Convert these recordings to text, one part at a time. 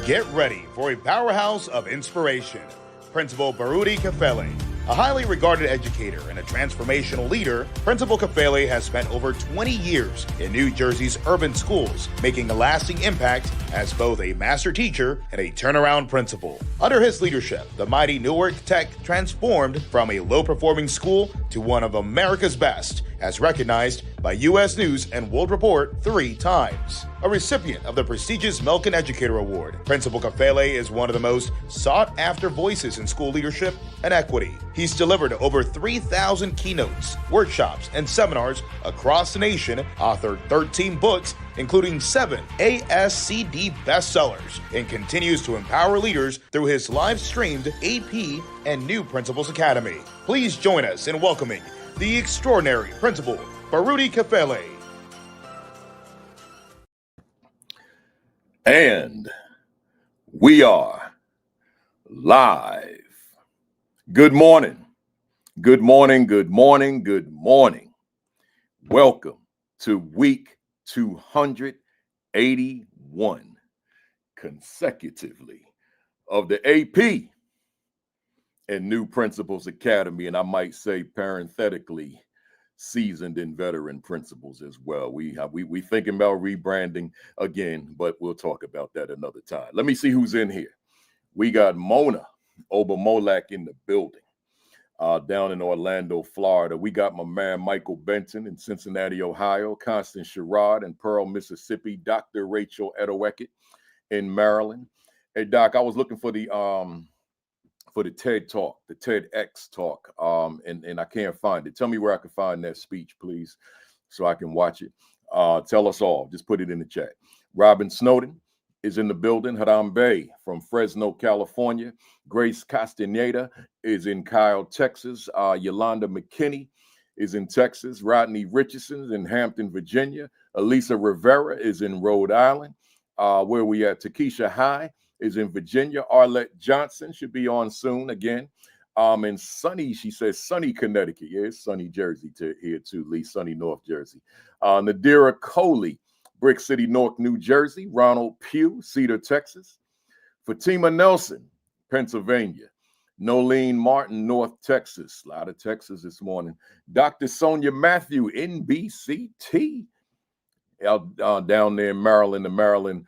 Get ready for a powerhouse of inspiration. Principal Baruti Kafele, a highly regarded educator and a transformational leader, Principal Kafele has spent over 20 years in New Jersey's urban schools, making a lasting impact as both a master teacher and a turnaround principal. Under his leadership, the mighty Newark Tech transformed from a low-performing school to one of America's best, as recognized by U.S. News and World Report 3 times. A recipient of the prestigious Milken Educator Award, Principal Kafele is one of the most sought-after voices in school leadership and equity. He's delivered over 3,000 keynotes, workshops, and seminars across the nation, authored 13 books, including 7 ASCD bestsellers, and continues to empower leaders through his live-streamed AP and New Principals Academy. Please join us in welcoming the extraordinary Principal Baruti Kafele. And we are live. Good morning. Good morning. Good morning. Good morning. Welcome to week 281 consecutively of the AP and New Principals Academy, and I might say parenthetically, seasoned and veteran principals as well. We thinking about rebranding again, but we'll talk about that another time. Let me see who's in here. We got Mona Obamolak in the building, down in Orlando, Florida. We got my man Michael Benton in Cincinnati, Ohio, Constance Sherrod in Pearl, Mississippi, Dr. Rachel Edeweckett in Maryland. Hey, Doc, I was looking for the TED Talk, the TEDx Talk, and I can't find it. Tell me where I can find that speech, please, so I can watch it. Tell us all. Just put it in the chat. Robin Snowden is in the building. Haram Bey from Fresno, California. Grace Castaneda is in Kyle, Texas. Yolanda McKinney is in Texas. Rodney Richardson is in Hampton, Virginia. Elisa Rivera is in Rhode Island. Where we at? Takesha High is in Virginia. Arlette Johnson should be on soon again. And sunny, she says, sunny Connecticut. Yeah, it's sunny Jersey here too, Lee, sunny North Jersey. Nadira Coley, Brick City, Newark, New Jersey. Ronald Pugh, Cedar, Texas. Fatima Nelson, Pennsylvania. Nolene Martin, North Texas. A lot of Texas this morning. Dr. Sonia Matthew, NBCT. Down there in Maryland, the Maryland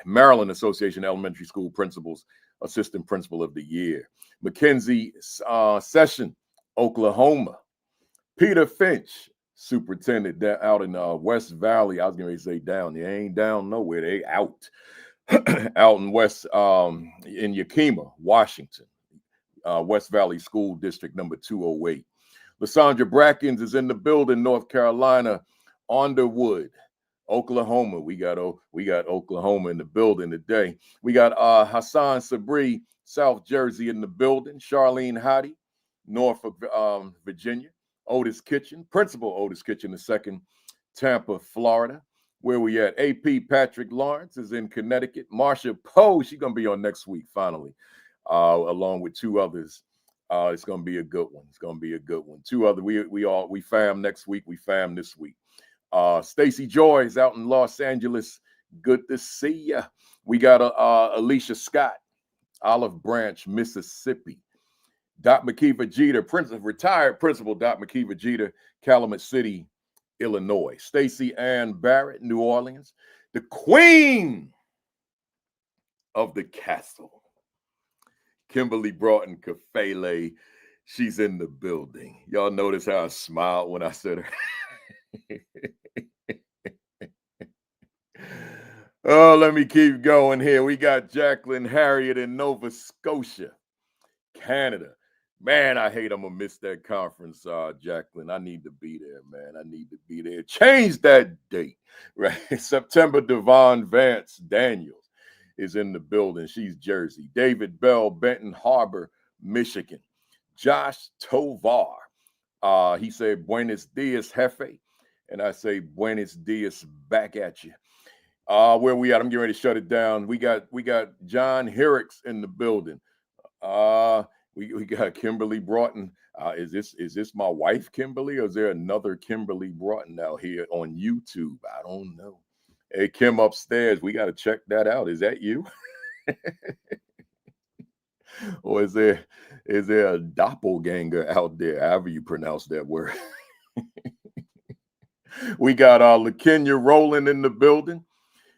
Maryland Association Elementary School Principals Assistant Principal of the Year. Mackenzie Session, Oklahoma. Peter Finch, Superintendent out in West Valley. I was going to say down. They ain't down nowhere. They out. Out in West, in Yakima, Washington. West Valley School District number 208. Lysandra Brackens is in the building, North Carolina. Underwood, Oklahoma. We got Oklahoma in the building today. We got Hassan Sabri, South Jersey in the building. Charlene Hottie, Norfolk, Virginia. Otis Kitchen, Principal Otis Kitchen II, Tampa, Florida. Where we at? AP Patrick Lawrence is in Connecticut. Marsha Poe, she's going to be on next week, finally, along with 2 others. It's going to be a good one. It's going to be a good one. 2 other, we fam next week. We fam this week. Stacy Joy is out in Los Angeles. Good to see ya. We got Alicia Scott, Olive Branch, Mississippi. Doc McKeever Jeter, retired principal Doc McKeever Jeter, Calumet City, Illinois. Stacy Ann Barrett, New Orleans. The queen of the castle, Kimberly Broughton Kafele. She's in the building. Y'all notice how I smiled when I said her. Oh, let me keep going here. We got Jacqueline Harriet in Nova Scotia, Canada. Man, I hate I'm going to miss that conference, Jacqueline. I need to be there, man. I need to be there. Change that date, right? September. Devon Vance Daniels is in the building. She's Jersey. David Bell, Benton Harbor, Michigan. Josh Tovar. He said, Buenos dias, jefe. And I say, Buenos dias back at you. Where we at? I'm getting ready to shut it down. We got John Herricks in the building. We got Kimberly Broughton. Is this my wife, Kimberly, or is there another Kimberly Broughton out here on YouTube? I don't know. Hey, Kim upstairs, we got to check that out. Is that you? Or is there a doppelganger out there, however you pronounce that word? We got LaKenya rolling in the building.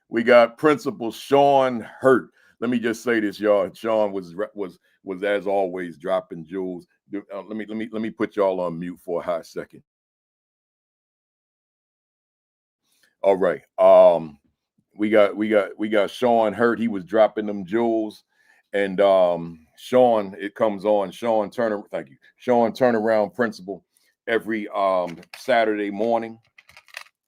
We got Principal Sean Hurt. Let me just say this, y'all. Sean was as always dropping jewels. Let me put y'all on mute for a hot second. All right. We got Sean Hurt. He was dropping them jewels. And Sean, it comes on. Sean Turner, thank you. Sean Turnaround Principal every Saturday morning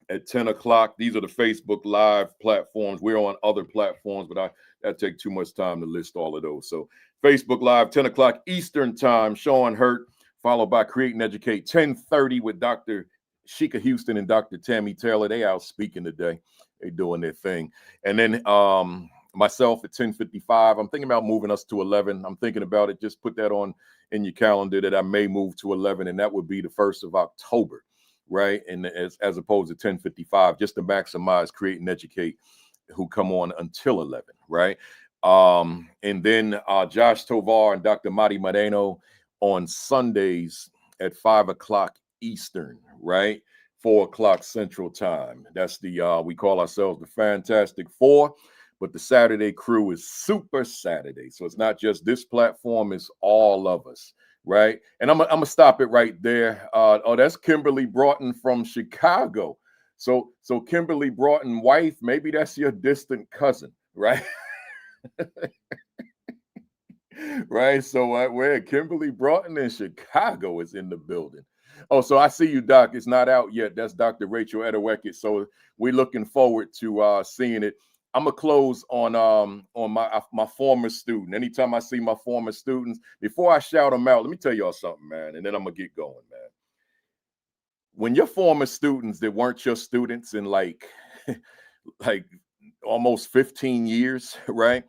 at 10 o'clock. These are the Facebook Live platforms. We're on other platforms, but that take too much time to list all of those. So Facebook Live, 10 o'clock Eastern time, Sean Hurt, followed by Create and Educate, 10:30 with Dr. Sheikah Houston and Dr. Tammy Taylor. They out speaking today. They doing their thing. And then myself at 10:55. I'm thinking about moving us to 11. I'm thinking about it. Just put that on in your calendar that I may move to 11, and that would be the 1st of October, right? And as opposed to 10:55, just to maximize Create and Educate, who come on until 11, right? And then Josh Tovar and Dr. Madi Moreno on Sundays at 5 o'clock Eastern, right? 4 o'clock Central Time. That's the we call ourselves the Fantastic Four, but the Saturday crew is Super Saturday. So it's not just this platform, it's all of us, right? And I'm gonna stop it right there. Oh, that's Kimberly Broughton from Chicago. So Kimberly Broughton, wife, maybe that's your distant cousin, right? Right. So where Kimberly Broughton in Chicago is in the building. Oh, so I see you, Doc. It's not out yet. That's Dr. Rachel Edeweke. So we're looking forward to seeing it. I'm gonna close on my former student. Anytime I see my former students, before I shout them out, let me tell y'all something, man, and then I'm gonna get going, man. When your former students that weren't your students in like almost 15 years, right?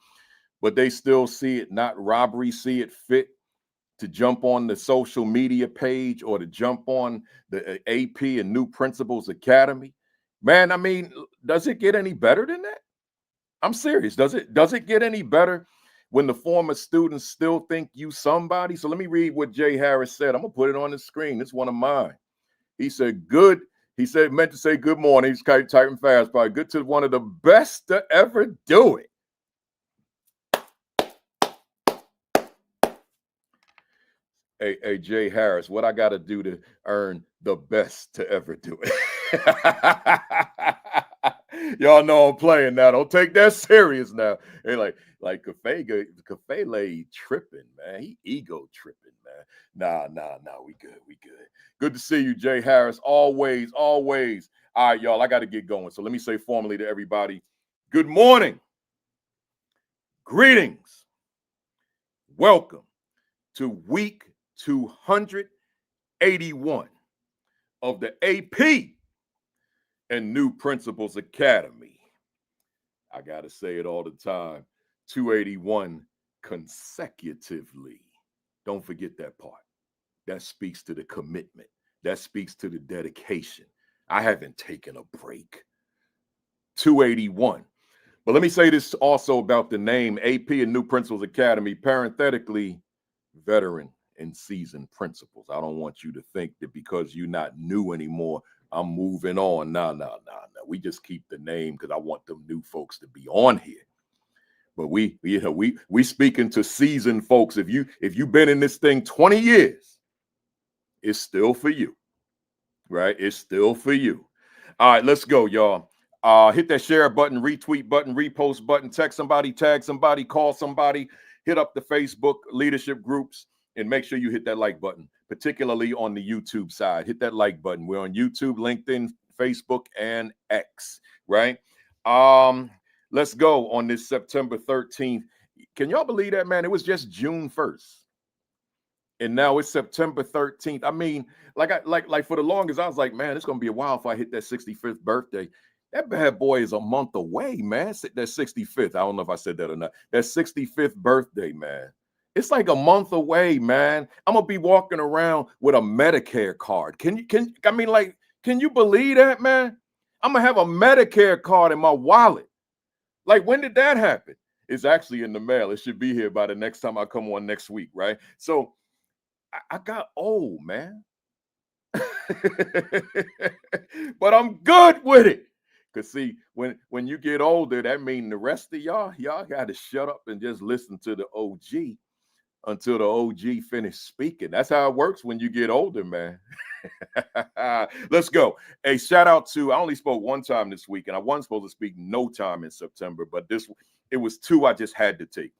But they still see it not robbery, see it fit to jump on the social media page or to jump on the AP and New Principals Academy. Man, I mean, does it get any better than that? I'm serious. Does it get any better when the former students still think you somebody? So let me read what Jay Harris said. I'm gonna put it on the screen. It's one of mine. He said, good. He said, meant to say good morning. He's typing fast, probably good to one of the best to ever do it. Hey, Jay Harris, what I got to do to earn the best to ever do it? Y'all know I'm playing now. Don't take that serious now. Hey, like Cafe tripping, man. He ego tripping, man. Nah. We good. Good to see you, Jay Harris. Always. All right, y'all, I got to get going. So let me say formally to everybody, good morning. Greetings. Welcome to week 281 of the AP and New Principals Academy. I got to say it all the time. 281 consecutively. Don't forget that part. That speaks to the commitment. That speaks to the dedication. I haven't taken a break. 281. But let me say this also about the name AP and New Principals Academy, parenthetically, veteran and seasoned principals. I don't want you to think that because you're not new anymore, I'm moving on. No. We just keep the name because I want them new folks to be on here. But we speaking to seasoned folks. If you've been in this thing 20 years, it's still for you, right? It's still for you. All right, let's go, y'all. Hit that share button, retweet button, repost button, text somebody, tag somebody, call somebody, hit up the Facebook leadership groups, and make sure you hit that like button, particularly on the YouTube side. Hit that like button. We're on YouTube, LinkedIn, Facebook, and X, right? Let's go on this September 13th. Can y'all believe that, man? It was just June 1st. And now it's September 13th. I mean, like for the longest, I was like, man, it's gonna be a while if I hit that 65th birthday. That bad boy is a month away, man. That 65th. I don't know if I said that or not. That 65th birthday, man. It's like a month away, man. I'm gonna be walking around with a Medicare card. Can you believe that, man? I'm going to have a Medicare card in my wallet. Like, when did that happen? It's actually in the mail. It should be here by the next time I come on next week, right? So I got old, man. But I'm good with it. Because see, when you get older, that means the rest of y'all got to shut up and just listen to the OG until the OG finish speaking. That's how it works when you get older, man. Let's go. Hey, shout out to, I only spoke one time this week, and I wasn't supposed to speak no time in September, but it was two I just had to take.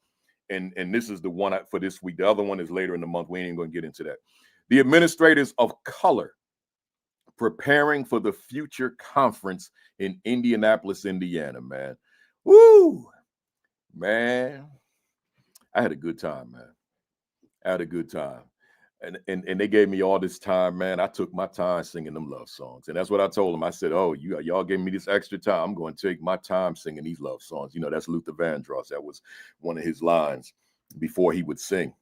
And this is the one for this week. The other one is later in the month. We ain't even going to get into that. The administrators of color preparing for the future conference in Indianapolis, Indiana, man. Woo, man. I had a good time, man. I had a good time. And they gave me all this time, man. I took my time singing them love songs. And that's what I told them. I said, oh, y'all gave me this extra time. I'm going to take my time singing these love songs. You know, that's Luther Vandross. That was one of his lines before he would sing.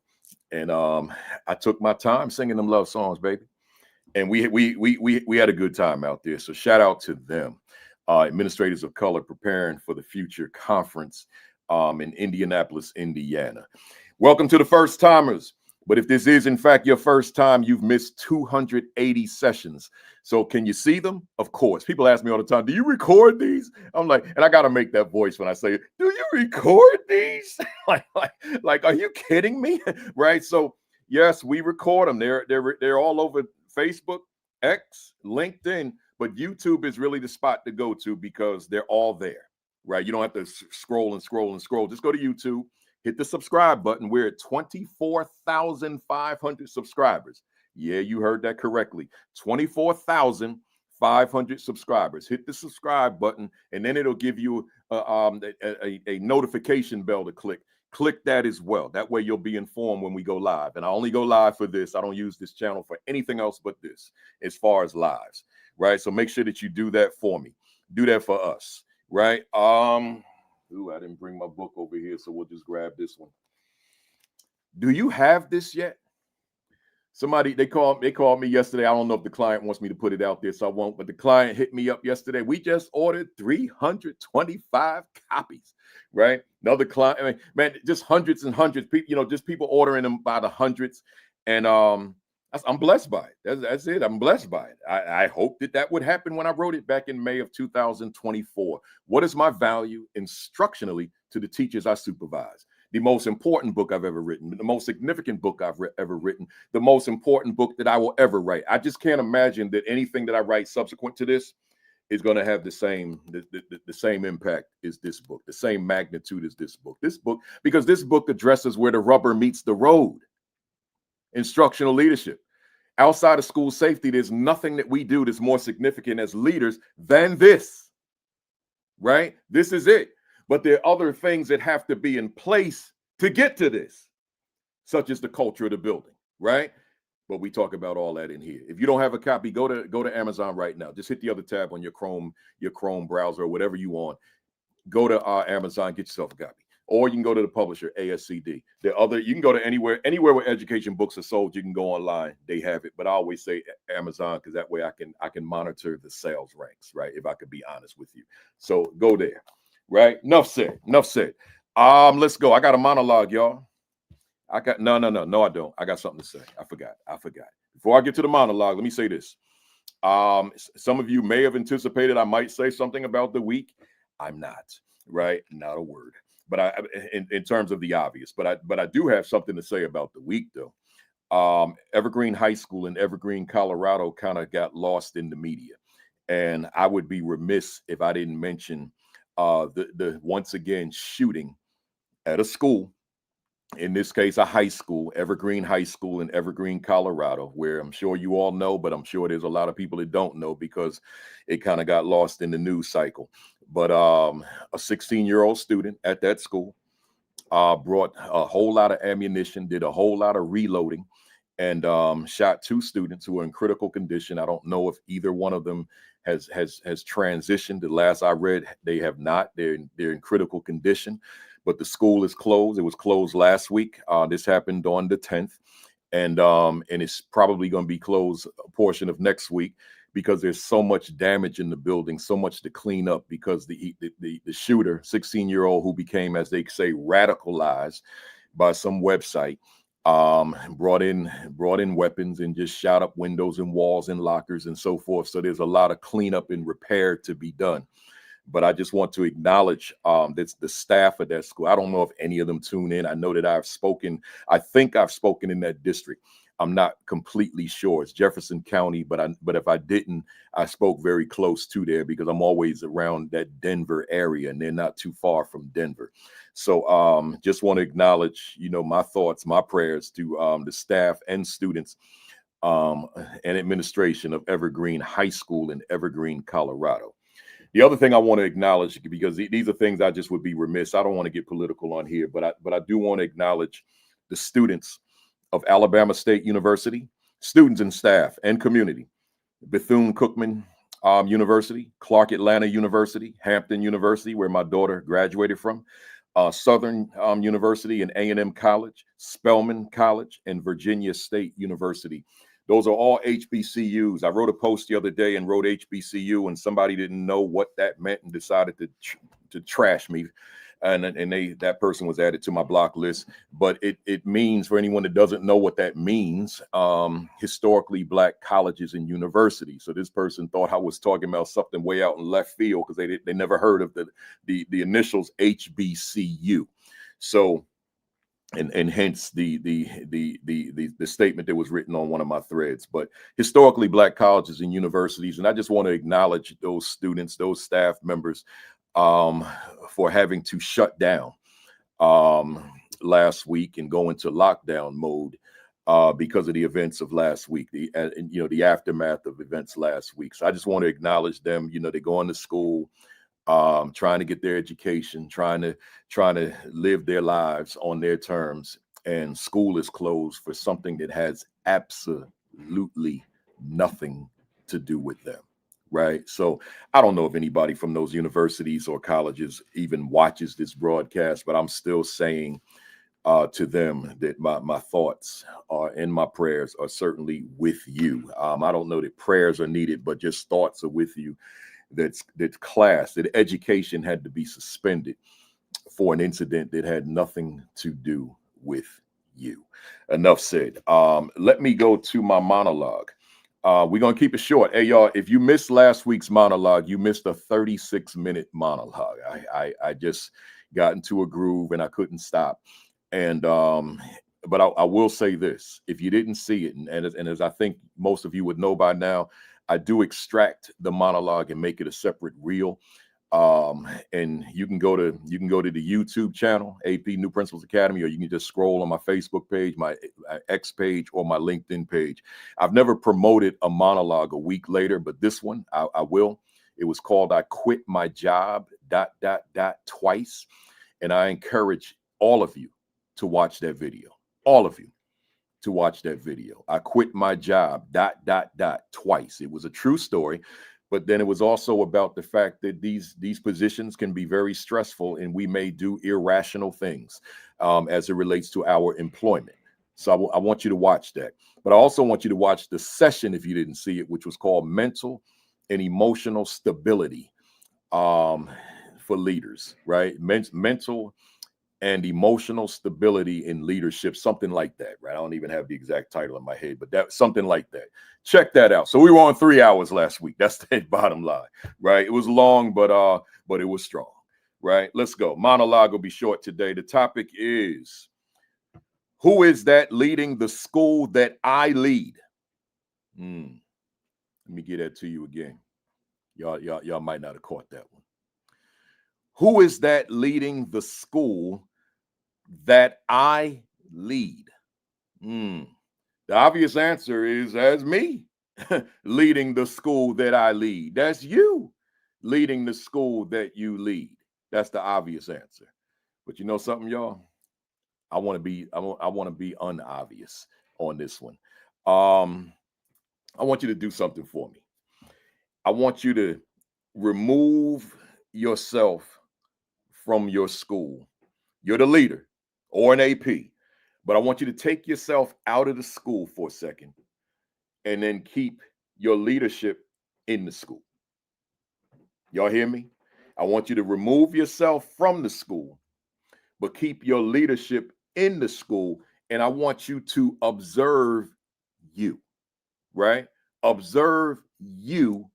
And I took my time singing them love songs, baby. And we had a good time out there. So shout out to them. Administrators of color preparing for the future conference in Indianapolis, Indiana. Welcome to the first timers. But if this is, in fact, your first time, you've missed 280 sessions. So can you see them? Of course. People ask me all the time, do you record these? I'm like, and I got to make that voice when I say, do you record these? like, are you kidding me? Right? So, yes, we record them. They're all over Facebook, X, LinkedIn. But YouTube is really the spot to go to because they're all there. Right? You don't have to scroll and scroll and scroll. Just go to YouTube. Hit the subscribe button. We're at 24,500 subscribers. Yeah, you heard that correctly. 24,500 subscribers. Hit the subscribe button, and then it'll give you a notification bell to click. Click that as well. That way you'll be informed when we go live. And I only go live for this. I don't use this channel for anything else but this as far as lives, right? So make sure that you do that for me. Do that for us, right? Ooh, I didn't bring my book over here, so we'll just grab this one. Do you have this yet? Somebody, they called me yesterday. I don't know if the client wants me to put it out there, so I won't, but the client hit me up yesterday. We just ordered 325 copies, right? Another client, I mean, man, just hundreds and hundreds. People, just people ordering them by the hundreds. And I'm blessed by it. That's it. I'm blessed by it. I hope that would happen when I wrote it back in May of 2024. What is my value instructionally to the teachers I supervise? The most important book I've ever written, the most significant book I've ever written, the most important book that I will ever write. I just can't imagine that anything that I write subsequent to this is going to have the same impact as this book, the same magnitude as this book. Because this book addresses where the rubber meets the road. Instructional leadership. Outside of school safety, there's nothing that we do that's more significant as leaders than this, right? This is it. But there are other things that have to be in place to get to this, such as the culture of the building, right? But we talk about all that in here. If you don't have a copy, go to Amazon right now. Just hit the other tab on your Chrome browser or whatever you want. Go to Amazon, get yourself a copy. Or you can go to the publisher, ASCD. You can go to anywhere where education books are sold. You can go online. They have it. But I always say Amazon because that way I can monitor the sales ranks, right? If I could be honest with you. So go there, right? Enough said. Let's go. I got a monologue, y'all. No, I don't. I got something to say. I forgot. Before I get to the monologue, let me say this. Some of you may have anticipated I might say something about the week. I'm not, right? Not a word. But in terms of the obvious, but I do have something to say about the week, though. Evergreen High School in Evergreen, Colorado, kind of got lost in the media, and I would be remiss if I didn't mention the once again shooting at a school. In this case, a high school, Evergreen High School in Evergreen, Colorado, where I'm sure you all know, but I'm sure there's a lot of people that don't know because it kind of got lost in the news cycle. But a 16-year-old student at that school brought a whole lot of ammunition, did a whole lot of reloading, and shot two students who were in critical condition. I don't know if either one of them has transitioned. The last I read, they have not. They're in critical condition. But the school is closed. It was closed last week. This happened on the 10th, and it's probably going to be closed a portion of next week because there's so much damage in the building, so much to clean up, because the shooter, 16-year-old, who became, as they say, radicalized by some website, brought in weapons and just shot up windows and walls and lockers and so forth. So there's a lot of cleanup and repair to be done. But I just want to acknowledge that's the staff of that school. I don't know if any of them tune in. I know that I think I've spoken in that district. I'm not completely sure. It's Jefferson County, but if I didn't, I spoke very close to there, because I'm always around that Denver area, and they're not too far from Denver. So just want to acknowledge, my thoughts, my prayers to the staff and students and administration of Evergreen High School in Evergreen, Colorado. The other thing I want to acknowledge, because these are things I just would be remiss. I don't want to get political on here, but I do want to acknowledge the students of Alabama State University, students and staff and community, Bethune-Cookman University, Clark Atlanta University, Hampton University, where my daughter graduated from, Southern University and A&M College, Spelman College, and Virginia State University. Those are all HBCUs. I wrote a post the other day and wrote HBCU, and somebody didn't know what that meant and decided to trash me. And that person was added to my block list. But it means, for anyone that doesn't know what that means, historically Black colleges and universities. So this person thought I was talking about something way out in left field, because they never heard of the initials HBCU. So and hence the statement that was written on one of my threads. But historically Black colleges and universities, and I just want to acknowledge those students, those staff members, for having to shut down last week and go into lockdown mode because of the events of last week, the aftermath of events last week. So I just want to acknowledge them. They go into school, trying to get their education, trying to live their lives on their terms, and school is closed for something that has absolutely nothing to do with them. Right. So I don't know if anybody from those universities or colleges even watches this broadcast, but I'm still saying to them that my thoughts and my prayers are certainly with you. I don't know that prayers are needed, but just thoughts are with you. That education had to be suspended for an incident that had nothing to do with you. Enough said. Let me go to my monologue. We're going to keep it short. Hey, y'all, if you missed last week's monologue, you missed a 36-minute monologue. I just got into a groove and I couldn't stop. And but I will say this: if you didn't see it, and as I think most of you would know by now, I do extract the monologue and make it a separate reel. And you can go to the YouTube channel, AP New Principals Academy, or you can just scroll on my Facebook page, my X page, or my LinkedIn page. I've never promoted a monologue a week later, but this one I will. It was called "I Quit My Job ... twice," and I encourage all of you to watch that video. All of you to watch that video. I quit my job ... twice. It was a true story. But then it was also about the fact that these positions can be very stressful, and we may do irrational things as it relates to our employment. So I want you to watch that. But I also want you to watch the session, if you didn't see it, which was called Mental and Emotional Stability for Leaders, right? Mental and Emotional Stability in Leadership, something like that, right? I don't even have the exact title in my head, but that's something like that. Check that out. So we were on 3 hours last week. That's the bottom line, right? It was long, but it was strong, right? Let's go. Monologue will be short today. The topic is, who is that leading the school that I lead? Let me get that to you again. Y'all might not have caught that one. Who is that leading the school that I lead? The obvious answer is, as me leading the school that I lead. That's you leading the school that you lead. That's the obvious answer. But you know something, y'all? I want to be unobvious on this one. I want you to do something for me. I want you to remove yourself from your school. You're the leader or an AP, but I want you to take yourself out of the school for a second and then keep your leadership in the school. Y'all hear me? I want you to remove yourself from the school, but keep your leadership in the school. And I want you to observe you, right? Observe you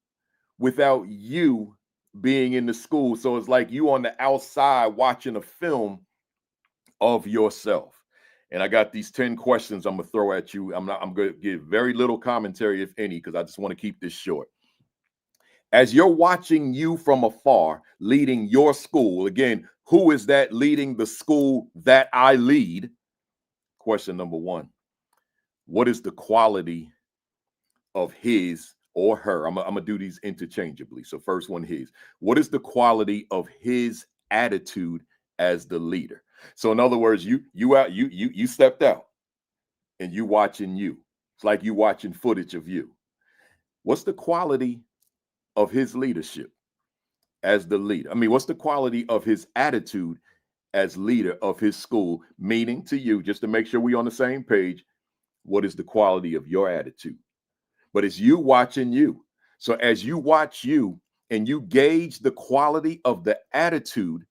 without you being in the school. So it's like you on the outside watching a film of yourself. And I got these 10 questions I'm gonna throw at you. I'm gonna give very little commentary, if any, because I just want to keep this short. As you're watching you from afar, leading your school, again, who is that leading the school that I lead? Question number one, what is the quality of his or her? I'm gonna do these interchangeably. So first one, his. What is the quality of his attitude as the leader? So in other words, you stepped out and you watching you. It's like you watching footage of you. What's the quality of his leadership as the leader? I mean, what's the quality of his attitude as leader of his school? Meaning to you, just to make sure we're on the same page, what is the quality of your attitude? But it's you watching you. So as you watch you and you gauge the quality of the attitude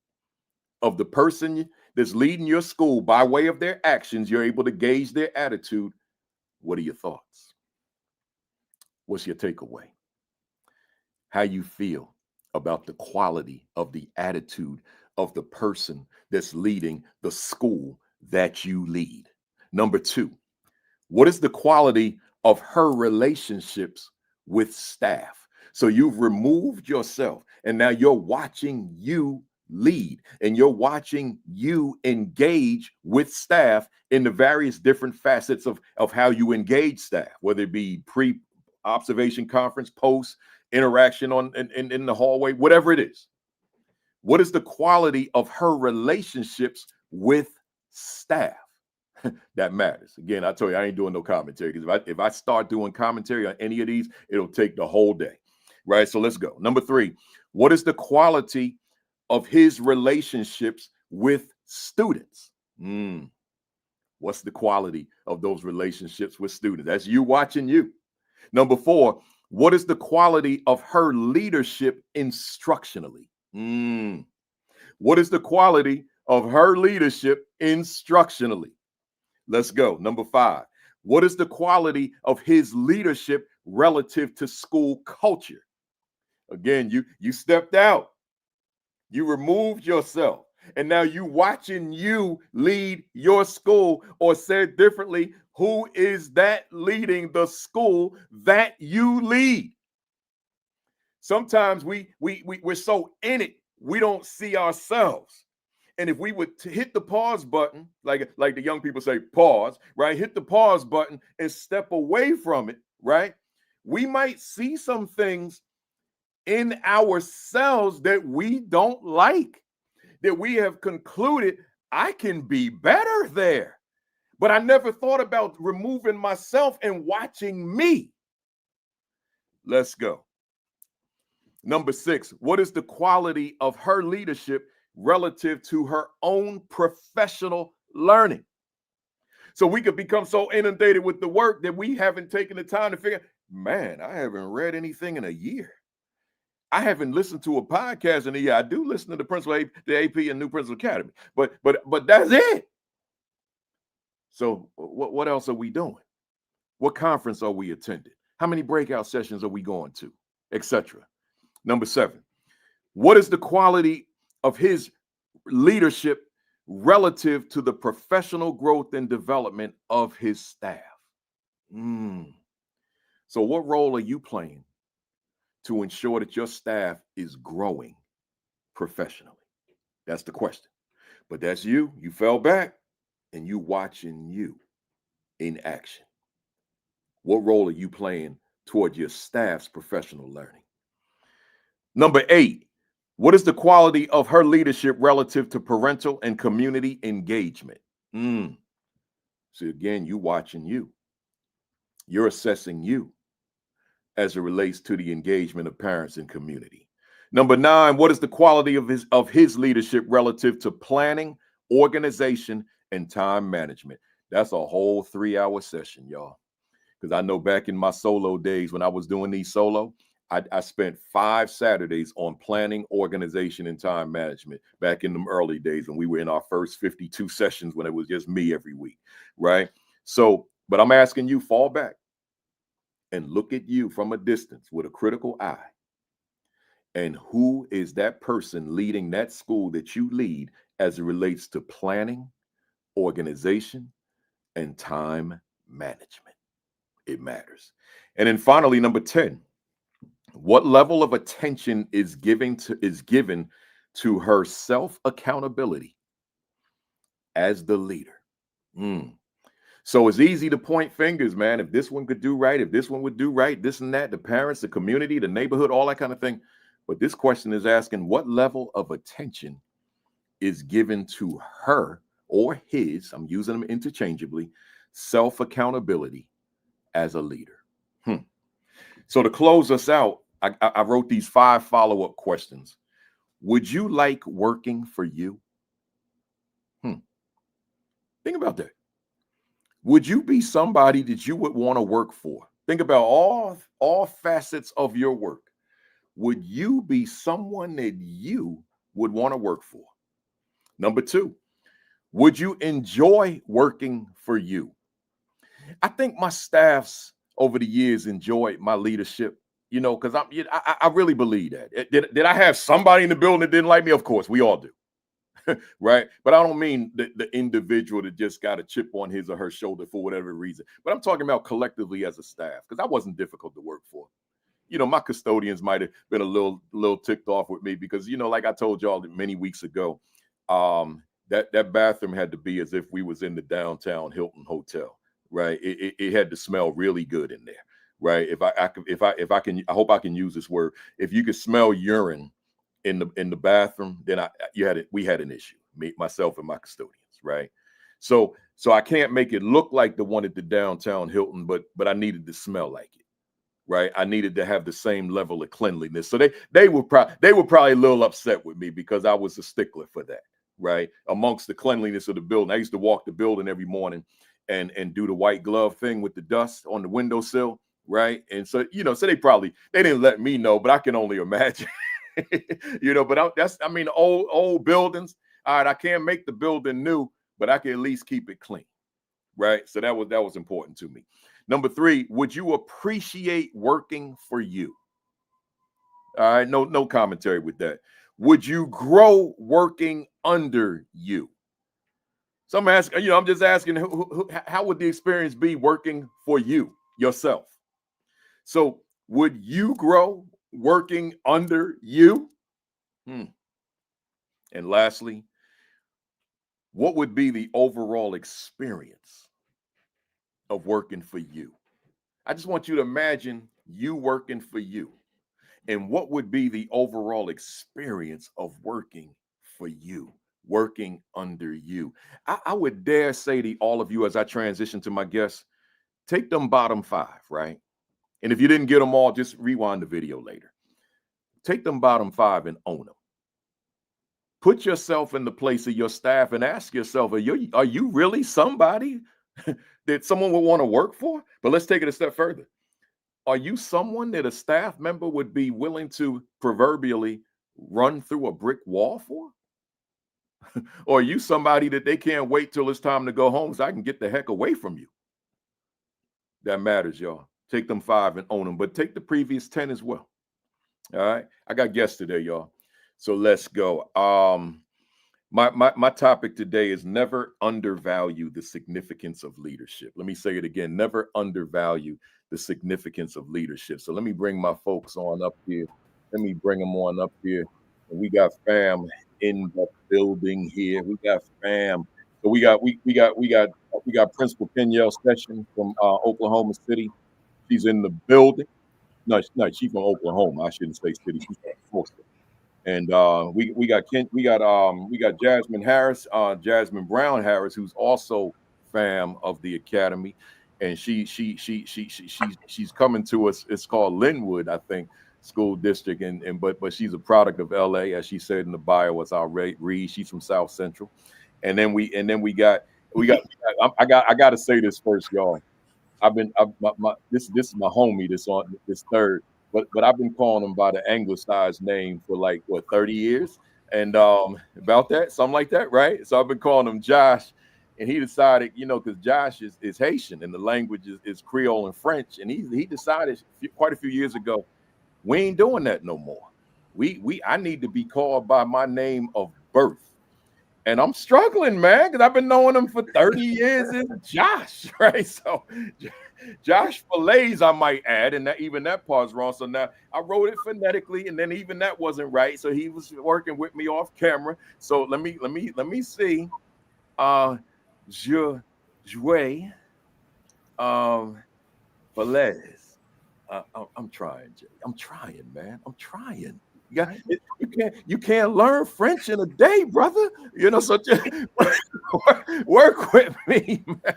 of the person that's leading your school by way of their actions, you're able to gauge their attitude. What are your thoughts? What's your takeaway? How you feel about the quality of the attitude of the person that's leading the school that you lead? Number two, what is the quality of her relationships with staff? So you've removed yourself and now you're watching you lead and you're watching you engage with staff in the various different facets of how you engage staff, whether it be pre-observation conference, post, interaction in the hallway, whatever it is. What is the quality of her relationships with staff? That matters. Again, I told you I ain't doing no commentary, because if I start doing commentary on any of these, it'll take the whole day, right? So let's go. Number three, what is the quality of his relationships with students? What's the quality of those relationships with students? That's you watching you. Number four, what is the quality of her leadership instructionally? What is the quality of her leadership instructionally? Let's go. Number five, what is the quality of his leadership relative to school culture? Again, you stepped out. You removed yourself. And now you watching you lead your school, or said differently, who is that leading the school that you lead? Sometimes we're so in it, we don't see ourselves. And if we would hit the pause button, like the young people say, pause, right? Hit the pause button and step away from it, right? We might see some things in ourselves that we don't like, that we have concluded, I can be better there. But I never thought about removing myself and watching me. Let's go. Number six, what is the quality of her leadership relative to her own professional learning? So we could become so inundated with the work that we haven't taken the time to figure, man, I haven't read anything in a year. I haven't listened to a podcast in a year. I do listen to the AP and New Principal Academy, but that's it. So what else are we doing? What conference are we attending? How many breakout sessions are we going to, etc.? Number seven, what is the quality of his leadership relative to the professional growth and development of his staff? So what role are you playing to ensure that your staff is growing professionally? That's the question. But that's you. You fell back and you watching you in action. What role are you playing toward your staff's professional learning? Number eight, what is the quality of her leadership relative to parental and community engagement? So again, you watching you. You're assessing you as it relates to the engagement of parents and community. Number nine, what is the quality of his leadership relative to planning, organization, and time management? That's a whole 3-hour session, y'all. Because I know back in my solo days when I was doing these solo, I spent 5 Saturdays on planning, organization, and time management back in the early days when we were in our first 52 sessions when it was just me every week, right? So, but I'm asking you, fall back and look at you from a distance with a critical eye. And who is that person leading that school that you lead as it relates to planning, organization, and time management? It matters. And then finally, number 10, what level of attention is given to her self-accountability as the leader? So it's easy to point fingers, man. If this one could do right, if this one would do right, this and that, the parents, the community, the neighborhood, all that kind of thing. But this question is asking what level of attention is given to her or his, I'm using them interchangeably, self-accountability as a leader. So to close us out, I wrote these 5 follow-up questions. Would you like working for you? Think about that. Would you be somebody that you would want to work for? Think about all facets of your work. Would you be someone that you would want to work for? Number 2, would you enjoy working for you? I think my staffs over the years enjoyed my leadership, you know, because I really believe that. Did I have somebody in the building that didn't like me? Of course, we all do. Right. But I don't mean the individual that just got a chip on his or her shoulder for whatever reason. But I'm talking about collectively as a staff, because I wasn't difficult to work for. You know, my custodians might have been a little ticked off with me because, you know, like I told y'all many weeks ago, that bathroom had to be as if we was in the downtown Hilton Hotel. Right. It had to smell really good in there. Right. If I can, I hope I can use this word. If you could smell urine in the bathroom, then we had an issue, myself and my custodians, right? So I can't make it look like the one at the downtown Hilton, but I needed to smell like it, right? I needed to have the same level of cleanliness. So they were probably a little upset with me because I was a stickler for that, right? Amongst the cleanliness of the building, I used to walk the building every morning and do the white glove thing with the dust on the windowsill, right? And so, you know, so they didn't let me know, but I can only imagine. You know, but old buildings. All right, I can't make the building new, but I can at least keep it clean, right? So that was important to me. Number 3, would you appreciate working for you? All right, no commentary with that. Would you grow working under you? So I'm just asking, how would the experience be working for you yourself? So would you grow working under you? And lastly, what would be the overall experience of working for you? I just want you to imagine you working for you. And what would be the overall experience of working for you, working under you? I would dare say to all of you as I transition to my guests, take them bottom 5, right? And if you didn't get them all, just rewind the video later. Take them bottom 5 and own them. Put yourself in the place of your staff and ask yourself, are you really somebody that someone would want to work for? But let's take it a step further. Are you someone that a staff member would be willing to proverbially run through a brick wall for? Or are you somebody that they can't wait till it's time to go home so I can get the heck away from you? That matters, y'all. Take them 5 and own them, but take the previous 10 as well. All right. I got guests today, y'all. So let's go. My topic today is never undervalue the significance of leadership. Let me say it again. Never undervalue the significance of leadership. So let me bring my folks on up here. Let me bring them on up here. And we got fam in the building here. We got fam. So we got Principal Kenyelle Session from Oklahoma City. She's in the building. No, she's from Oklahoma. I shouldn't say city. She's from Tulsa. And we got Jasmin Harris, Jasmin Brown Harris, who's also fam of the academy, and she's coming to us. It's called Linwood, I think, school district, but she's a product of LA, as she said in the bio. As I'll read, she's from South Central, and then we got I got to say this first, y'all. This is my homie. This third. but I've been calling him by the anglicized name for like what 30 years, and about that, something like that, right? So I've been calling him Josh, and he decided, because Josh is Haitian and the language is Creole and French, and he decided quite a few years ago, we ain't doing that no more. I need to be called by my name of birth. And I'm struggling, man, because I've been knowing him for 30 years. Is Josh, right? So Josh Falaise, I might add, and that part's wrong. So now I wrote it phonetically, and then even that wasn't right. So he was working with me off camera. So let me see. Josue Falaise. I'm trying, Jay. I'm trying, man. I'm trying. You can't learn French in a day, brother. So just work with me, man.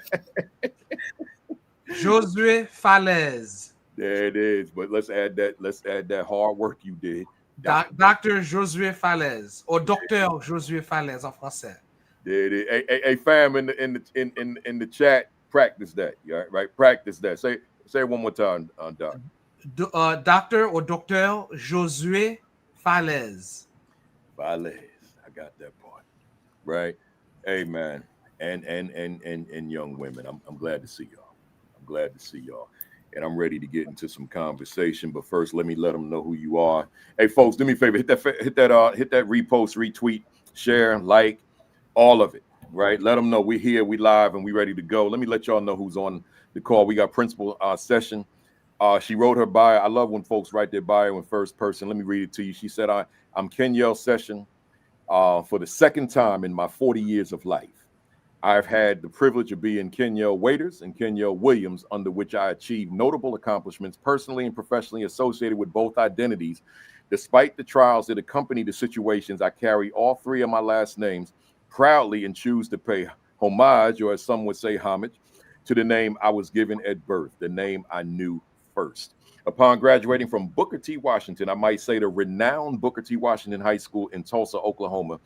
Josue Falaise. There it is. But let's add that hard work you did. Dr. Josue Falaise or Docteur Josue Falaise en français. There it is. Hey, fam in the chat, practice that. Right? Practice that. Say it one more time, Doc. Dr. or Docteur Josue Falaise. Falaise. I got that part. Right. Hey, man. And young women. I'm glad to see y'all. I'm glad to see y'all. And I'm ready to get into some conversation. But first, let them know who you are. Hey, folks, do me a favor. Hit that repost, retweet, share, like, all of it. Right. Let them know we're here, we live, and we ready to go. Let me let y'all know who's on the call. We got Principal Session. She wrote her bio. I love when folks write their bio in first person. Let me read it to you. She said, I'm Kenyelle Session for the second time in my 40 years of life. I've had the privilege of being Kenyelle Waiters and Kenyelle Williams, under which I achieved notable accomplishments personally and professionally associated with both identities. Despite the trials that accompany the situations, I carry all three of my last names proudly and choose to pay homage, or as some would say, homage, to the name I was given at birth, the name I knew first. Upon graduating from Booker T. Washington, I might say the renowned Booker T. Washington High School in Tulsa, Oklahoma,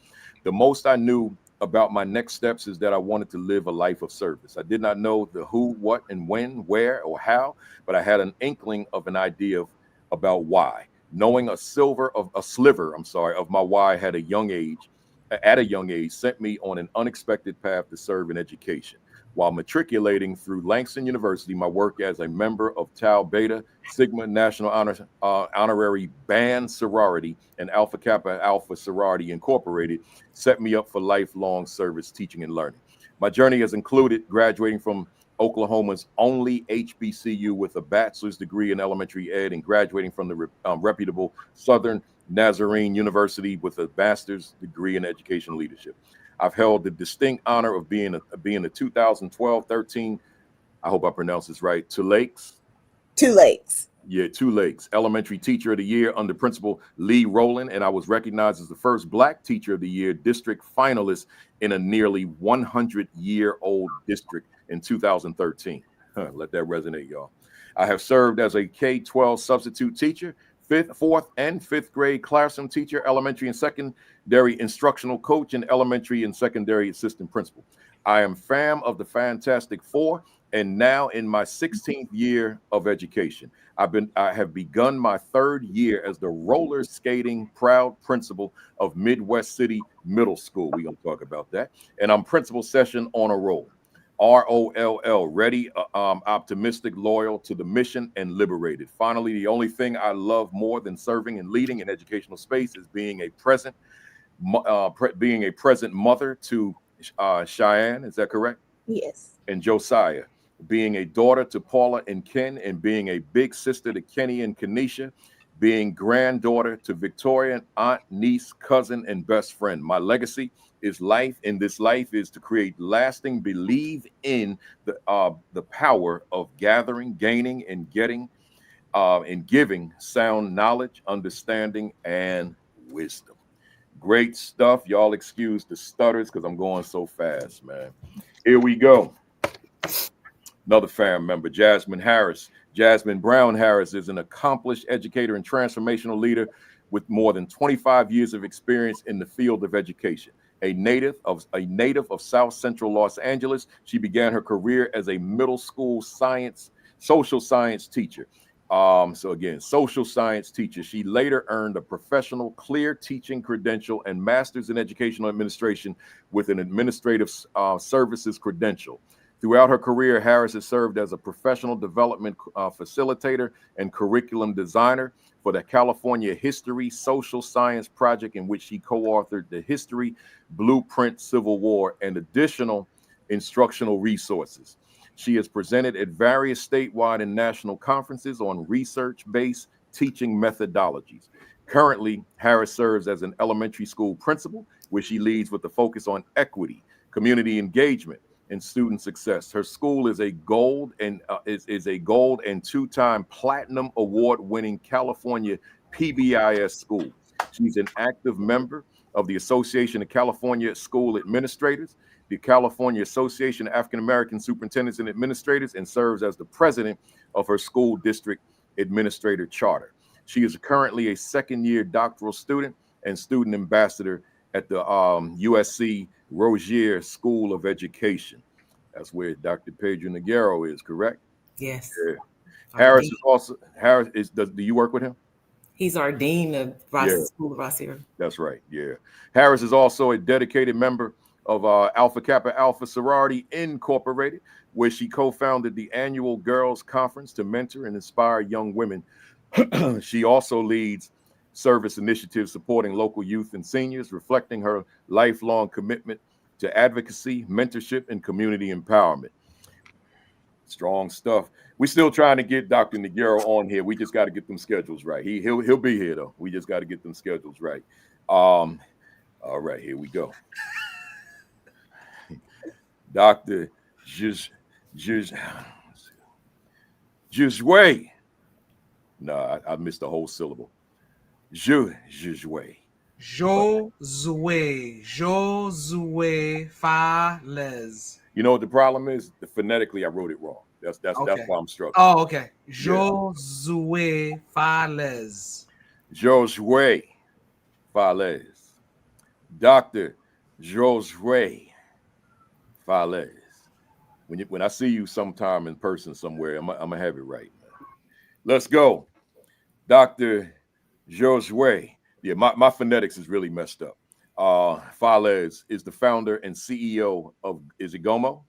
the most I knew about my next steps is that I wanted to live a life of service. I did not know the who, what, and when, where, or how, but I had an inkling of an idea about why. Knowing a sliver of my why at a young age sent me on an unexpected path to serve in education. While matriculating through Langston University, my work as a member of Tau Beta Sigma National Honorary Band Sorority and Alpha Kappa Alpha Sorority Incorporated set me up for lifelong service, teaching, and learning. My journey has included graduating from Oklahoma's only HBCU with a bachelor's degree in elementary ed and graduating from the reputable Southern Nazarene University with a master's degree in education leadership. I've held the distinct honor of being a 2012-13, I hope I pronounce this right, Two Lakes. Yeah, Two Lakes Elementary Teacher of the Year under Principal Lee Rowland, and I was recognized as the first Black Teacher of the Year district finalist in a nearly 100-year-old district in 2013. Let that resonate, y'all. I have served as a K-12 substitute teacher, fourth and fifth grade classroom teacher, elementary and secondary instructional coach, and elementary and secondary assistant principal. I am fam of the Fantastic Four and now in my 16th year of education. I have begun my third year as the roller skating proud principal of Midwest City Middle School. We're going to talk about that. And I'm Principal Session on a roll. ROLL, ready, optimistic, loyal to the mission, and liberated. Finally, the only thing I love more than serving and leading in educational space is being a present mother to Cheyenne. Is that correct? Yes. And Josiah, being a daughter to Paula and Ken, and being a big sister to Kenny and Kenesha, being granddaughter to Victoria, aunt, niece, cousin, and best friend. My legacy is life, and this life is to create lasting, believe in the power of gathering, gaining, and getting, and giving sound knowledge, understanding, and wisdom. Great stuff. Y'all excuse the stutters because I'm going so fast, man. Here we go. Another fam member, Jasmin Harris. Jasmin Brown Harris is an accomplished educator and transformational leader with more than 25 years of experience in the field of education. A native of South Central Los Angeles, she began her career as a middle school social science teacher. So again, social science teacher. She later earned a professional clear teaching credential and master's in educational administration with an administrative services credential. Throughout her career, Harris has served as a professional development facilitator and curriculum designer for the California History Social Science Project, in which she co-authored the History Blueprint Civil War and additional instructional resources. She has presented at various statewide and national conferences on research-based teaching methodologies. Currently, Harris serves as an elementary school principal, where she leads with the focus on equity, community engagement, and student success. Her school is a gold and two-time platinum award-winning California PBIS school. She's an active member of the Association of California School Administrators, the California Association of African American Superintendents and Administrators, and serves as the president of her school district administrator charter. She is currently a second-year doctoral student and student ambassador at the USC Rogier School of Education. That's where Dr. Pedro Noguero is, correct? Yes. Yeah. Harris is also, do you work with him? He's our dean of School of Rossier. That's right, yeah. Harris is also a dedicated member of Alpha Kappa Alpha Sorority Incorporated, where she co-founded the annual Girls Conference to mentor and inspire young women. She also leads service initiatives supporting local youth and seniors, reflecting her lifelong commitment to advocacy, mentorship, and community empowerment. Strong stuff. We're still trying to get Dr. Noguero on here. We just got to get them schedules right. He'll be here though. We just got to get them schedules right. All right, here we go. Dr. Josue. No, I missed the whole syllable. Josue. Josue Falaise. You know what the problem is? Phonetically, I wrote it wrong. That's why I'm struggling. Oh, okay. Josue Falaise. Josue Falaise. Dr. Josue Falaise. When I see you sometime in person somewhere, I'm gonna have it right. Let's go. Dr. Josue. Yeah, my phonetics is really messed up. Falaise is the founder and CEO of, is it GOMO?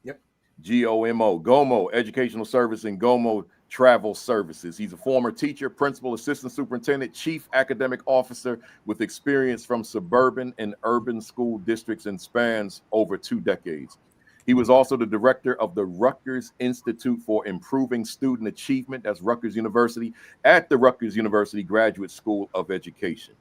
Yep. GOMO, GOMO Educational Service and GOMO Travel Services. He's a former teacher, principal, assistant superintendent, chief academic officer with experience from suburban and urban school districts and spans over 2 decades. He was also the director of the Rutgers Institute for Improving Student Achievement, that's Rutgers University, at the Rutgers University Graduate School of Education.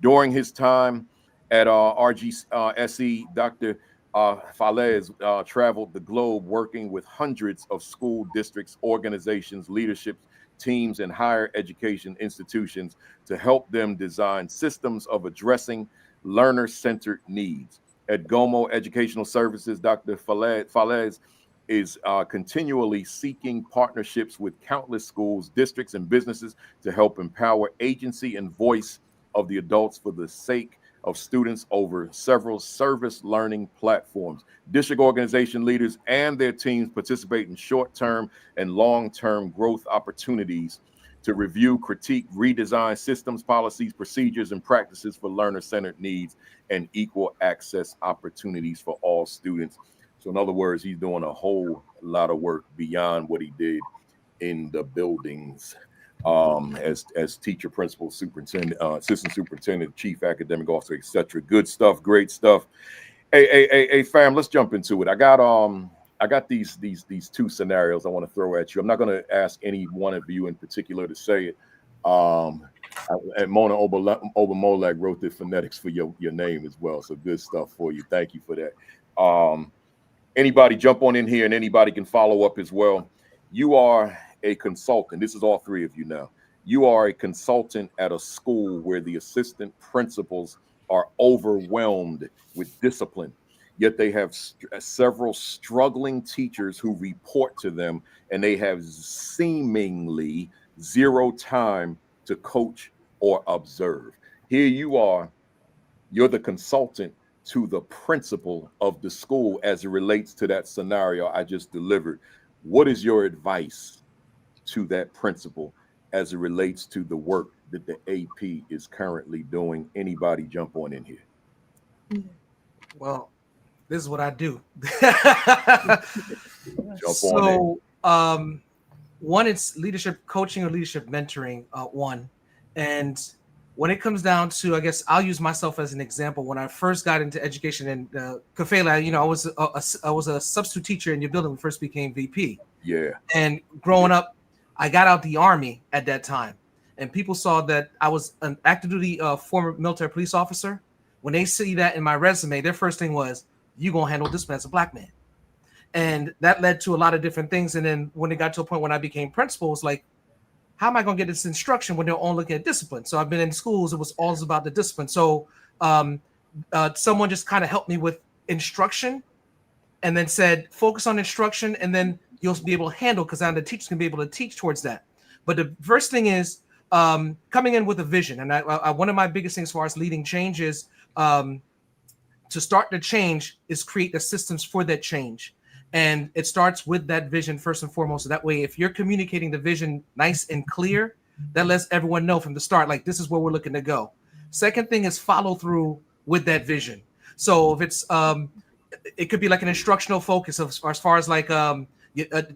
During his time at RGSE, Dr. Falaise traveled the globe working with hundreds of school districts, organizations, leadership teams, and higher education institutions to help them design systems of addressing learner-centered needs. At GOMO Educational Services, Dr. Falaise is continually seeking partnerships with countless schools, districts, and businesses to help empower agency and voice of the adults for the sake of students over several service learning platforms. District organization leaders and their teams participate in short-term and long-term growth opportunities to review, critique, redesign systems, policies, procedures, and practices for learner-centered needs and equal access opportunities for all students. So in other words, he's doing a whole lot of work beyond what he did in the buildings as teacher, principal, superintendent, assistant superintendent, chief academic officer, etc. Good stuff, great stuff. Hey, fam, let's jump into it. I got these 2 scenarios I want to throw at you. I'm not going to ask any one of you in particular to say it. And Mona Obermolag wrote the phonetics for your name as well. So good stuff for you. Thank you for that. Anybody jump on in here and anybody can follow up as well. You are a consultant. This is all 3 of you now. You are a consultant at a school where the assistant principals are overwhelmed with discipline. Yet they have several struggling teachers who report to them, and they have seemingly 0 time to coach or observe. Here you are, you're the consultant to the principal of the school as it relates to that scenario I just delivered. What is your advice to that principal as it relates to the work that the AP is currently doing? Anybody jump on in here? Well, this is what I do. Jump on in. One, it's leadership coaching or leadership mentoring, one. And when it comes down to, I guess I'll use myself as an example. When I first got into education in Kenyelle, I was a substitute teacher in your building when we first became VP. Yeah. And growing up, I got out the Army at that time. And people saw that I was an active duty former military police officer. When they see that in my resume, their first thing was, you gonna handle discipline as a black man. And that led to a lot of different things. And then when it got to a point when I became principal, it's like, how am I going to get this instruction when they're all looking at discipline? So I've been in schools, it was always about the discipline. So someone just kind of helped me with instruction and then said, focus on instruction, and then you'll be able to handle, because now the teachers can be able to teach towards that. But the first thing is coming in with a vision. And I one of my biggest things as far as leading change is to start the change is create the systems for that change. And it starts with that vision first and foremost. So that way, if you're communicating the vision nice and clear, that lets everyone know from the start, like, this is where we're looking to go. Second thing is follow through with that vision. So if it's, it could be like an instructional focus as far as like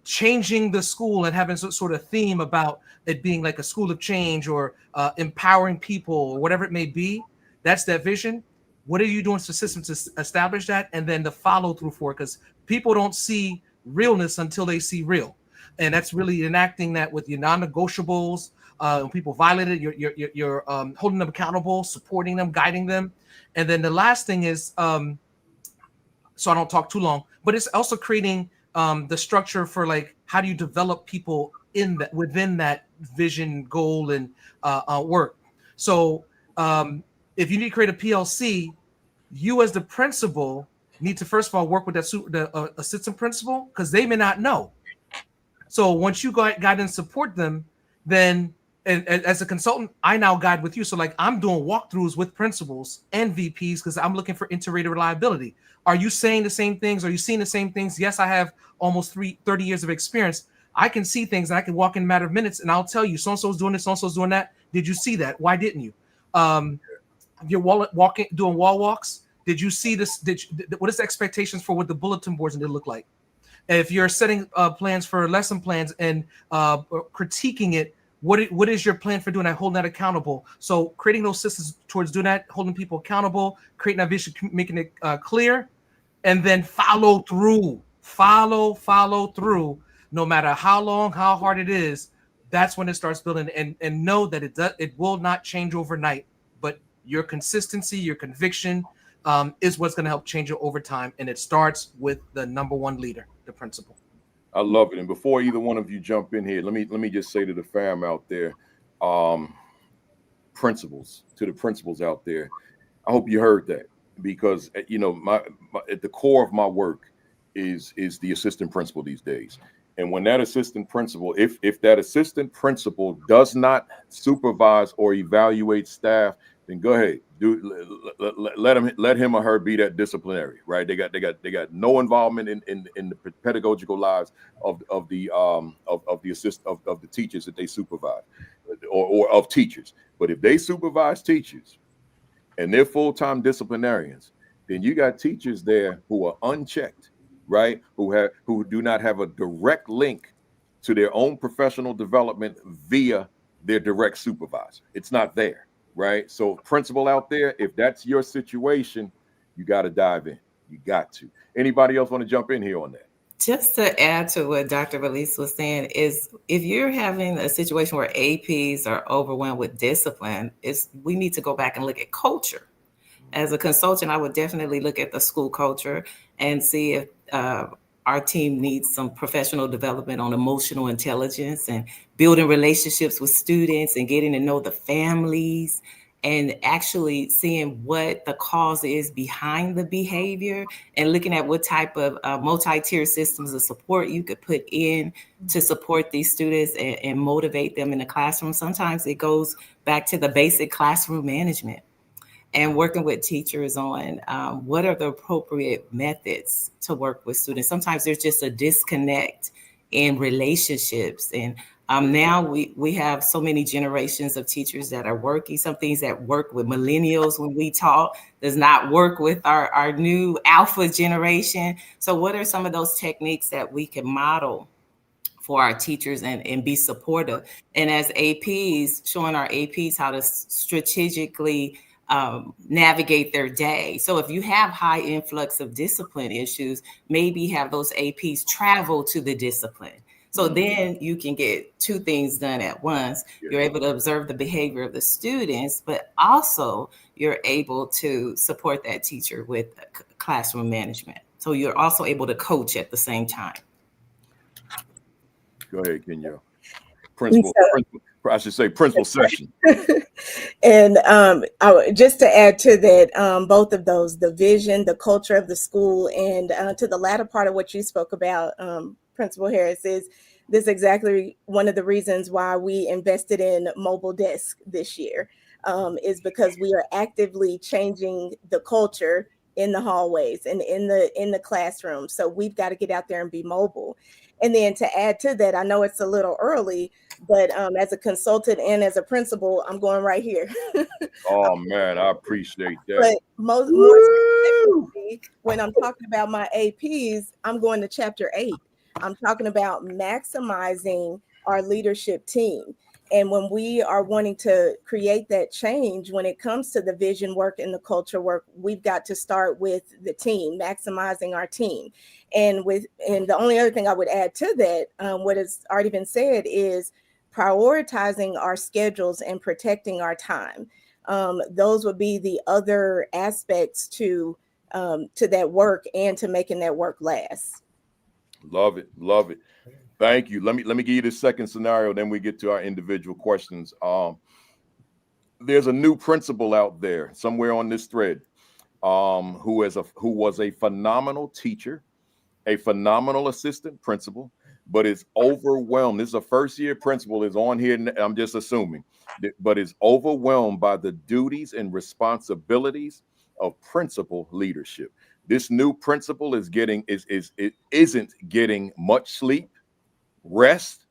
changing the school and having some sort of theme about it being like a school of change or empowering people or whatever it may be. That's that vision. What are you doing to systems to establish that? And then the follow through for it, because people don't see realness until they see real. And that's really enacting that with your non-negotiables. When people violate it, you're holding them accountable, supporting them, guiding them. And then the last thing is, so I don't talk too long, but it's also creating the structure for like, how do you develop people in that, within that vision, goal, and work. So if you need to create a PLC, you as the principal need to first of all work with the assistant principal, because they may not know. So once you guide and support them, then and as a consultant, I now guide with you. So like, I'm doing walkthroughs with principals and VPs because I'm looking for integrated reliability. Are you saying the same things? Are you seeing the same things? Yes, I have almost 30 years of experience. I can see things and I can walk in a matter of minutes and I'll tell you, so-and-so's doing this, so-and-so's doing that. Did you see that? Why didn't you? You're doing wall walks. Did you see this? What is the expectations for what the bulletin boards need to look like? And if you're setting plans for lesson plans and critiquing it, what is your plan for doing that, holding that accountable? So creating those systems towards doing that, holding people accountable, creating that vision, making it clear, and then follow through, no matter how long, how hard it is. That's when it starts building, and know that it will not change overnight, but your consistency, your conviction is what's going to help change it over time. And it starts with the number one leader, the principal. I love it. And before either one of you jump in here, let me just say to the fam out there, principals, to the principals out there, I hope you heard that, because you know, my at the core of my work is the assistant principal these days. And when that assistant principal, if that assistant principal does not supervise or evaluate staff, then go ahead, let him or her be that disciplinary, right? They got no involvement in the pedagogical lives of the teachers that they supervise, or of teachers. But if they supervise teachers and they're full-time disciplinarians, then you got teachers there who are unchecked, right? Who do not have a direct link to their own professional development via their direct supervisor. It's not there. Right. So principal out there, if that's your situation, you got to dive in. You got to. Anybody else want to jump in here on that? Just to add to what Dr. Falaise was saying, is if you're having a situation where APs are overwhelmed with discipline, we need to go back and look at culture. As a consultant, I would definitely look at the school culture and see if our team needs some professional development on emotional intelligence and building relationships with students and getting to know the families and actually seeing what the cause is behind the behavior and looking at what type of multi-tier systems of support you could put in to support these students and motivate them in the classroom. Sometimes it goes back to the basic classroom management and working with teachers on what are the appropriate methods to work with students. Sometimes there's just a disconnect in relationships and Now we have so many generations of teachers that are working. Some things that work with millennials when we talk does not work with our new alpha generation. So what are some of those techniques that we can model for our teachers and be supportive? And as APs, showing our APs how to strategically navigate their day. So if you have high influx of discipline issues, maybe have those APs travel to the discipline. So then you can get two things done at once. You're able to observe the behavior of the students, but also you're able to support that teacher with classroom management. So you're also able to coach at the same time. Go ahead, Kenyelle. Principal, I should say principal session. And just to add to that, both of those, the vision, the culture of the school, and to the latter part of what you spoke about, Principal Harris, is this exactly one of the reasons why we invested in mobile desk this year, is because we are actively changing the culture in the hallways and in the classroom. So we've got to get out there and be mobile. And then to add to that, I know it's a little early, but as a consultant and as a principal, I'm going right here. Oh man, I appreciate that. But more specifically, when I'm talking about my APs, I'm going to chapter 8. I'm talking about maximizing our leadership team. And when we are wanting to create that change, when it comes to the vision work and the culture work, we've got to start with the team, maximizing our team. And the only other thing I would add to that, what has already been said, is prioritizing our schedules and protecting our time. Those would be the other aspects to that work and to making that work last. Love it. Love it. Thank you. Let me give you the second scenario, then we get to our individual questions. There's a new principal out there somewhere on this thread who was a phenomenal teacher, a phenomenal assistant principal, but is overwhelmed. This is a first-year principal, is on here, I'm just assuming, but is overwhelmed by the duties and responsibilities of principal leadership. This new principal isn't getting much sleep, rest,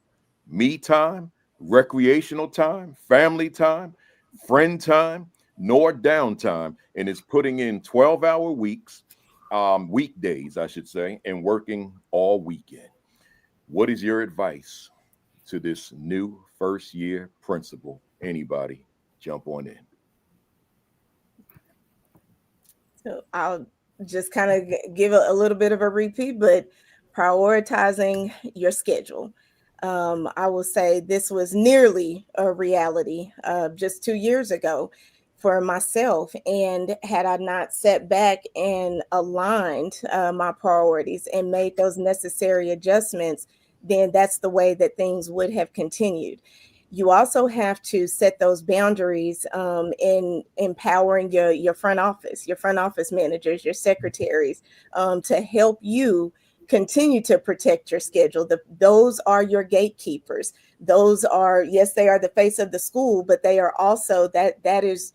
me time, recreational time, family time, friend time, nor downtime, and is putting in 12-hour weeks, weekdays, I should say, and working all weekend. What is your advice to this new first-year principal? Anybody jump on in. So I'll just kind of give a little bit of a repeat, but prioritizing your schedule. I will say this was nearly a reality just 2 years ago for myself. And had I not sat back and aligned my priorities and made those necessary adjustments, then that's the way that things would have continued. You also have to set those boundaries in empowering your front office managers, your secretaries, to help you continue to protect your schedule. Those are your gatekeepers. Those are, yes, they are the face of the school, but they are also that is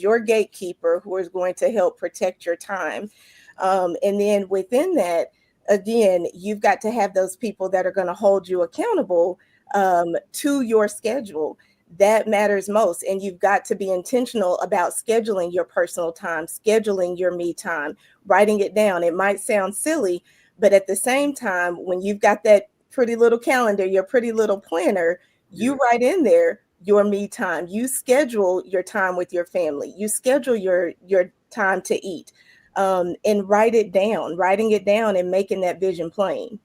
your gatekeeper who is going to help protect your time. And then within that, again, you've got to have those people that are going to hold you accountable to your schedule. That matters most. And you've got to be intentional about scheduling your personal time, scheduling your me time, writing it down. It might sound silly, but at the same time, when you've got that pretty little calendar, your pretty little planner, you write in there your me time. You schedule your time with your family. You schedule your time to eat, and write it down, writing it down and making that vision plain.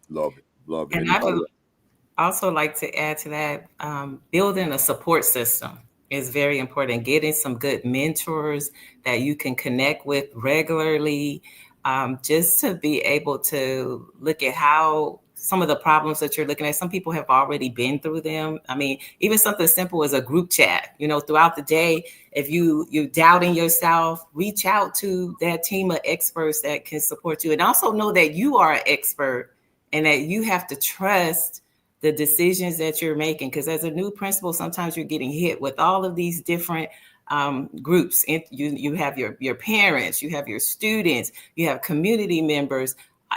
Love it. Love it. And I would also like to add to that, building a support system is very important. Getting some good mentors that you can connect with regularly, just to be able to look at how some of the problems that you're looking at, some people have already been through them. I mean, even something simple as a group chat, throughout the day, if you're doubting yourself, reach out to that team of experts that can support you. And also know that you are an expert and that you have to trust the decisions that you're making. Because as a new principal, sometimes you're getting hit with all of these different groups. And you have your parents, you have your students, you have community members.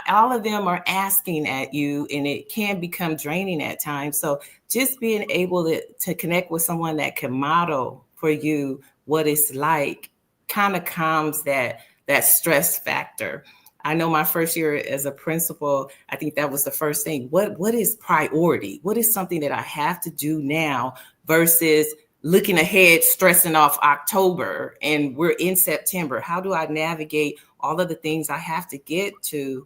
all of them are asking at you, and it can become draining at times. So just being able to connect with someone that can model for you what it's like kind of calms that stress factor. I know my first year as a principal, I think that was the first thing. What is priority? What is something that I have to do now versus looking ahead, stressing off October, and we're in September? How do I navigate all of the things I have to get to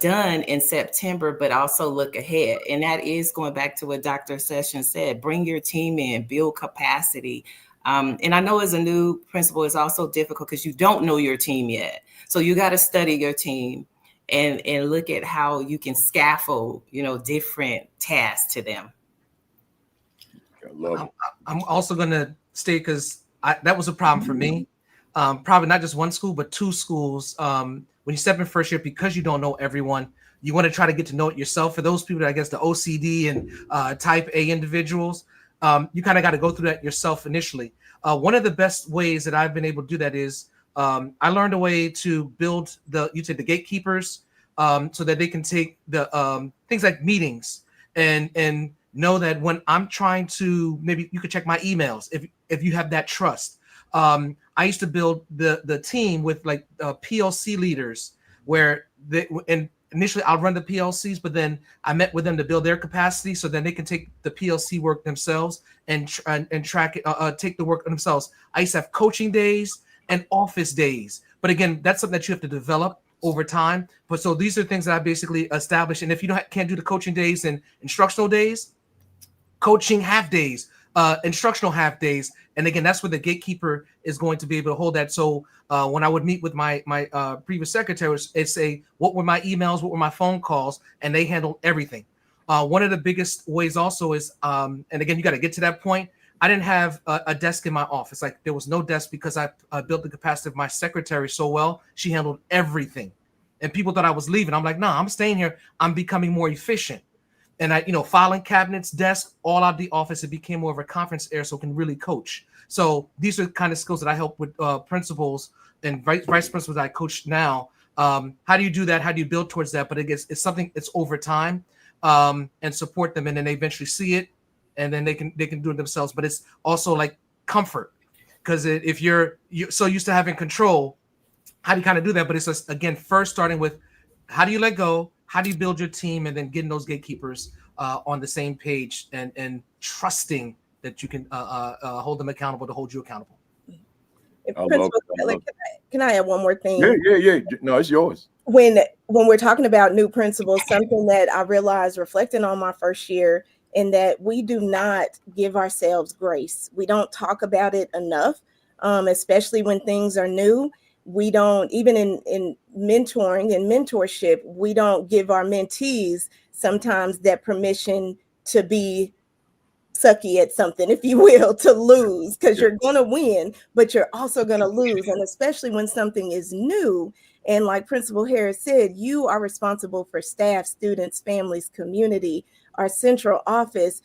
done in September, but also look ahead? And that is going back to what Dr. Sessions said, bring your team in, build capacity. And I know as a new principal, it's also difficult because you don't know your team yet. So you got to study your team and look at how you can scaffold, different tasks to them. I love it. I'm also going to state, because that was a problem for me. Probably not just one school, but two schools. When you step in first year, because you don't know everyone, you want to try to get to know it yourself. For those people that, I guess, the OCD and type A individuals, you kind of got to go through that yourself initially. One of the best ways that I've been able to do that is I learned a way to build the gatekeepers, so that they can take the things like meetings and know that when I'm trying to, maybe you could check my emails if you have that trust. I used to build the team with like PLC leaders, where initially I'll run the PLCs, but then I met with them to build their capacity so then they can take the PLC work themselves and track it, take the work themselves. I used to have coaching days and office days, but again, that's something that you have to develop over time. But so these are things that I basically established. And if you can't do the coaching days and instructional days, coaching half days, instructional half days. And again, that's where the gatekeeper is going to be able to hold that. So when I would meet with my previous secretaries, it'd say, what were my emails? What were my phone calls? And they handled everything. One of the biggest ways also is, and again, you got to get to that point. I didn't have a desk in my office. Like, there was no desk, because I built the capacity of my secretary so well. She handled everything. And people thought I was leaving. I'm like, no, I'm staying here. I'm becoming more efficient. And I, filing cabinets, desk, all out of the office, it became more of a conference area, so it can really coach. So these are the kind of skills that I help with principals and vice principals that I coach now. How do you do that? How do you build towards that? But it's something that's over time, and support them, and then they eventually see it, and then they can do it themselves. But it's also like comfort, because if you're so used to having control, how do you kind of do that? But it's just, again, first starting with, how do you let go? How do you build your team? And then getting those gatekeepers on the same page, and trusting that you can hold them accountable to hold you accountable. Can I add one more thing? Yeah. No, it's yours. When we're talking about new principals, something that I realized reflecting on my first year, in that we do not give ourselves grace. We don't talk about it enough, especially when things are new. We don't, even in mentoring and mentorship, we don't give our mentees sometimes that permission to be sucky at something, if you will, to lose, because you're going to win, but you're also going to lose. And especially when something is new. And like Principal Harris said, you are responsible for staff, students, families, community, our central office.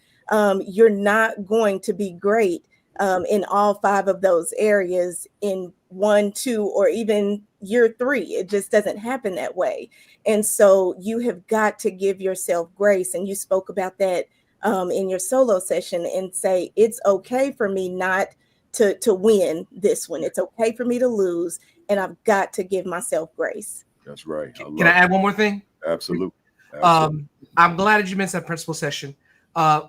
You're not going to be great in all 5 of those areas in 1, 2, or even year 3. It just doesn't happen that way. And so you have got to give yourself grace. And you spoke about that in your solo session, and say, it's okay for me not to win this one. It's okay for me to lose. And I've got to give myself grace. That's right. Can I add one more thing? Absolutely. I'm glad that you mentioned that principal session.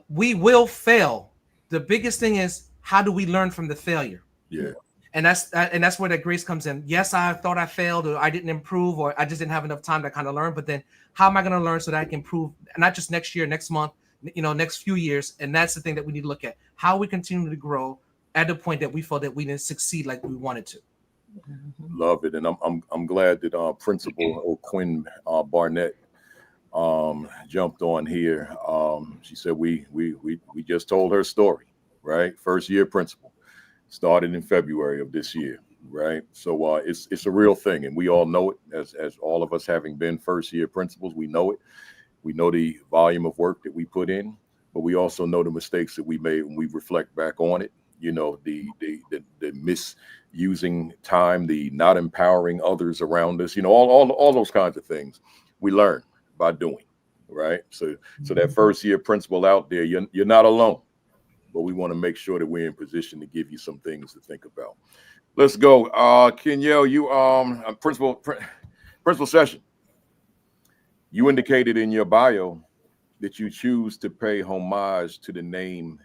We will fail. The biggest thing is, how do we learn from the failure? Yeah. And that's where that grace comes in. Yes, I thought I failed, or I didn't improve, or I just didn't have enough time to kind of learn. But then how am I going to learn so that I can improve, not just next year, next month, next few years? And that's the thing that we need to look at. How we continue to grow at the point that we felt that we didn't succeed like we wanted to. Love it. And I'm glad that Principal Quinn Barnett jumped on here. She said we just told her story, right? First year principal, started in February of this year, right? So it's a real thing, and we all know it, as all of us having been first year principals, we know it. We know the volume of work that we put in, but we also know the mistakes that we made when we reflect back on it. you know, the misusing time, the not empowering others around us, you know, all those kinds of things we learn by doing, right? So that first year principal out there, you're not alone, but we want to make sure that we're in position to give you some things to think about. Let's go. Kenyelle, you principal session. You indicated in your bio that you choose to pay homage to the name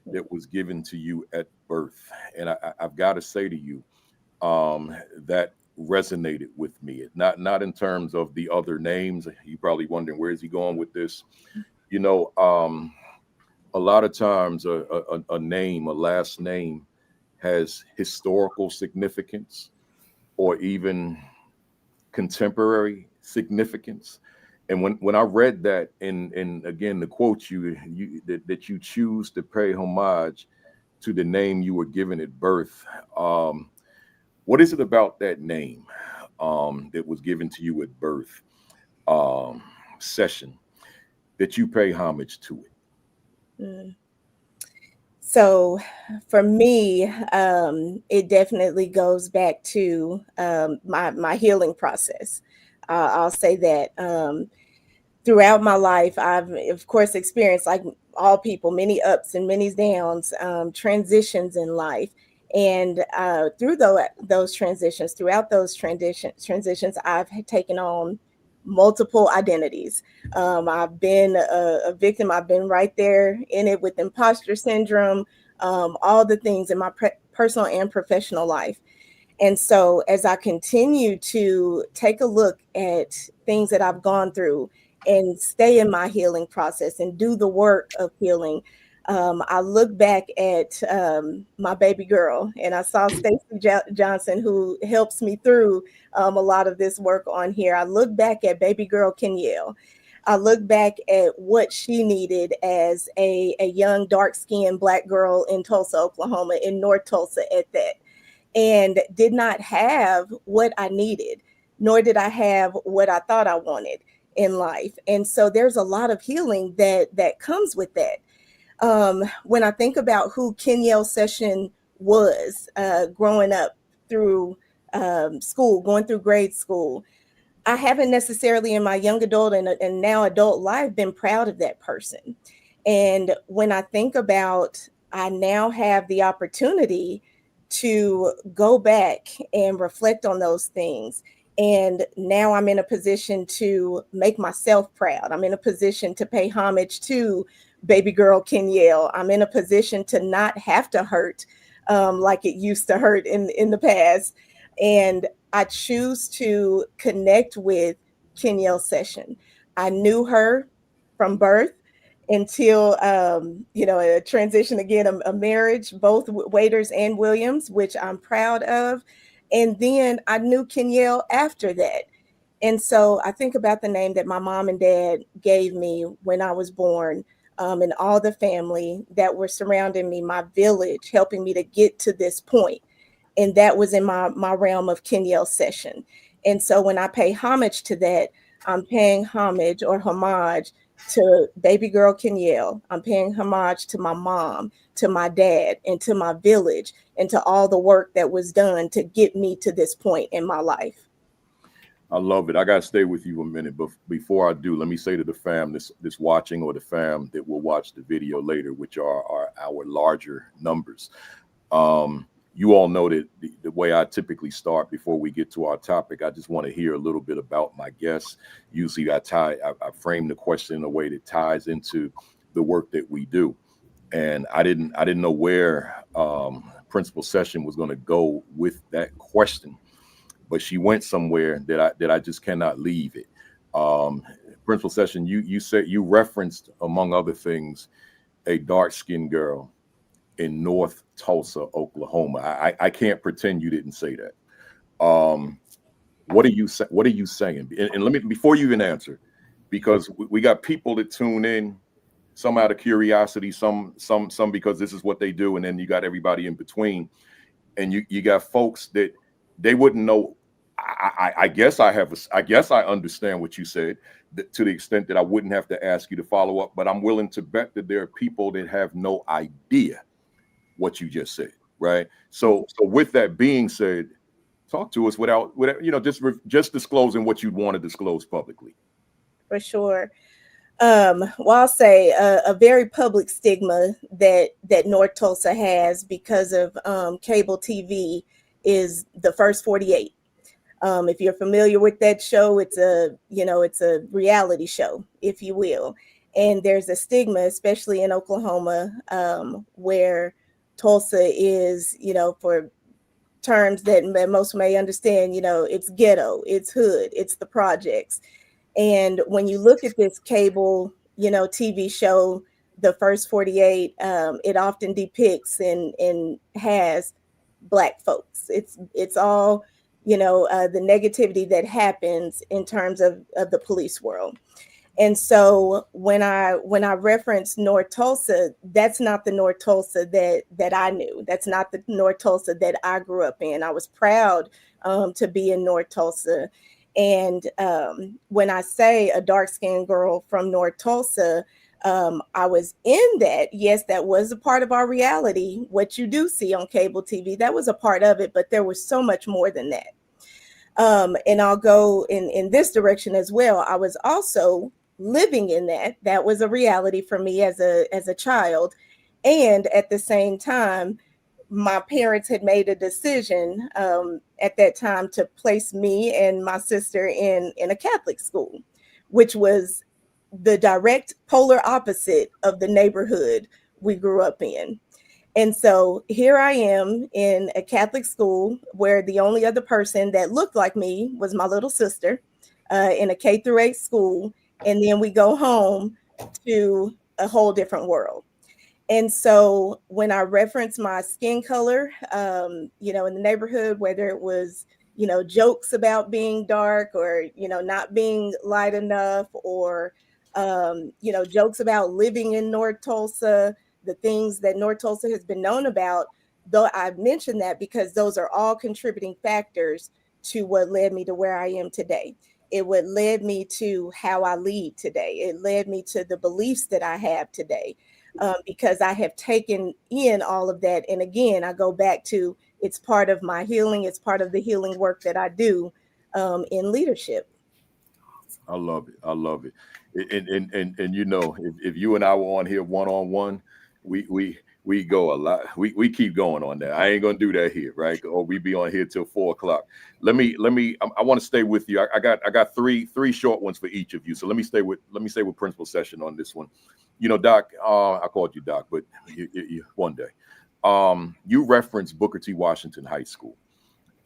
that was given to you at birth. And I've got to say to you, that resonated with me. Not in terms of the other names. You're probably wondering, where is he going with this? You know, a lot of times a name, a last name, has historical significance or even contemporary significance. And when I read that, and again, the quote that you choose to pay homage to the name you were given at birth, what is it about that name that was given to you at birth, session, that you pay homage to it? So for me, it definitely goes back to my healing process. I'll say that throughout my life, I've, of course, experienced, like all people, many ups and many downs, transitions in life. And throughout those transitions, I've taken on multiple identities. I've been a victim. I've been right there in it with imposter syndrome, all the things in my personal and professional life. And so as I continue to take a look at things that I've gone through and stay in my healing process and do the work of healing, I look back at my baby girl, and I saw Stacey Johnson, who helps me through a lot of this work on here. I look back at baby girl Kenyelle. I look back at what she needed as a young, dark-skinned Black girl in Tulsa, Oklahoma, in North Tulsa at that, and did not have what I needed, nor did I have what I thought I wanted in life. And so there's a lot of healing that comes with that. When I think about who Kenyelle Session was growing up through school, going through grade school, I haven't necessarily in my young adult and now adult life been proud of that person. And when I think about, I now have the opportunity to go back and reflect on those things. And now I'm in a position to make myself proud. I'm in a position to pay homage to baby girl Kenyelle. I'm in a position to not have to hurt like it used to hurt in the past. And I choose to connect with Kenyelle Session. I knew her from birth until, a transition, again, a marriage, both Waiters and Williams, which I'm proud of. And then I knew Kenyelle after that. And so I think about the name that my mom and dad gave me when I was born, and all the family that were surrounding me, my village, helping me to get to this point. And that was in my realm of Kenyelle Session. And so when I pay homage to that, I'm paying homage or homage to baby girl Kenyelle. I'm paying homage to my mom, to my dad, and to my village, and to all the work that was done to get me to this point in my life. I love it. I got to stay with you a minute, but before I do, let me say to the fam this watching, or the fam that will watch the video later, which are our larger numbers. You all know that the way I typically start before we get to our topic, I just want to hear a little bit about my guests. Usually I frame the question in a way that ties into the work that we do. And I didn't know where Principal Session was going to go with that question, but she went somewhere that I just cannot leave it. Principal Session, you said, you referenced, among other things, a dark-skinned girl in North Tulsa, Oklahoma. I can't pretend you didn't say that. What are you saying? And let me, before you even answer, because we got people that tune in, some out of curiosity, some because this is what they do, and then you got everybody in between, and you got folks that they wouldn't know. I guess I understand what you said, to the extent that I wouldn't have to ask you to follow up, but I'm willing to bet that there are people that have no idea what you just said, right? So with that being said, talk to us without just disclosing what you'd want to disclose publicly. For sure. Well, I'll say a very public stigma that North Tulsa has because of cable TV is the First 48. If you're familiar with that show, it's a reality show, if you will. And there's a stigma, especially in Oklahoma, where Tulsa is, for terms that most may understand, it's ghetto, it's hood, it's the projects. And when you look at this cable, TV show, the First 48, it often depicts and has Black folks. It's all, the negativity that happens in terms of the police world. And so when I reference North Tulsa, that's not the North Tulsa that I knew. That's not the North Tulsa that I grew up in. I was proud to be in North Tulsa. And when I say a dark-skinned girl from North Tulsa, I was in that. Yes, that was a part of our reality. What you do see on cable TV, that was a part of it, but there was so much more than that. And I'll go in this direction as well. I was also living in that. That was a reality for me as a child. And at the same time, my parents had made a decision at that time to place me and my sister in a Catholic school, which was the direct polar opposite of the neighborhood we grew up in. And so here I am in a Catholic school where the only other person that looked like me was my little sister in a K-8 school. And then we go home to a whole different world. And so when I reference my skin color, in the neighborhood, whether it was, jokes about being dark or, not being light enough or, jokes about living in North Tulsa, the things that North Tulsa has been known about, though I've mentioned that because those are all contributing factors to what led me to where I am today. It would led me to how I lead today. It led me to the beliefs that I have today. Because I have taken in all of that. And again, I go back to it's part of my healing. It's part of the healing work that I do in leadership. I love it. I love it. And if you and I were on here one-on-one, we go a lot. We keep going on that. I ain't gonna do that here, right? Or we be on here till 4:00. Let me. I want to stay with you. I got three short ones for each of you. So let me stay with Principal Session on this one. Doc, I called you Doc, but you one day. You referenced Booker T. Washington High School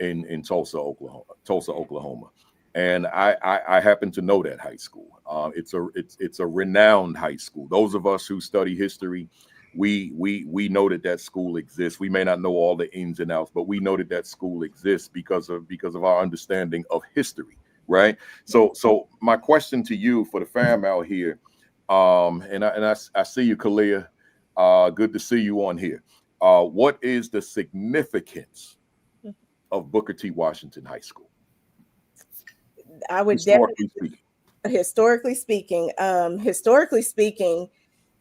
in Tulsa, Oklahoma. And I happen to know that high school. It's a renowned high school. Those of us who study history, we know that school exists. We may not know all the ins and outs, but we know that school exists because of our understanding of history, right? So my question to you, for the fam out here, and I see you, Kenyelle. Good to see you on here. What is the significance of Booker T. Washington High School? I would historically speaking,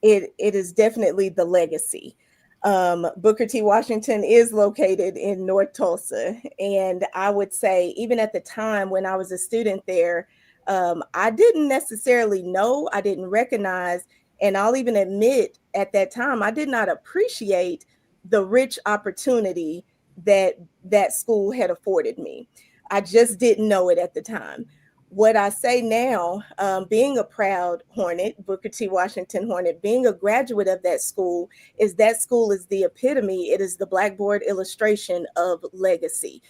it is definitely the legacy. Booker T. Washington is located in North Tulsa. And I would say, even at the time when I was a student there, I didn't necessarily know, I didn't recognize, and I'll even admit at that time, I did not appreciate the rich opportunity that school had afforded me. I just didn't know it at the time. What I say now, being a proud Hornet, Booker T. Washington Hornet, being a graduate of that school is the epitome. It is the blackboard illustration of legacy.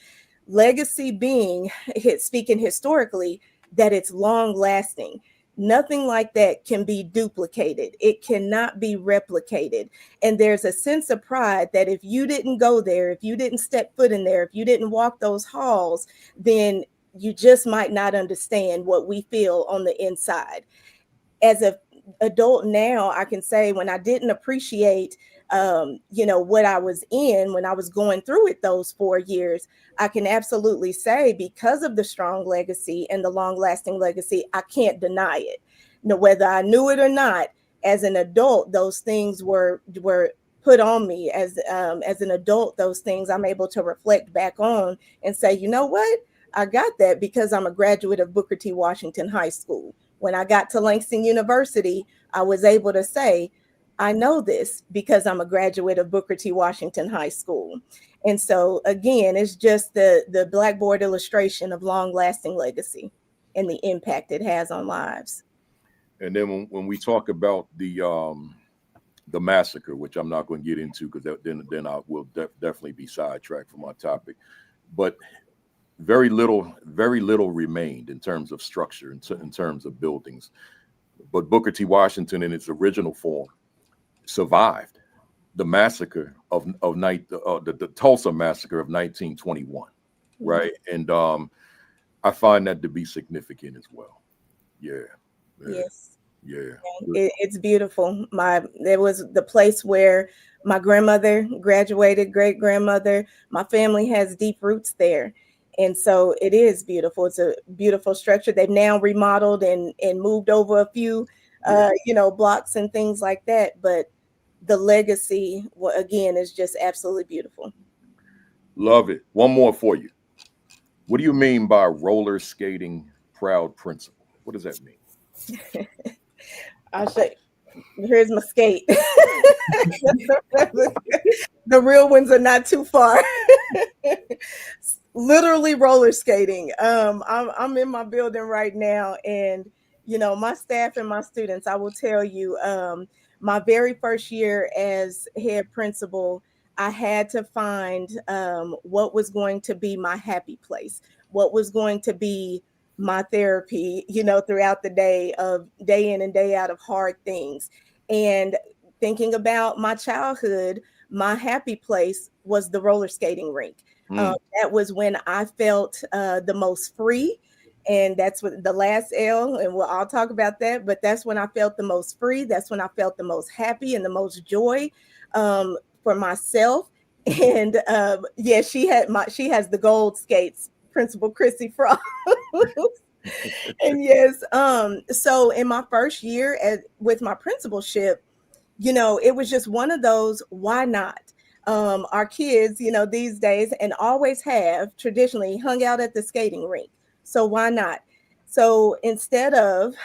Legacy being, speaking historically, that it's long lasting. Nothing like that can be duplicated. It cannot be replicated. And there's a sense of pride that if you didn't go there, if you didn't step foot in there, if you didn't walk those halls, then you just might not understand what we feel on the inside. As an adult now, I can say when I didn't appreciate what I was in when I was going through it those 4 years, I can absolutely say, because of the strong legacy and the long-lasting legacy, I can't deny it. Whether I knew it or not, as an adult, those things were put on me as an adult, those things I'm able to reflect back on and say, you know what? I got that because I'm a graduate of Booker T. Washington High School. When I got to Langston University, I was able to say, I know this because I'm a graduate of Booker T. Washington High School. And so again, it's just the blackboard illustration of long-lasting legacy and the impact it has on lives. And then when we talk about the massacre, which I'm not going to get into because then I will definitely be sidetracked from our topic, but very little remained in terms of structure, in terms of buildings. But Booker T. Washington in its original form survived the massacre of the Tulsa massacre of 1921, right? And I find that to be significant as well. Yes. Yeah. It's beautiful. There was the place where my grandmother graduated, great grandmother. My family has deep roots there. And so it is beautiful. It's a beautiful structure. They've now remodeled and moved over a few, blocks and things like that. But the legacy, again, is just absolutely beautiful. Love it. One more for you. What do you mean by roller skating proud principal? What does that mean? I'll show you. Here's my skate. The real ones are not too far. Literally roller skating. I'm in my building right now, and my staff and my students, I will tell you, my very first year as head principal, I had to find what was going to be my happy place, what was going to be my therapy, throughout the day in and day out of hard things. And thinking about my childhood, my happy place was the roller skating rink. That was when I felt the most free. And that's what the last L, and I'll talk about that, but that's when I felt the most free. That's when I felt the most happy and the most joy for myself. And she has the gold skates, Principal Chrissy Frost. And yes, so in my first year with my principalship, it was just one of those, why not? Our kids, these days, and always have traditionally hung out at the skating rink. So why not? So instead of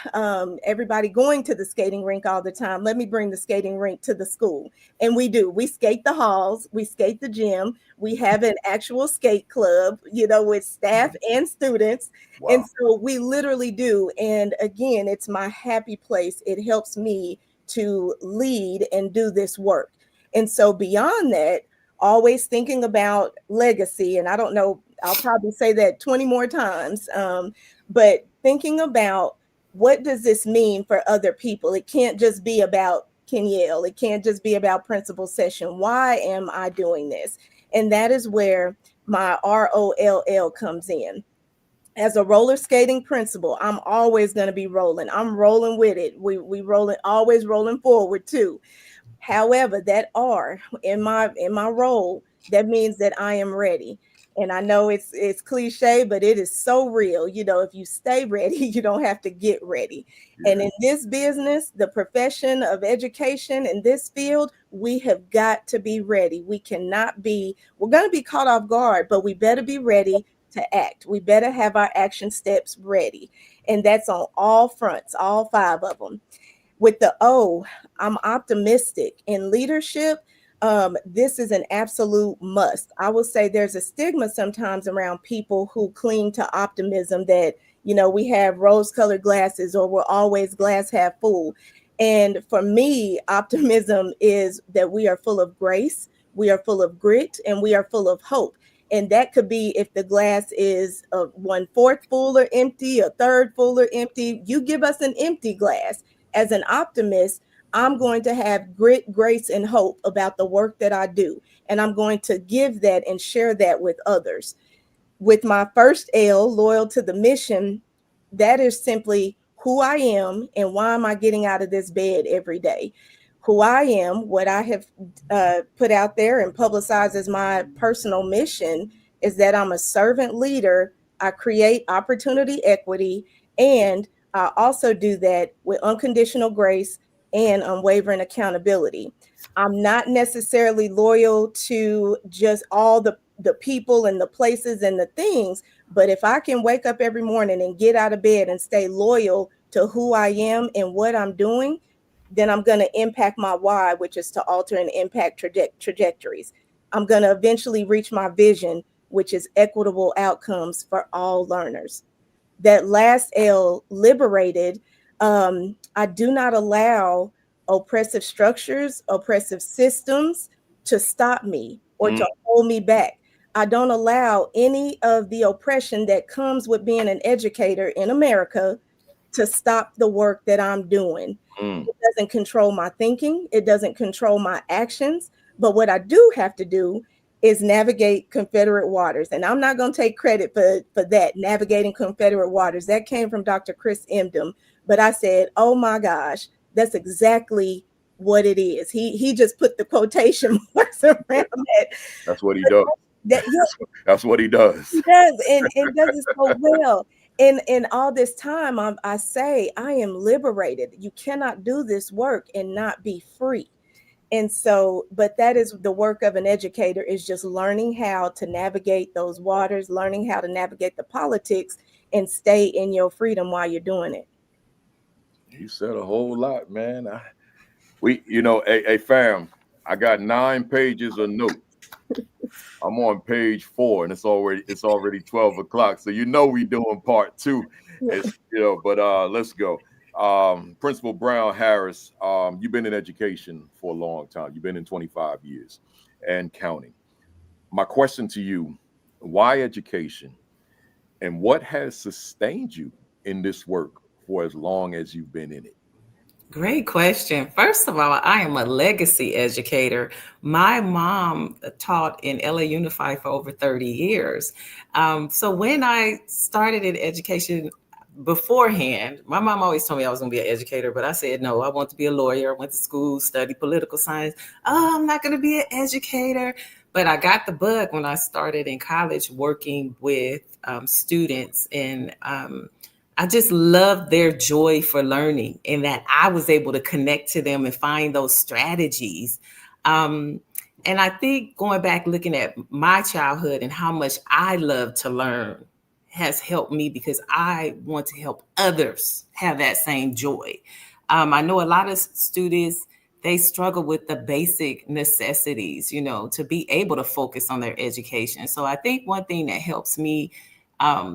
everybody going to the skating rink all the time, let me bring the skating rink to the school. And we do. We skate the halls. We skate the gym. We have an actual skate club, with staff and students. Wow. And so we literally do. And again, it's my happy place. It helps me to lead and do this work. And so beyond that, always thinking about legacy. And I don't know, I'll probably say that 20 more times. But thinking about what does this mean for other people? It can't just be about Kenyelle. It can't just be about principal session. Why am I doing this? And that is where my ROLL comes in. As a roller skating principal, I'm always going to be rolling. I'm rolling with it. We rolling, always rolling forward too. However, that R in my role, that means that I am ready. And I know it's cliche, but it is so real. If you stay ready, you don't have to get ready. Yeah. And in this business, the profession of education in this field, we have got to be ready. We're going to be caught off guard, but we better be ready to act. We better have our action steps ready. And that's on all fronts, all 5 of them. With the O, I'm optimistic. In leadership, this is an absolute must. I will say there's a stigma sometimes around people who cling to optimism that, we have rose-colored glasses or we're always glass half full. And for me, optimism is that we are full of grace, we are full of grit, and we are full of hope. And that could be if the glass is 1/4 full or empty, 1/3 full or empty. You give us an empty glass. As an optimist, I'm going to have grit, grace, and hope about the work that I do. And I'm going to give that and share that with others. With my first L, loyal to the mission, that is simply who I am and why am I getting out of this bed every day. Who I am, what I have put out there and publicized as my personal mission is that I'm a servant leader. I create opportunity equity, and I also do that with unconditional grace, and unwavering accountability. I'm not necessarily loyal to just all the people and the places and the things, but if I can wake up every morning and get out of bed and stay loyal to who I am and what I'm doing, then I'm going to impact my why, which is to alter and impact trajectories. I'm going to eventually reach my vision, which is equitable outcomes for all learners. That last L, liberated, I do not allow oppressive structures, oppressive systems to stop me or to hold me back. I don't allow any of the oppression that comes with being an educator in America to stop the work that I'm doing. It doesn't control my thinking. It doesn't control my actions. But what I do have to do is navigate Confederate waters. And I'm not going to take credit for that, navigating Confederate waters. That came from Dr. Chris Emdin. But I said, oh my gosh, that's exactly what it is. He just put the quotation marks around that. That's what he does. That's what he does. He does, and does it so well. And all this time, I say, I am liberated. You cannot do this work and not be free. And so, but that is the work of an educator, is just learning how to navigate those waters, learning how to navigate the politics and stay in your freedom while you're doing it. You said a whole lot, man. Hey fam, I got 9 pages of notes. I'm on page 4 and it's already 12 o'clock. So we doing part 2. But let's go. Principal Brown Harris, you've been in education for a long time. You've been in 25 years and counting. My question to you, why education, and what has sustained you in this work for as long as you've been in it? Great question. First of all, I am a legacy educator. My mom taught in LA Unified for over 30 years. So when I started in education beforehand, my mom always told me I was going to be an educator, but I said, no, I want to be a lawyer. I went to school, studied political science. Oh, I'm not going to be an educator. But I got the bug when I started in college working with students, and I just loved their joy for learning, and that I was able to connect to them and find those strategies. And I think going back, looking at my childhood and how much I love to learn has helped me, because I want to help others have that same joy. I know a lot of students, they struggle with the basic necessities, to be able to focus on their education. So I think one thing that helps me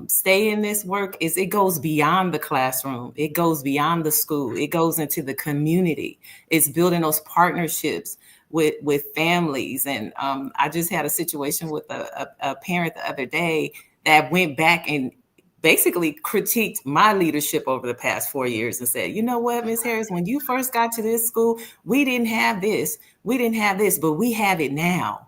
stay in this work is it goes beyond the classroom. It goes beyond the school. It goes into the community. It's building those partnerships with families. And I just had a situation with a parent the other day that went back and basically critiqued my leadership over the past 4 years and said, you know what, Ms. Harris, when you first got to this school, we didn't have this, but we have it now,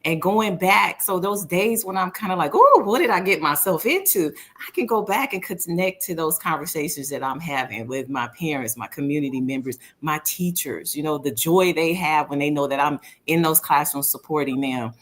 and going back. So those days when I'm kind of like, oh, what did I get myself into? I can go back and connect to those conversations that I'm having with my parents, my community members, my teachers, the joy they have when they know that I'm in those classrooms supporting them.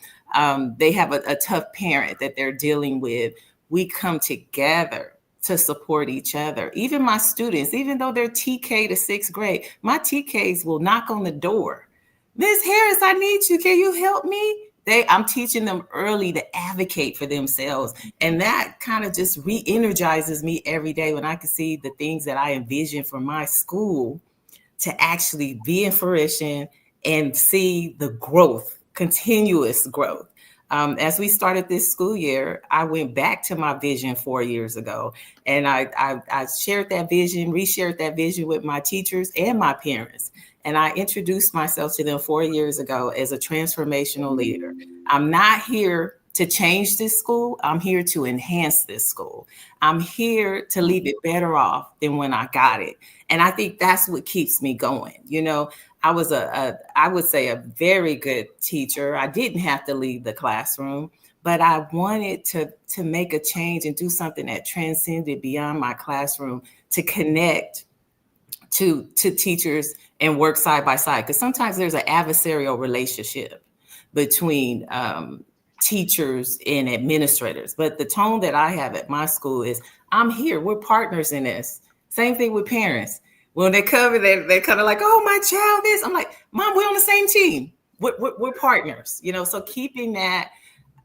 They have a tough parent that they're dealing with. We come together to support each other. Even my students, even though they're TK to 6th grade, my TKs will knock on the door. Ms. Harris, I need you. Can you help me? I'm teaching them early to advocate for themselves. And that kind of just re-energizes me every day when I can see the things that I envision for my school to actually be in fruition and see the growth, continuous growth. As we started this school year, I went back to my vision 4 years ago, and I shared that vision, reshared that vision with my teachers and my parents. And I introduced myself to them 4 years ago as a transformational leader. I'm not here to change this school. I'm here to enhance this school. I'm here to leave it better off than when I got it. And I think that's what keeps me going. I was I would say a very good teacher. I didn't have to leave the classroom, but I wanted to make a change and do something that transcended beyond my classroom, to connect to teachers and work side by side. Because sometimes there's an adversarial relationship between teachers and administrators. But the tone that I have at my school is, I'm here. We're partners in this. Same thing with parents. when they come and they're kind of like, oh, my child, this. I'm like, Mom, we're on the same team. We're partners, so keeping that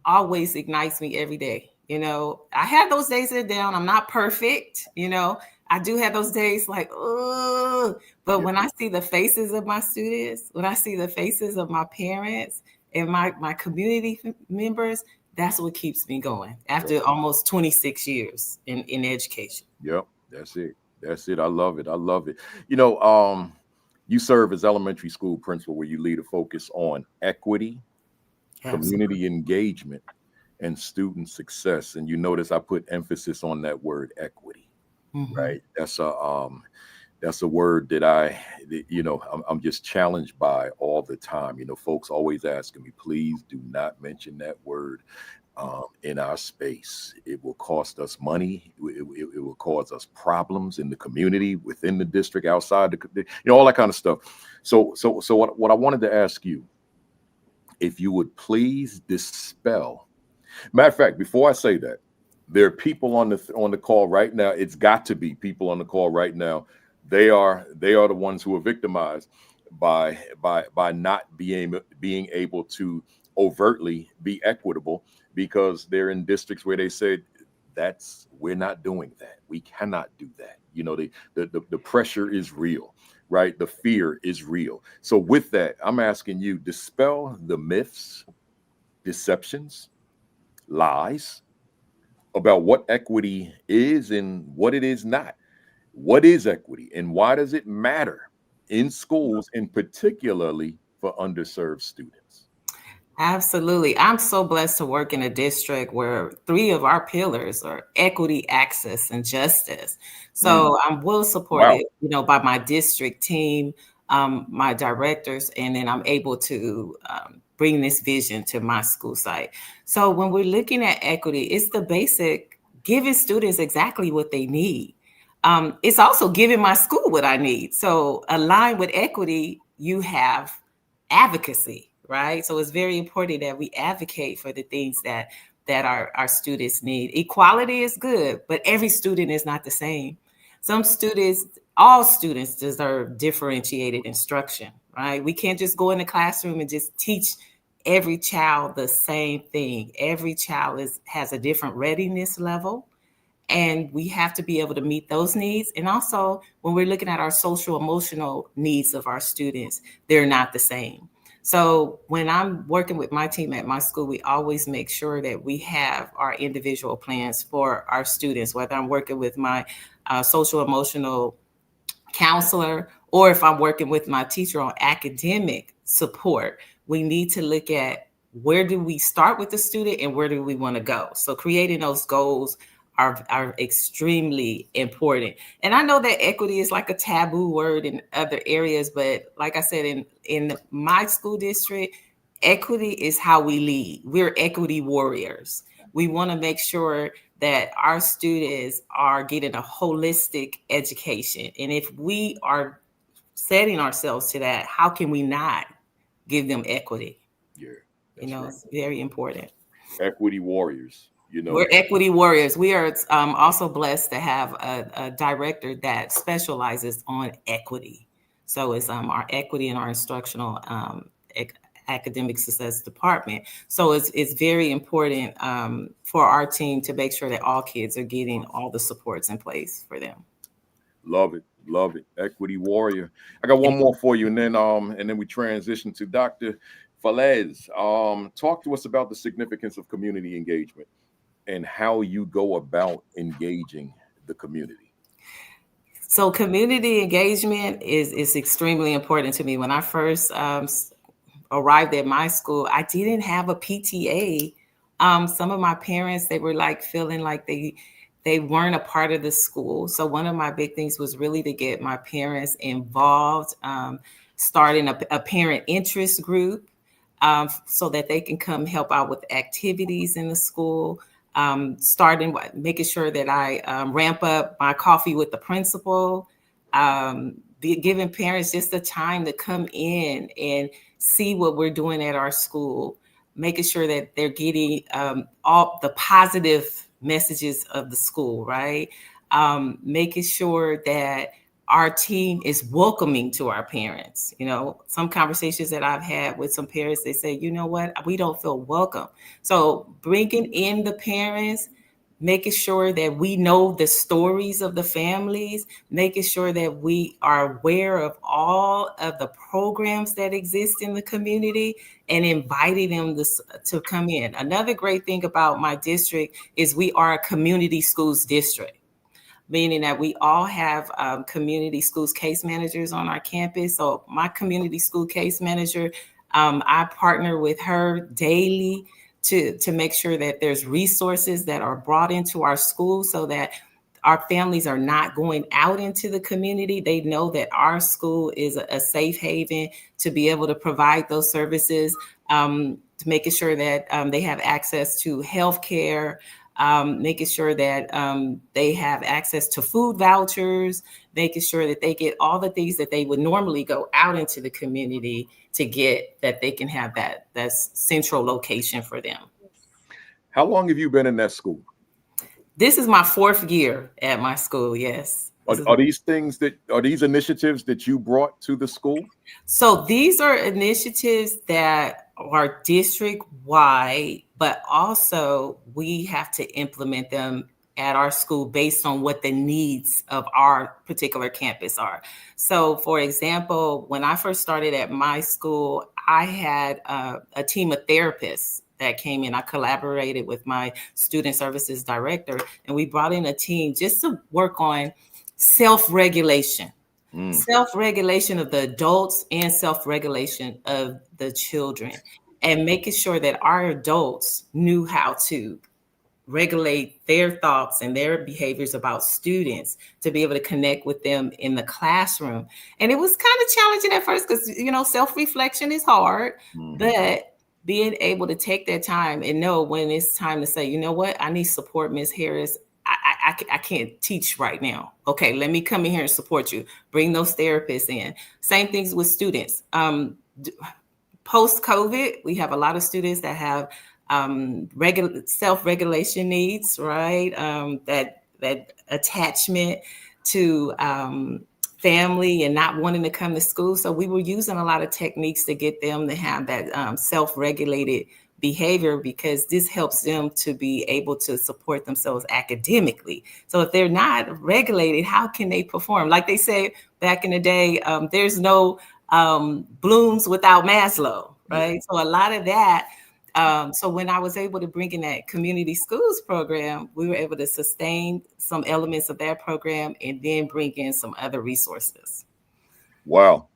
always ignites me every day. I have those days that are down. I'm not perfect. I do have those days like, oh, but when I see the faces of my students, when I see the faces of my parents and my community members, that's what keeps me going after almost 26 years in education. Yep, that's it. That's it. I love it. I love it. You serve as elementary school principal where you lead a focus on equity, community engagement, and student success. And you notice I put emphasis on that word equity, right? That's a word that I'm just challenged by all the time. Folks always asking me, please do not mention that word in our space. It will cost us money. It will cause us problems in the community, within the district, outside all that kind of stuff. So what I wanted to ask you, if you would please dispel. Matter of fact, before I say that, there are people on the call right now. It's got to be people on the call right now. They are the ones who are victimized by not being able to overtly be equitable, because they're in districts where they said we're not doing that. We cannot do that. The pressure is real, right? The fear is real. So with that, I'm asking you, dispel the myths, deceptions, lies about what equity is and what it is not. What is equity and why does it matter in schools, and particularly for underserved students? Absolutely. I'm so blessed to work in a district where 3 of our pillars are equity, access, and justice. So I'm well supported, by my district team, my directors, and then I'm able to bring this vision to my school site. So when we're looking at equity, it's the basic giving students exactly what they need. It's also giving my school what I need. So aligned with equity, you have advocacy. Right. So it's very important that we advocate for the things that our students need. Equality is good, but every student is not the same. All students deserve differentiated instruction. Right. We can't just go in the classroom and just teach every child the same thing. Every child has a different readiness level, and we have to be able to meet those needs. And also, when we're looking at our social emotional needs of our students, they're not the same. So when I'm working with my team at my school, we always make sure that we have our individual plans for our students, whether I'm working with my social emotional counselor or if I'm working with my teacher on academic support. We need to look at where do we start with the student and where do we want to go. So creating those goals are extremely important. And I know that equity is like a taboo word in other areas, but like I said, in my school district, equity is how we lead. We're equity warriors. We want to make sure that our students are getting a holistic education. And if we are setting ourselves to that, how can we not give them equity? Yeah, it's very important. Equity warriors. We're equity warriors. We are also blessed to have a director that specializes on equity. So it's our equity and our instructional academic success department. So it's very important for our team to make sure that all kids are getting all the supports in place for them. Love it. Love it. Equity warrior. I got one more for you, and then we transition to Dr. Falaise. Talk to us about the significance of community engagement and how you go about engaging the community. So community engagement is extremely important to me. When I first arrived at my school, I didn't have a PTA. Some of my parents, they were like feeling like they weren't a part of the school. So one of my big things was really to get my parents involved, starting a parent interest group so that they can come help out with activities in the school. Making sure that I ramp up my coffee with the principal, giving parents just the time to come in and see what we're doing at our school, making sure that they're getting all the positive messages of the school, right? Making sure that our team is welcoming to our parents. You know, some conversations that I've had with some parents, they say, you know what, we don't feel welcome. So bringing in the parents, making sure that we know the stories of the families, making sure that we are aware of all of the programs that exist in the community, and inviting them to come in. Another great thing about my district is we are a community schools district, meaning that we all have community schools case managers on our campus. So my community school case manager, I partner with her daily to make sure that there's resources that are brought into our school so that our families are not going out into the community. They know that our school is a safe haven to be able to provide those services, to making sure that they have access to healthcare, making sure that they have access to food vouchers, making sure that they get all the things that they would normally go out into the community to get, that they can have that central location for them. How long have you been in that school? This is my 4th year at my school. Yes. Are these initiatives that you brought to the school? So these are initiatives that are district wide, but also we have to implement them at our school based on what the needs of our particular campus are. So for example, when I first started at my school, I had a team of therapists that came in. I collaborated with my student services director, and we brought in a team just to work on self-regulation. Self-regulation of the adults and self-regulation of the children, and making sure that our adults knew how to regulate their thoughts and their behaviors about students to be able to connect with them in the classroom. And it was kind of challenging at first because, you know, self-reflection is hard, but being able to take that time and know when it's time to say, you know what, I need support, Ms. Harris. I can't teach right now. Okay, let me come in here and support you. Bring those therapists in. Same things with students. Post-COVID, we have a lot of students that have self-regulation needs, right? That attachment to family and not wanting to come to school. So we were using a lot of techniques to get them to have that self-regulated behavior, because this helps them to be able to support themselves academically. So if they're not regulated, how can they perform? Like they say back in the day, there's no Blooms without Maslow, right? So a lot of that. So when I was able to bring in that community schools program, we were able to sustain some elements of that program and then bring in some other resources. Wow.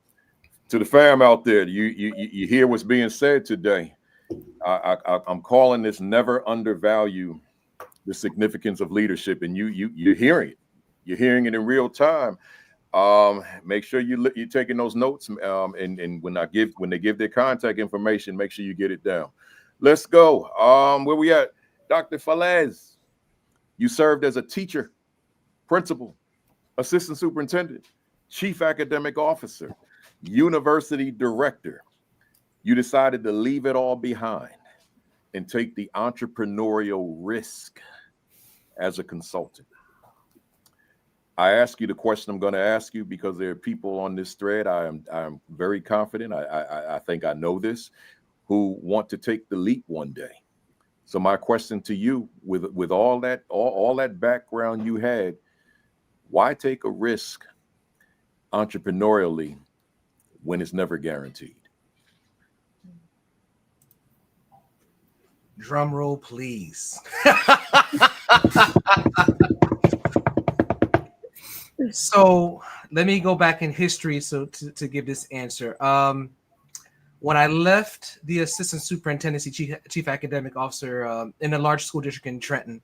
To the fam out there, you hear what's being said today. I'm calling this never undervalue the significance of leadership, and you're hearing it. You're hearing it in real time. Make sure you're taking those notes, and when they give their contact information, make sure you get it down. Let's go. Where we at? Dr. Falaise, you served as a teacher, principal, assistant superintendent, chief academic officer, university director. You decided to leave it all behind and take the entrepreneurial risk as a consultant. I ask you the question I'm going to ask you because there are people on this thread. I'm very confident. I think I know this, who want to take the leap one day. So my question to you, with all that background you had, why take a risk entrepreneurially when it's never guaranteed? Drum roll, please. So let me go back in history to give this answer. When I left the assistant superintendency, chief academic officer in a large school district in Trenton,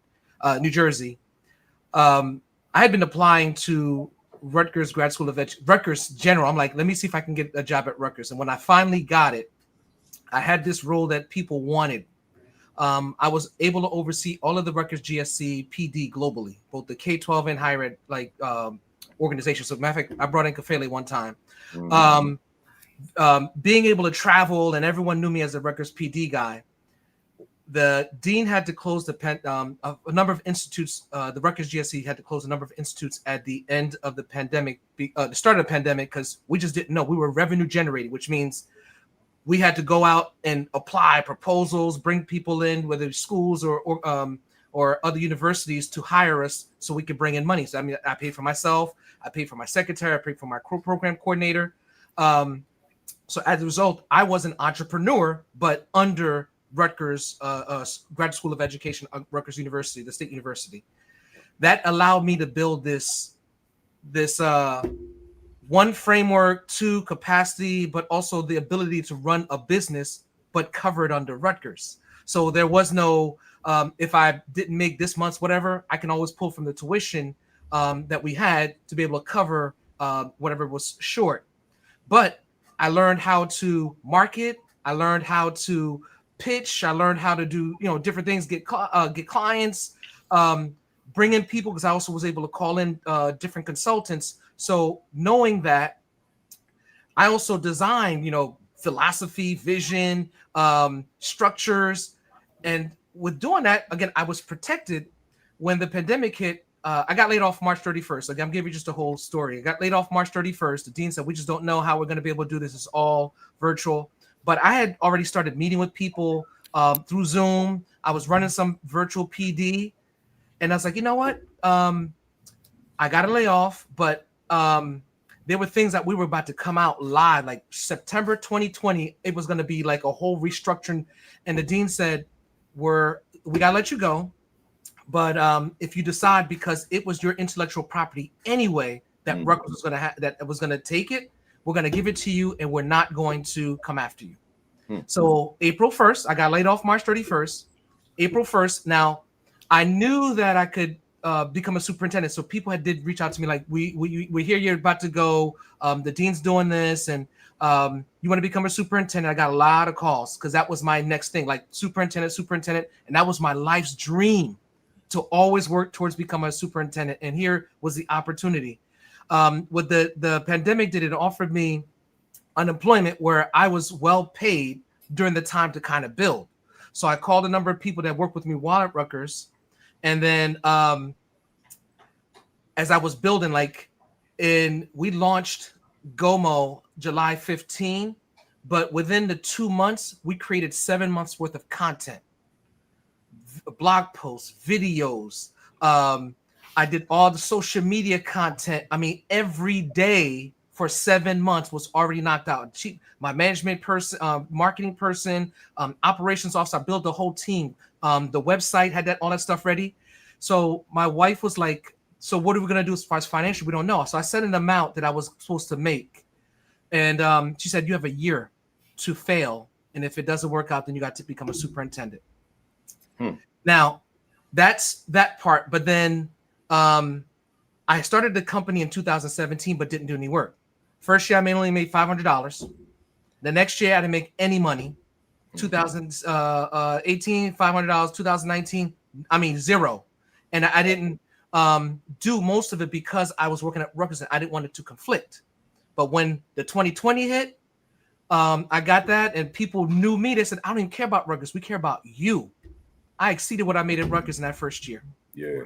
New Jersey, I had been applying to Rutgers Grad School of Rutgers General. I'm like, let me see if I can get a job at Rutgers. And when I finally got it, I had this role that people wanted. I was able to oversee all of the Rutgers GSC PD globally, both the K-12 and higher ed organizations. So matter of fact, I brought in Kenyelle one time. Being able to travel, and everyone knew me as a Rutgers PD guy. the dean had to close a number of institutes. The Rutgers GSE had to close a number of institutes at the end of the pandemic, the start of the pandemic, because we just didn't know. We were revenue generating, which means we had to go out and apply proposals, bring people in, whether it's schools or other universities, to hire us so we could bring in money. So I mean, I paid for myself, I paid for my secretary, I paid for my program coordinator. So as a result, I was an entrepreneur, but under Rutgers Graduate School of Education, Rutgers University, the state university. That allowed me to build this one framework, two capacity, but also the ability to run a business, but covered under Rutgers. So there was no, if I didn't make this month's whatever, I can always pull from the tuition that we had to be able to cover whatever was short. But I learned how to market. I learned how to pitch. I learned how to do, different things, get clients, bring in people, because I also was able to call in different consultants. So knowing that, I also designed, philosophy, vision, structures. And with doing that, again, I was protected when the pandemic hit. I got laid off March 31st. Like, I'm giving you just a whole story. I got laid off March 31st. The dean said, we just don't know how we're going to be able to do this. It's all virtual. But I had already started meeting with people through Zoom. I was running some virtual PD. And I was like, you know what? I got to lay off. But there were things that we were about to come out live, like September 2020. It was going to be like a whole restructuring. And the dean said, we got to let you go. But if you decide, because it was your intellectual property anyway, that Rutgers was going to that was going to take it, we're going to give it to you, and we're not going to come after you. So April 1st, I got laid off March 31st. April 1st. Now, I knew that I could become a superintendent. So people did reach out to me like, we hear you're about to go. The dean's doing this, and you want to become a superintendent. I got a lot of calls because that was my next thing, like superintendent. And that was my life's dream, to always work towards becoming a superintendent. And here was the opportunity. What the pandemic did, it offered me unemployment where I was well paid during the time to kind of build. So I called a number of people that worked with me while at Rutgers. And then as I was building, we launched GOMO July 15, but within the 2 months, we created 7 months worth of content. Blog posts, videos. I did all the social media content. I mean, every day for 7 months was already knocked out. My management person, marketing person, operations officer, I built the whole team. The website had all that stuff ready. So my wife was like, so what are we going to do as far as financial? We don't know. So I set an amount that I was supposed to make. And she said, you have a year to fail. And if it doesn't work out, then you got to become a superintendent. Now, that's that part. But then I started the company in 2017, but didn't do any work. First year, I only made $500. The next year, I didn't make any money. 2018, $500. 2019, zero. And I didn't do most of it because I was working at Rutgers. I didn't want it to conflict. But when the 2020 hit, I got that, and people knew me. They said, I don't even care about Rutgers. We care about you. I exceeded what I made at Rutgers in that first year. Yeah.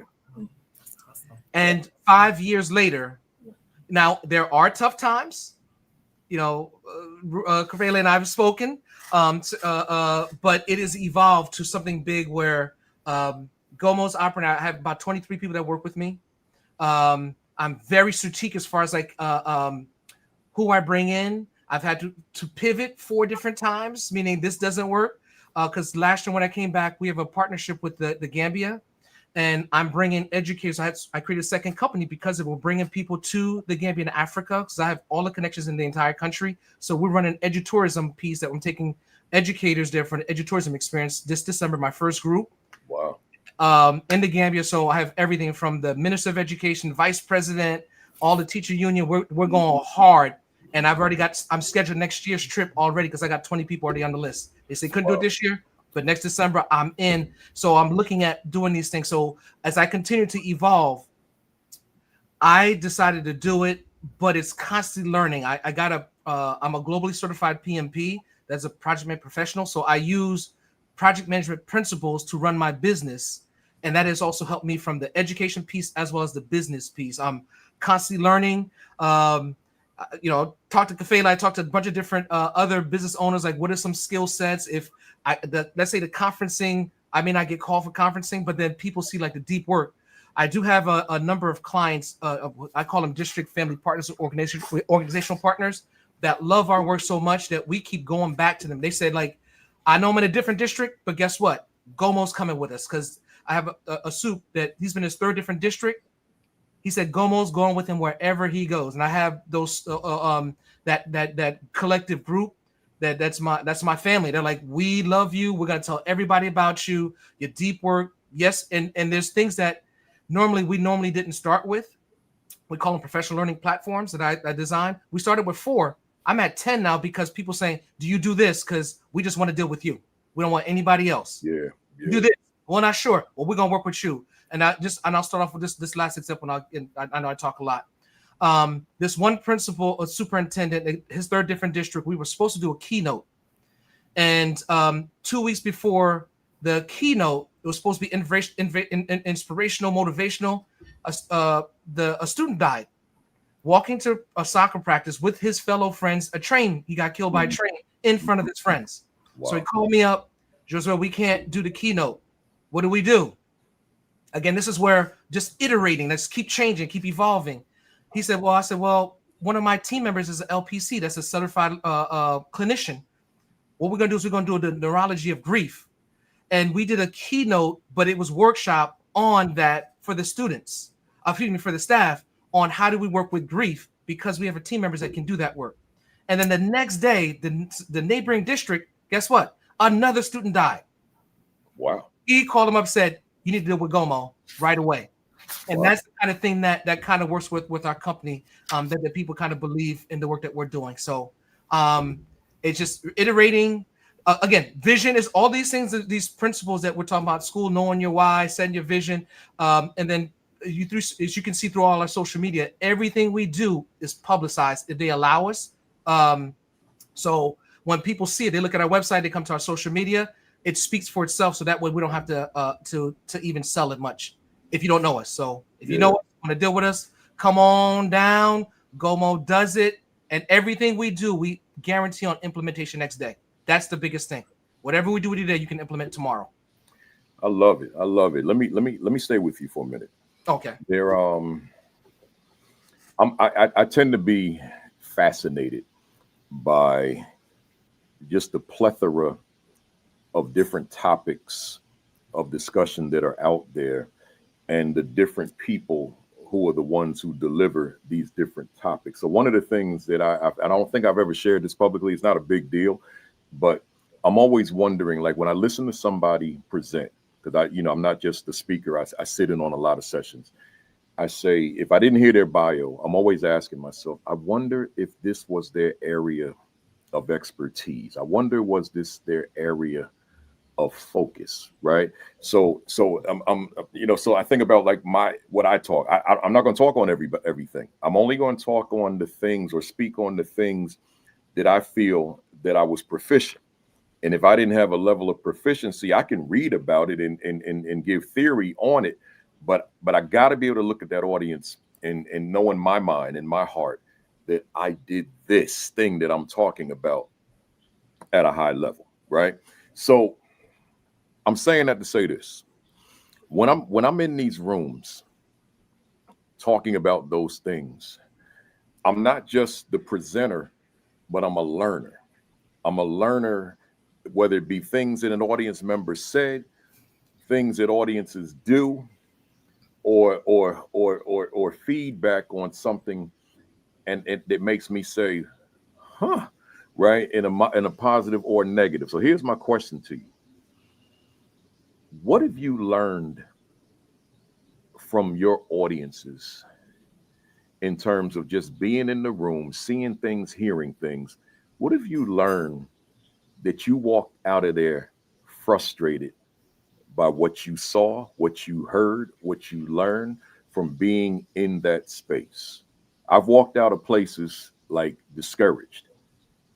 And 5 years later, now there are tough times. Kenyelle and I have spoken, but it has evolved to something big where GOMO's operating. I have about 23 people that work with me. I'm very strategic as far as who I bring in. I've had to pivot 4 different times, meaning this doesn't work. Because last year when I came back, we have a partnership with the Gambia, and I'm bringing educators. I created a second company because we're bringing people to the Gambia and Africa, because I have all the connections in the entire country. So we're running an edutourism piece that I'm taking educators there for an edutourism experience this December, my first group. Wow. In the Gambia. So I have everything from the Minister of Education, Vice President, all the teacher union. We're going hard. And I'm scheduled next year's trip already because I got 20 people already on the list. They say couldn't do it this year, but next December I'm in. So I'm looking at doing these things. So as I continue to evolve, I decided to do it, but it's constantly learning. I'm a globally certified PMP. That's a project management professional. So I use project management principles to run my business. And that has also helped me from the education piece as well as the business piece. I'm constantly learning. Talk to Kenyelle, I talked to a bunch of different other business owners, like what are some skill sets? If let's say the conferencing, I may not get called for conferencing, but then people see like the deep work. I do have a number of clients, I call them district family partners, organizational partners that love our work so much that we keep going back to them. They said, like, I know I'm in a different district, but guess what? Gomo's coming with us because I have a soup that he's been in his third different district. He said Gomo's going with him wherever he goes, and I have those that collective group that's my family. They're like, we love you. We're gonna tell everybody about you, your deep work. Yes, and there's things that we normally didn't start with. We call them professional learning platforms that I designed. We started with 4. I'm at 10 now because people saying, "Do you do this?" Because we just want to deal with you. We don't want anybody else. Yeah. Do this. Well, not sure. Well, we're gonna work with you. And I'll start off with this last example. I know I talk a lot. This one principal, a superintendent, his third different district, we were supposed to do a keynote. And 2 weeks before the keynote, it was supposed to be inspirational, motivational. A student died walking to a soccer practice with his fellow friends. He got killed by a train in front of his friends. Wow. So he called me up, Josue, we can't do the keynote. What do we do? Again, this is where just iterating, let's keep changing, keep evolving. He said, I said, one of my team members is an LPC, that's a certified clinician. What we're going to do is we're going to do the neurology of grief. And we did a keynote, but it was workshop on that for the students, for the staff, on how do we work with grief, because we have a team members that can do that work. And then the next day, the neighboring district, guess what? Another student died. Wow. He called him up, said, you need to deal with Gomo right away. And that's the kind of thing that kind of works with our company, that people kind of believe in the work that we're doing. So it's just iterating. Again, vision is all these things, these principles that we're talking about, school, knowing your why, setting your vision. And then as you can see through all our social media, everything we do is publicized if they allow us. So when people see it, they look at our website, they come to our social media, it speaks for itself. So that way we don't have to even sell it much if you don't know us. So if you know us, want to deal with us, come on down. Gomo does it. And everything we do, we guarantee on implementation next day. That's the biggest thing. Whatever we do today, you can implement tomorrow. I love it. Let me stay with you for a minute. Okay. I tend to be fascinated by just the plethora of different topics of discussion that are out there, and the different people who are the ones who deliver these different topics. So one of the things that I don't think I've ever shared this publicly, it's not a big deal, but I'm always wondering, like when I listen to somebody present, because I'm not just the speaker, I sit in on a lot of sessions. I say, if I didn't hear their bio, I'm always asking myself, I wonder if this was their area of expertise. I wonder, was this their area of focus, right? So so I think about like what I talk. I'm not going to talk on everything. I'm only going to talk on the things, or speak on the things that I feel that I was proficient. And if I didn't have a level of proficiency, I can read about it and give theory on it. But I got to be able to look at that audience and know in my mind, in my heart, that I did this thing that I'm talking about at a high level, right? So I'm saying that to say this. When I'm in these rooms talking about those things, I'm not just the presenter, but I'm a learner. I'm a learner, whether it be things that an audience member said, things that audiences do, or feedback on something, and it makes me say, huh, right, in a positive or negative. So here's my question to you. What have you learned from your audiences in terms of just being in the room, seeing things, hearing things? What have you learned that you walked out of there frustrated by what you saw, what you heard, what you learned from being in that space? I've walked out of places like discouraged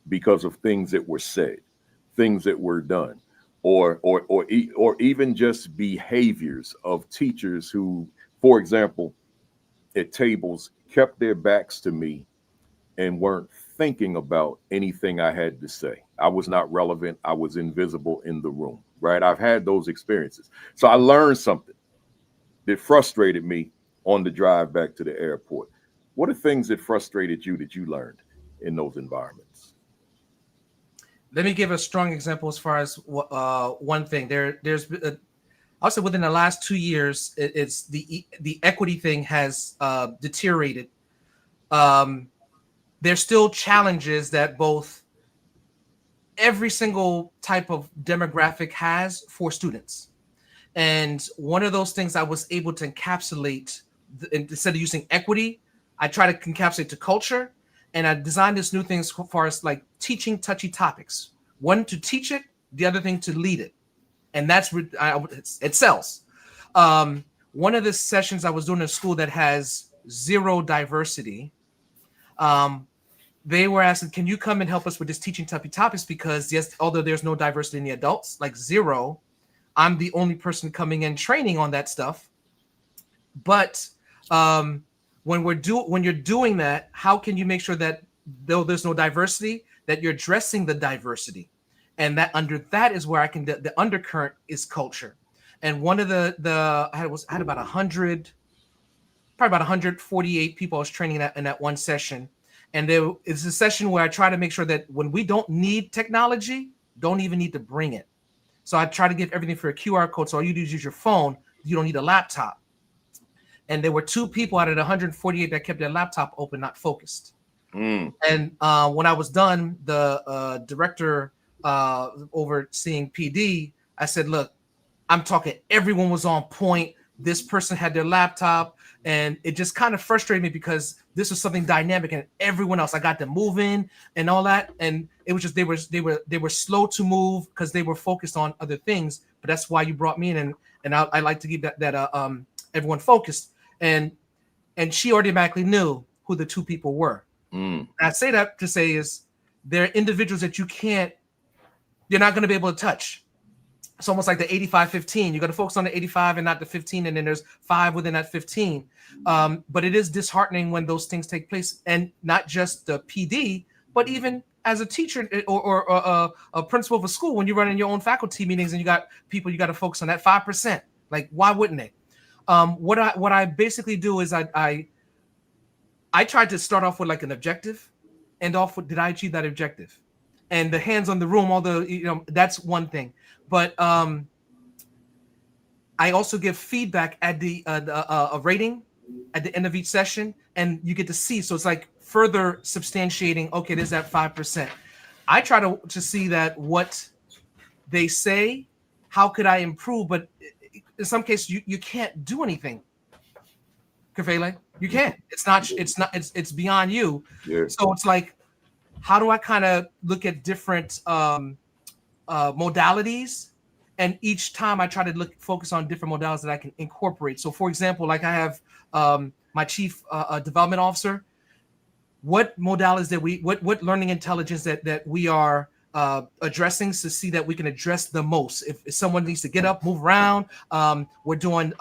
because of things that were said, things that were done, or even just behaviors of teachers who, for example, at tables kept their backs to me and weren't thinking about anything I had to say. I was not relevant. I was invisible in the room, right? I've had those experiences. So I learned something that frustrated me on the drive back to the airport. What are things that frustrated you that you learned in those environments? Let me give a strong example as far as one thing. There's also within the last 2 years, it's the equity thing has deteriorated. There's still challenges that both every single type of demographic has for students. And one of those things I was able to encapsulate, instead of using equity, I try to encapsulate to culture. And I designed this new thing as far as like teaching touchy topics. One to teach it, the other thing to lead it. And that's it sells. One of the sessions I was doing in a school that has zero diversity, they were asking, can you come and help us with this teaching touchy topics? Because yes, although there's no diversity in the adults, like zero, I'm the only person coming in training on that stuff. But when you're doing that, how can you make sure that though there's no diversity, that you're addressing the diversity? And that under that is where the undercurrent is culture. And one of I had about 148 people I was training in that one session. And there is a session where I try to make sure that when we don't need technology, don't even need to bring it. So I try to give everything for a QR code. So all you do is use your phone. You don't need a laptop. And there were 2 people out of the 148 that kept their laptop open, not focused. And when I was done, the director overseeing PD, I said, look, I'm talking, everyone was on point. This person had their laptop, and it just kind of frustrated me because this was something dynamic, and everyone else, I got them moving and all that. And it was just, they were slow to move because they were focused on other things. But that's why you brought me in, and I like to keep that everyone focused. And she automatically knew who the 2 people were. I say that to say is there are individuals that you're not going to be able to touch. It's almost like the 85-15. You're going to focus on the 85 and not the 15, and then there's 5 within that 15. But it is disheartening when those things take place, and not just the PD, but even as a teacher or a principal of a school, when you're running your own faculty meetings and you got people, you got to focus on that 5%. Like, why wouldn't they? What I basically do is I tried to start off with like an objective, and off with, did I achieve that objective? And the hands on the room, although that's one thing. But I also give feedback at a rating at the end of each session, and you get to see. So it's like further substantiating. Okay, there's that 5%. I try to see that what they say, how could I improve? But in some cases, you can't do anything. Kenyelle, you can't. It's beyond you. Yeah. So it's like, how do I kind of look at different modalities? And each time I try to focus on different modalities that I can incorporate. So for example, like I have my chief development officer. What modalities what learning intelligence that we are addressing to see that we can address the most? If someone needs to get up, move around, we're doing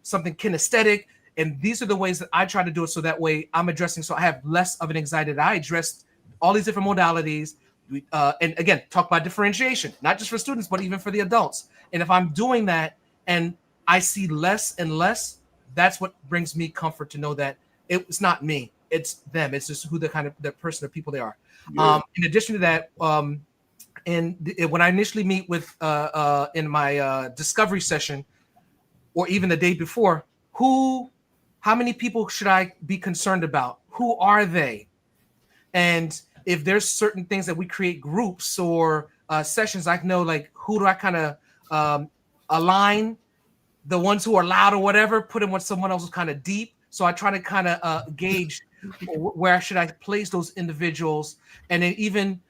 something kinesthetic. And these are the ways that I try to do it, so that way I'm addressing, so I have less of an anxiety that I addressed all these different modalities. And again, talk about differentiation, not just for students, but even for the adults. And if I'm doing that and I see less and less, that's what brings me comfort to know that it's not me, it's them. It's just who the person or people they are. Yeah. In addition to that, when I initially meet with in my discovery session, or even the day before, how many people should I be concerned about? Who are they? And if there's certain things that we create groups or sessions, I know like who do I kind of align, the ones who are loud or whatever, put them with someone else who's kind of deep. So I try to kind of gauge where should I place those individuals. And then even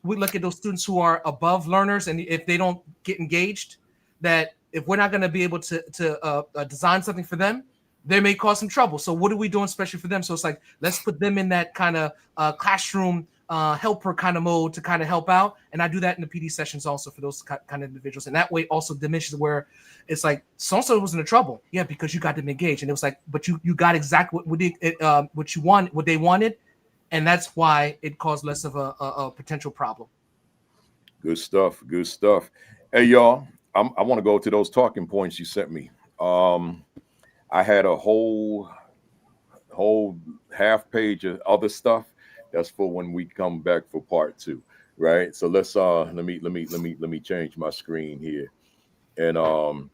we look at those students who are above learners, and if they don't get engaged, that if we're not going to be able to design something for them, they may cause some trouble. So what are we doing especially for them? So it's like, let's put them in that kind of classroom helper kind of mode to kind of help out. And I do that in the PD sessions also for those kind of individuals. And that way also diminishes where it's like so-and-so was in trouble. Yeah, because you got them engaged. And it was like, but you got exactly what you want, what they wanted. And that's why it caused less of a potential problem. Good stuff. Good stuff. Hey, y'all, I want to go to those talking points you sent me. I had a whole half page of other stuff. That's for when we come back for part 2, right? So let's let me change my screen here. And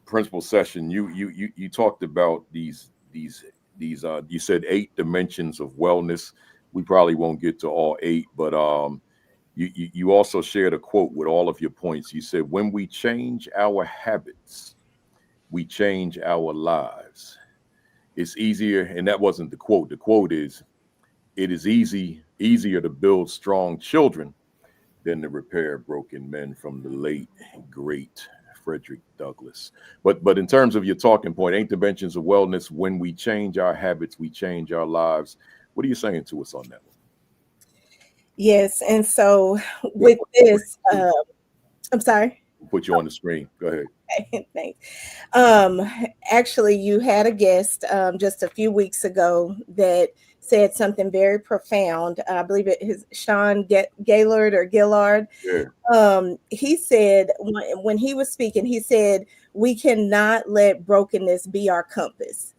principal session, you talked about these you said 8 dimensions of wellness. We probably won't get to all 8, but you also shared a quote with all of your points. You said, when we change our habits, we change our lives. It's easier, and that wasn't the quote. The quote is, it is easier to build strong children than to repair broken men, from the late great Frederick Douglass. But in terms of your talking point, 8 dimensions of wellness, when we change our habits, we change our lives. What are you saying to us on that one? Yes, and so with this, I'm sorry. Put you on the screen. Go ahead. Okay, thanks. Actually, you had a guest just a few weeks ago that said something very profound. I believe it is Sean Gaylord or Gillard. Yeah. He said when he was speaking, he said, we cannot let brokenness be our compass.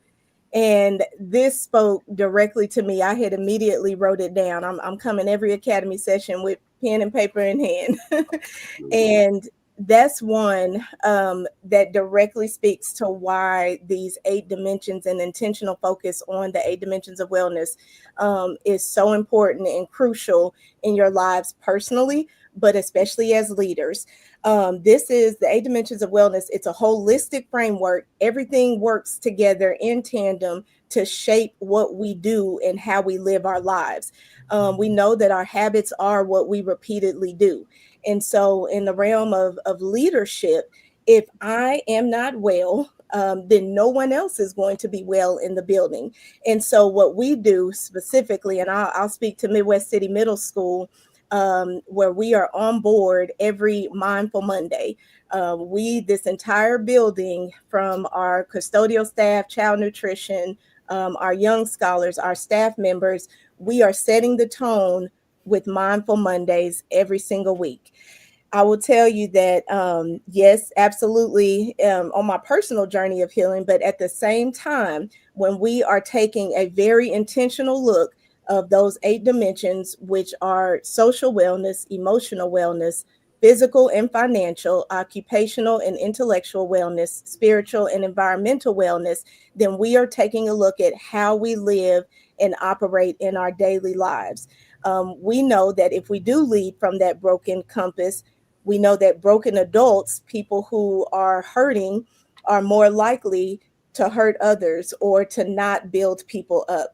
And this spoke directly to me. I had immediately wrote it down. I'm coming every academy session with pen and paper in hand. And that's one that directly speaks to why these 8 dimensions and intentional focus on the 8 dimensions of wellness is so important and crucial in your lives personally, but especially as leaders. This is the 8 dimensions of wellness. It's a holistic framework. Everything works together in tandem to shape what we do and how we live our lives. We know that our habits are what we repeatedly do. And so in the realm of leadership, if I am not well, then no one else is going to be well in the building. And so what we do specifically, and I'll speak to Midwest City Middle School, where we are on board every Mindful Monday. This entire building, from our custodial staff, child nutrition, our young scholars, our staff members, we are setting the tone with Mindful Mondays every single week. I will tell you that, yes, absolutely, on my personal journey of healing, but at the same time, when we are taking a very intentional look of those 8 dimensions, which are social wellness, emotional wellness, physical and financial, occupational and intellectual wellness, spiritual and environmental wellness, then we are taking a look at how we live and operate in our daily lives. We know that if we do lead from that broken compass, we know that broken adults, people who are hurting, are more likely to hurt others or to not build people up.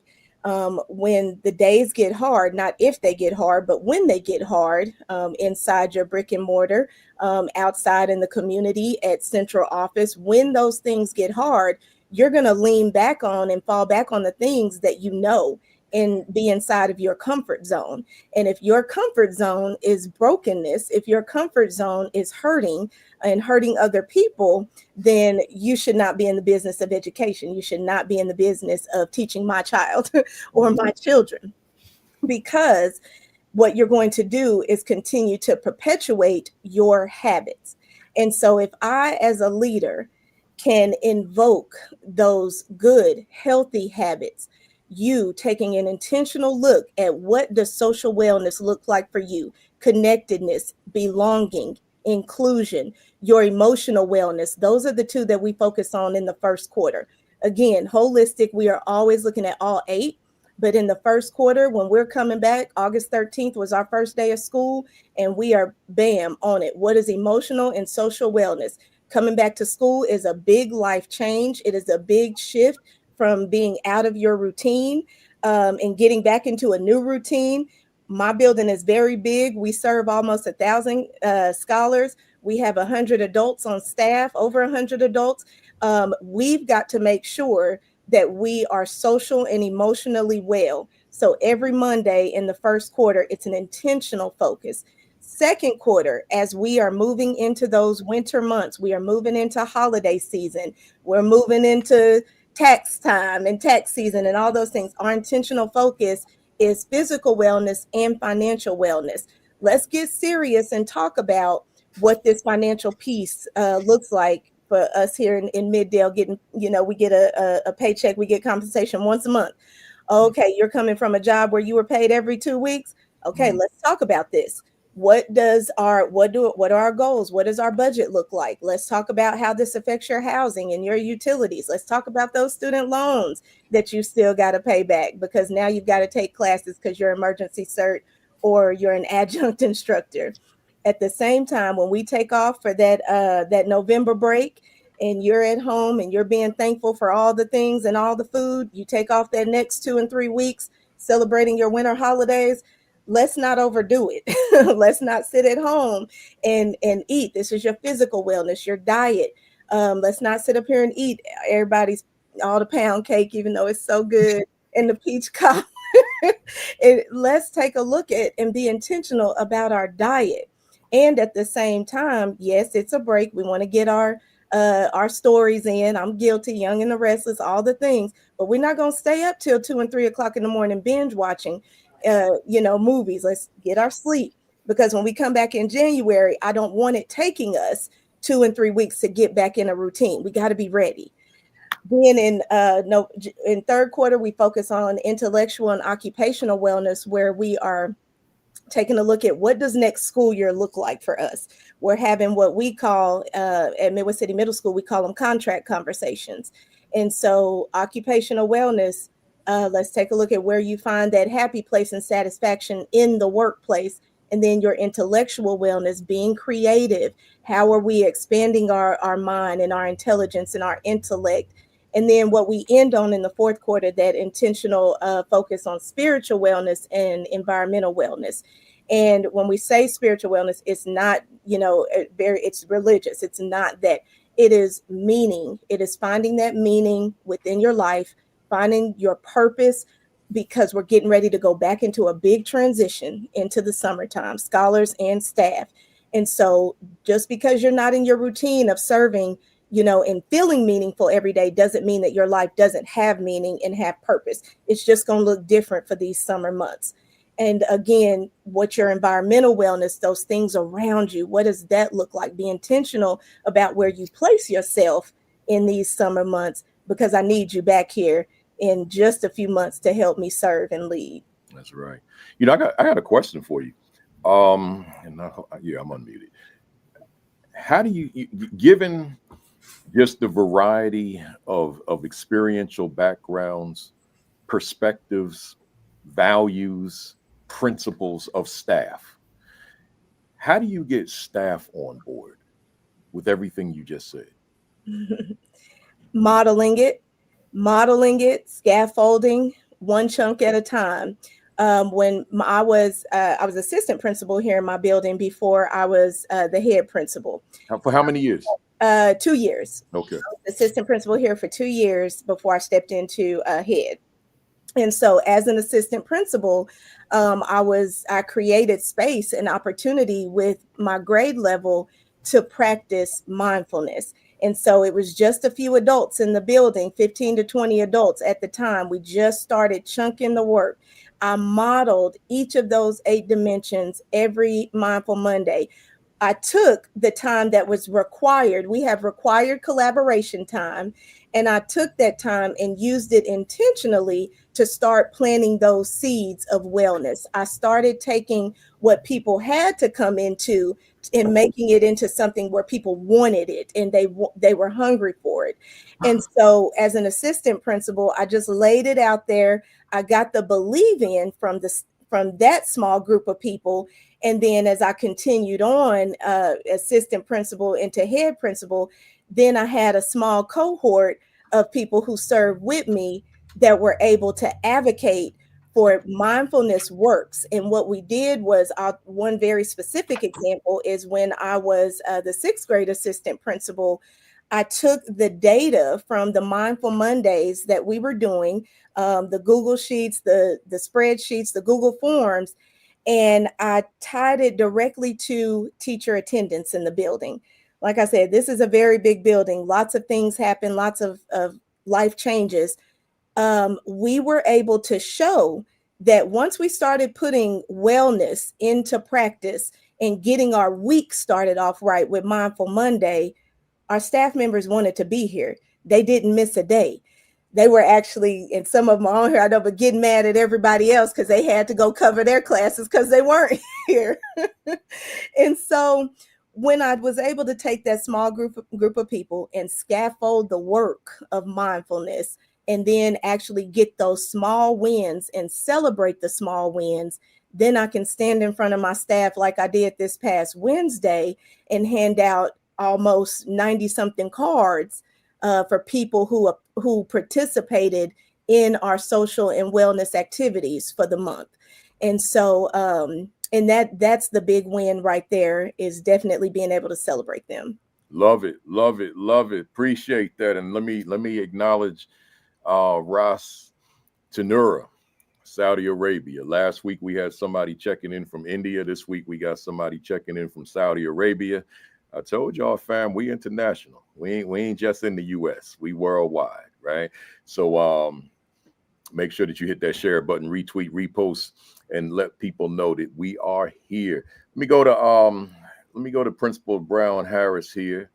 When the days get hard, not if they get hard, but when they get hard, inside your brick and mortar, outside in the community, at central office, when those things get hard, you're going to lean back on and fall back on the things that you know and be inside of your comfort zone. And if your comfort zone is brokenness, if your comfort zone is hurting and hurting other people, then you should not be in the business of education. You should not be in the business of teaching my child or my children, because what you're going to do is continue to perpetuate your habits. And so if I, as a leader, can invoke those good, healthy habits, you taking an intentional look at what does social wellness look like for you, connectedness, belonging, inclusion, your emotional wellness. Those are the 2 that we focus on in the first quarter. Again, holistic, we are always looking at all 8. But in the first quarter, when we're coming back, August 13th was our first day of school, and we are bam on it. What is emotional and social wellness? Coming back to school is a big life change. It is a big shift from being out of your routine and getting back into a new routine. My building is very big. We serve almost 1,000 scholars. We have 100 adults on staff, over 100 adults. We've got to make sure that we are social and emotionally well. So every Monday in the first quarter, it's an intentional focus. Second quarter, as we are moving into those winter months, we are moving into holiday season, we're moving into tax time and tax season and all those things. Our intentional focus is physical wellness and financial wellness. Let's get serious and talk about what this financial piece looks like for us here in Middale. Getting, we get a paycheck, we get compensation once a month. Okay, you're coming from a job where you were paid every 2 weeks. Okay, let's talk about this. What are our goals? What does our budget look like? Let's talk about how this affects your housing and your utilities. Let's talk about those student loans that you still got to pay back, because now you've got to take classes because you're emergency cert or you're an adjunct instructor. At the same time, when we take off for that November break and you're at home and you're being thankful for all the things and all the food, you take off that next 2 and 3 weeks celebrating your winter holidays. Let's not overdo it. Let's not sit at home and eat. This is your physical wellness, your diet. Let's not sit up here and eat everybody's all the pound cake, even though it's so good, and the peach cobbler. Let's take a look at and be intentional about our diet. And at the same time, yes, it's a break. We want to get our stories in. I'm guilty, Young and the Restless, all the things, but we're not going to stay up till 2 and 3 o'clock in the morning binge watching movies. Let's get our sleep, because when we come back in January, I don't want it taking us 2 and 3 weeks to get back in a routine. We got to be ready. Then in third quarter, we focus on intellectual and occupational wellness, where we are taking a look at what does next school year look like for us. We're having what we call at Midwest City Middle School, we call them contract conversations. And so occupational wellness, let's take a look at where you find that happy place and satisfaction in the workplace. And then your intellectual wellness, being creative. How are we expanding our mind and our intelligence and our intellect? And then what we end on in the fourth quarter, that intentional focus on spiritual wellness and environmental wellness. And when we say spiritual wellness, it's not, it's religious. It's not that. It is meaning. It is finding that meaning within your life, finding your purpose, because we're getting ready to go back into a big transition into the summertime, scholars and staff. And so just because you're not in your routine of serving, and feeling meaningful every day, doesn't mean that your life doesn't have meaning and have purpose. It's just going to look different for these summer months. And again, what's your environmental wellness, those things around you? What does that look like? Be intentional about where you place yourself in these summer months, because I need you back here in just a few months to help me serve and lead. That's right. I got a question for you. I'm unmuted. How do you, given just the variety of experiential backgrounds, perspectives, values, principles of staff, how do you get staff on board with everything you just said? Modeling it, scaffolding, one chunk at a time. When I was assistant principal here in my building before I was the head principal. For how many years? 2 years. Okay. Assistant principal here for 2 years before I stepped into head. And so as an assistant principal, I created space and opportunity with my grade level to practice mindfulness. And so it was just a few adults in the building, 15 to 20 adults at the time. We just started chunking the work. I modeled each of those 8 dimensions every Mindful Monday. I took the time that was required. We have required collaboration time. And I took that time and used it intentionally to start planting those seeds of wellness. I started taking what people had to come into and making it into something where people wanted it and they were hungry for it. And so as an assistant principal, I just laid it out there. I got the believe in from that small group of people. And then as I continued on, assistant principal into head principal, then I had a small cohort of people who served with me that were able to advocate for mindfulness works. And what we did was, one very specific example is when I was the 6th grade assistant principal, I took the data from the Mindful Mondays that we were doing, the Google Sheets, the spreadsheets, the Google Forms, and I tied it directly to teacher attendance in the building. Like I said, this is a very big building. Lots of things happen, lots of life changes. We were able to show that once we started putting wellness into practice and getting our week started off right with Mindful Monday, our staff members wanted to be here. They didn't miss a day. They were actually, and some of them are on here, I know, but getting mad at everybody else because they had to go cover their classes because they weren't here. And so when I was able to take that small group of people and scaffold the work of mindfulness, and then actually get those small wins and celebrate the small wins, then I can stand in front of my staff like I did this past Wednesday and hand out almost 90 something cards for people who participated in our social and wellness activities for the month. And so, and that's the big win right there, is definitely being able to celebrate them. Love it, love it, love it. Appreciate that. And let me acknowledge Ras Tanura, Saudi Arabia. Last week we had somebody checking in from India. This week we got somebody checking in from Saudi Arabia. I told y'all, fam, we international. We ain't just in the US. We worldwide, right? So make sure that you hit that share button, retweet, repost, and let people know that we are here. Let me go to Principal Brown Harris here,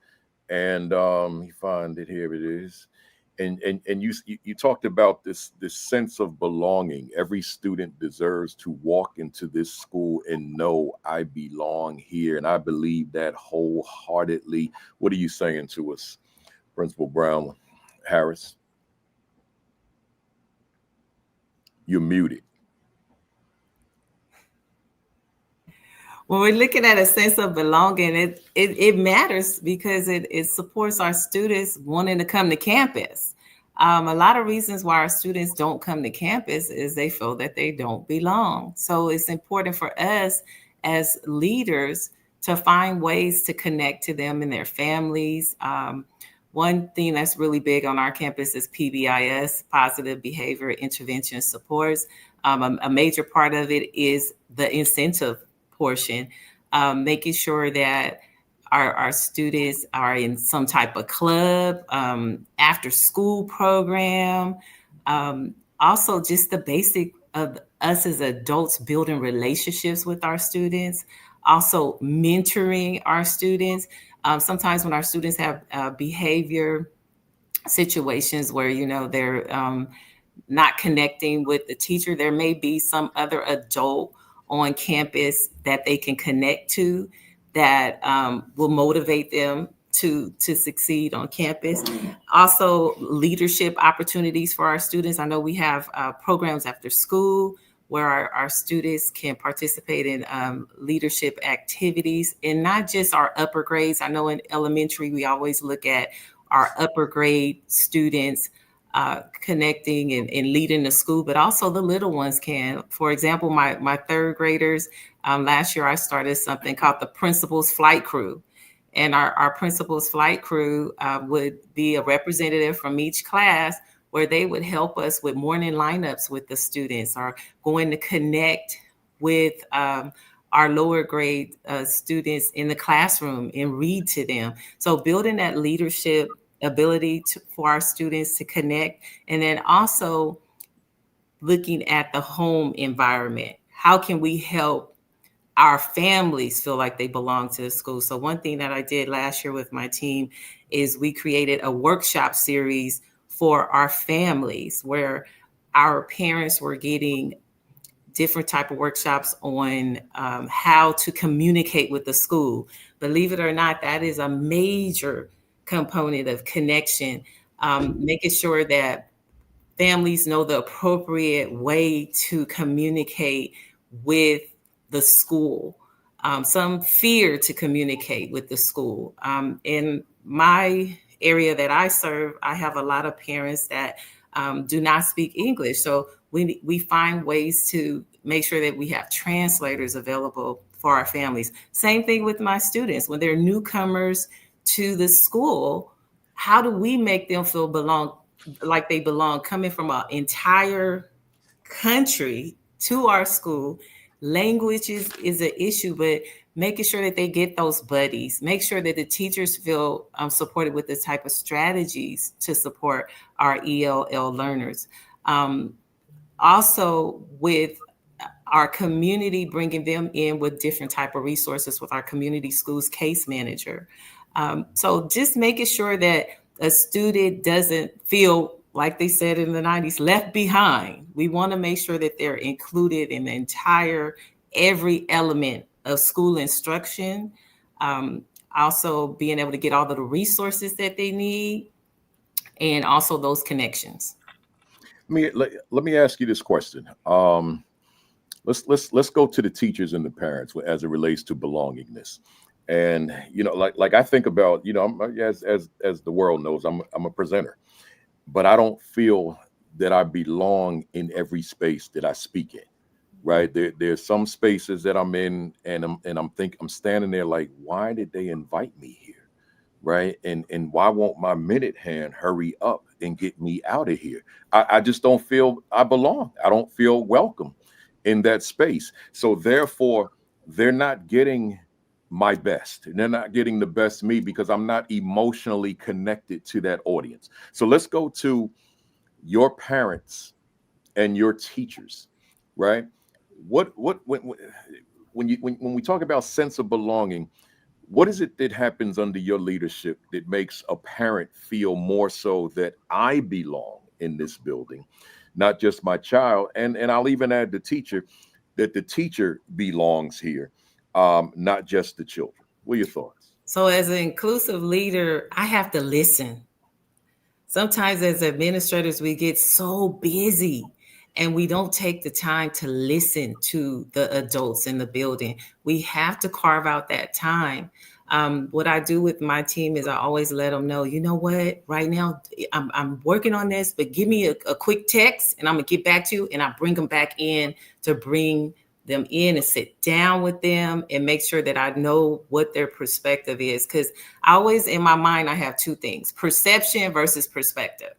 and you find it. Here it is. And you talked about this sense of belonging. Every student deserves to walk into this school and know I belong here, and I believe that wholeheartedly. What are you saying to us, Principal Brown Harris? You're muted. When we're looking at a sense of belonging, it matters because it supports our students wanting to come to campus. A lot of reasons why our students don't come to campus is they feel that they don't belong. So it's important for us as leaders to find ways to connect to them and their families. One thing that's really big on our campus is PBIS, Positive Behavior Intervention Supports. A major part of it is the incentive portion, making sure that our students are in some type of club, after school program, also just the basic of us as adults building relationships with our students, also mentoring our students. Sometimes when our students have behavior situations where, they're not connecting with the teacher, there may be some other adult on campus that they can connect to that will motivate them to succeed on campus. Also, leadership opportunities for our students. I know we have programs after school where our students can participate in leadership activities, and not just our upper grades. I know in elementary, we always look at our upper grade students connecting and leading the school, but also the little ones can. For example, my third graders, last year I started something called the Principal's Flight Crew. And our Principal's Flight Crew would be a representative from each class where they would help us with morning lineups with the students, or going to connect with our lower grade students in the classroom and read to them. So building that leadership ability for our students to connect, and then also looking at the home environment. How can we help our families feel like they belong to the school? So one thing that I did last year with my team is we created a workshop series for our families where our parents were getting different type of workshops on how to communicate with the school. Believe it or not, that is a major component of connection, making sure that families know the appropriate way to communicate with the school. Some fear to communicate with the school. In my area that I serve, I have a lot of parents that do not speak English. So we find ways to make sure that we have translators available for our families. Same thing with my students. When they're newcomers to the school, how do we make them feel like they belong, coming from an entire country to our school? Language is an issue, but making sure that they get those buddies, make sure that the teachers feel supported with the type of strategies to support our ELL learners. Also with our community, bringing them in with different type of resources with our community schools case manager. So just making sure that a student doesn't feel, like they said in the 90s, left behind. We want to make sure that they're included in the entire, every element of school instruction. Also being able to get all of the resources that they need, and also those connections. Let me ask you this question. Let's go to the teachers and the parents as it relates to belongingness. And like I think about, as the world knows, I'm a presenter, but I don't feel that I belong in every space that I speak in. Right. There's some spaces that I'm in, and I'm standing there like, why did they invite me here? Right. And why won't my minute hand hurry up and get me out of here? I just don't feel I belong. I don't feel welcome in that space. So therefore, they're not getting my best, and they're not getting the best me, because I'm not emotionally connected to that audience. So let's go to your parents and your teachers, right? When we talk about sense of belonging, what is it that happens under your leadership that makes a parent feel more so that I belong in this building, not just my child? And I'll even add the teacher, that the teacher belongs here, not just the children. What are your thoughts? So as an inclusive leader, I have to listen. Sometimes as administrators, we get so busy and we don't take the time to listen to the adults in the building. We have to carve out that time. What I do with my team is I always let them know, you know what, right now I'm working on this, but give me a quick text and I'm gonna get back to you. And I bring them back in to bring them in and sit down with them and make sure that I know what their perspective is. Because I always, in my mind, I have two things: perception versus perspective.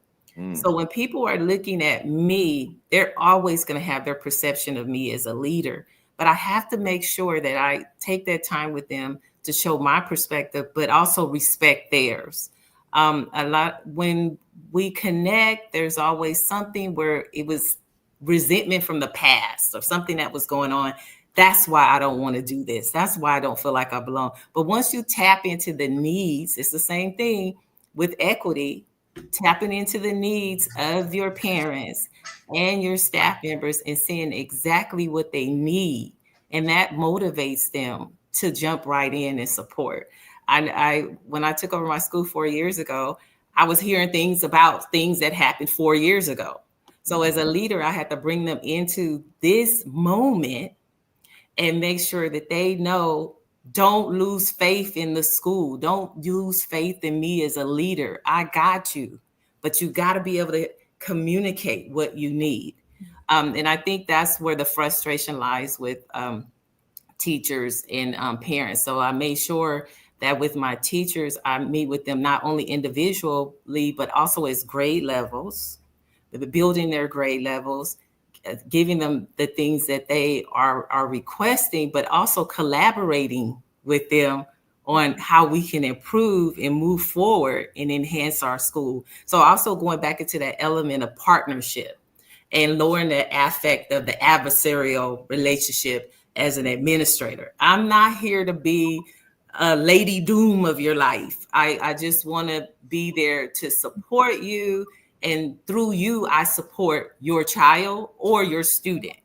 So when people are looking at me, they're always going to have their perception of me as a leader. But I have to make sure that I take that time with them to show my perspective, but also respect theirs. When we connect, there's always something where it was resentment from the past or something that was going on. That's why I don't want to do this. That's why I don't feel like I belong. But once you tap into the needs, it's the same thing with equity, tapping into the needs of your parents and your staff members and seeing exactly what they need. And that motivates them to jump right in and support. When I took over my school 4 years ago, I was hearing things about things that happened 4 years ago. So as a leader, I had to bring them into this moment and make sure that they know, don't lose faith in the school. Don't lose faith in me as a leader. I got you, but you got to be able to communicate what you need. And I think that's where the frustration lies with teachers and parents. So I made sure that with my teachers, I meet with them not only individually, but also as grade levels, building their grade levels, giving them the things that they are requesting, but also collaborating with them on how we can improve and move forward and enhance our school. So also going back into that element of partnership and lowering the affect of the adversarial relationship as an administrator. I'm not here to be a lady doom of your life. I just want to be there to support you. And through you, I support your child or your student.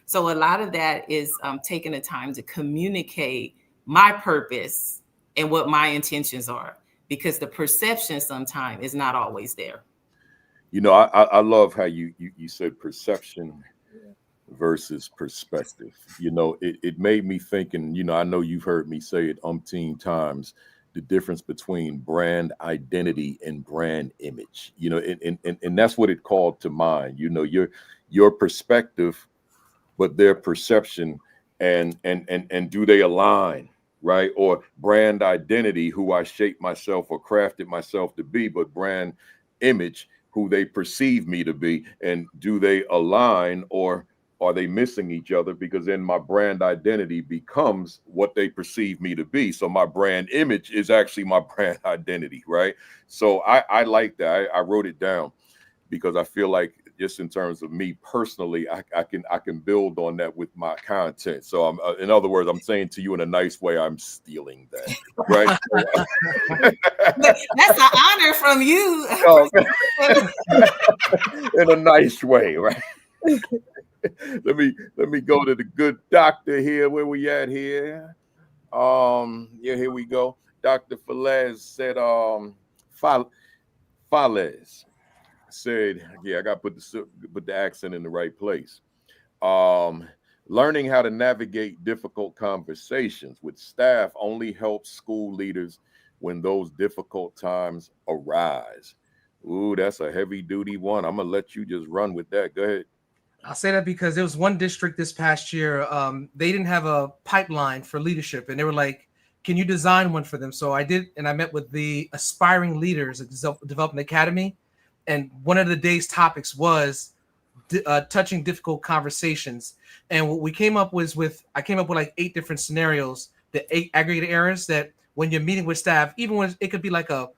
So a lot of that is taking the time to communicate my purpose and what my intentions are, because the perception sometimes is not always there. You know, I love how you said perception versus perspective. You know, it made me think, and, you know, I know you've heard me say it umpteen times, the difference between brand identity and brand image, you know, and that's what it called to mind, you know, your perspective, but their perception, and do they align, right? Or brand identity, who I shaped myself or crafted myself to be, but brand image, who they perceive me to be. And do they align, or are they missing each other? Because then my brand identity becomes what they perceive me to be. So my brand image is actually my brand identity, right? So I like that. I wrote it down because I feel like, just in terms of me personally, I can build on that with my content. So I'm, in other words, I'm saying to you in a nice way, I'm stealing that, right? That's an honor from you. In a nice way, right? let me go to the good doctor here. Where we at here? Yeah, here we go. Dr. Falaise said, Falaise said, yeah, I got to put the accent in the right place. Learning how to navigate difficult conversations with staff only helps school leaders when those difficult times arise. Ooh, that's a heavy duty one. I'm gonna let you just run with that. Go ahead. I'll say that because there was one district this past year, they didn't have a pipeline for leadership, and they were like, can you design one for them? So I did, and I met with the aspiring leaders at Development Academy, and one of the day's topics was touching difficult conversations. And what we came up with I came up with like 8 different scenarios, the 8 aggregated errors that when you're meeting with staff, even when it could be like a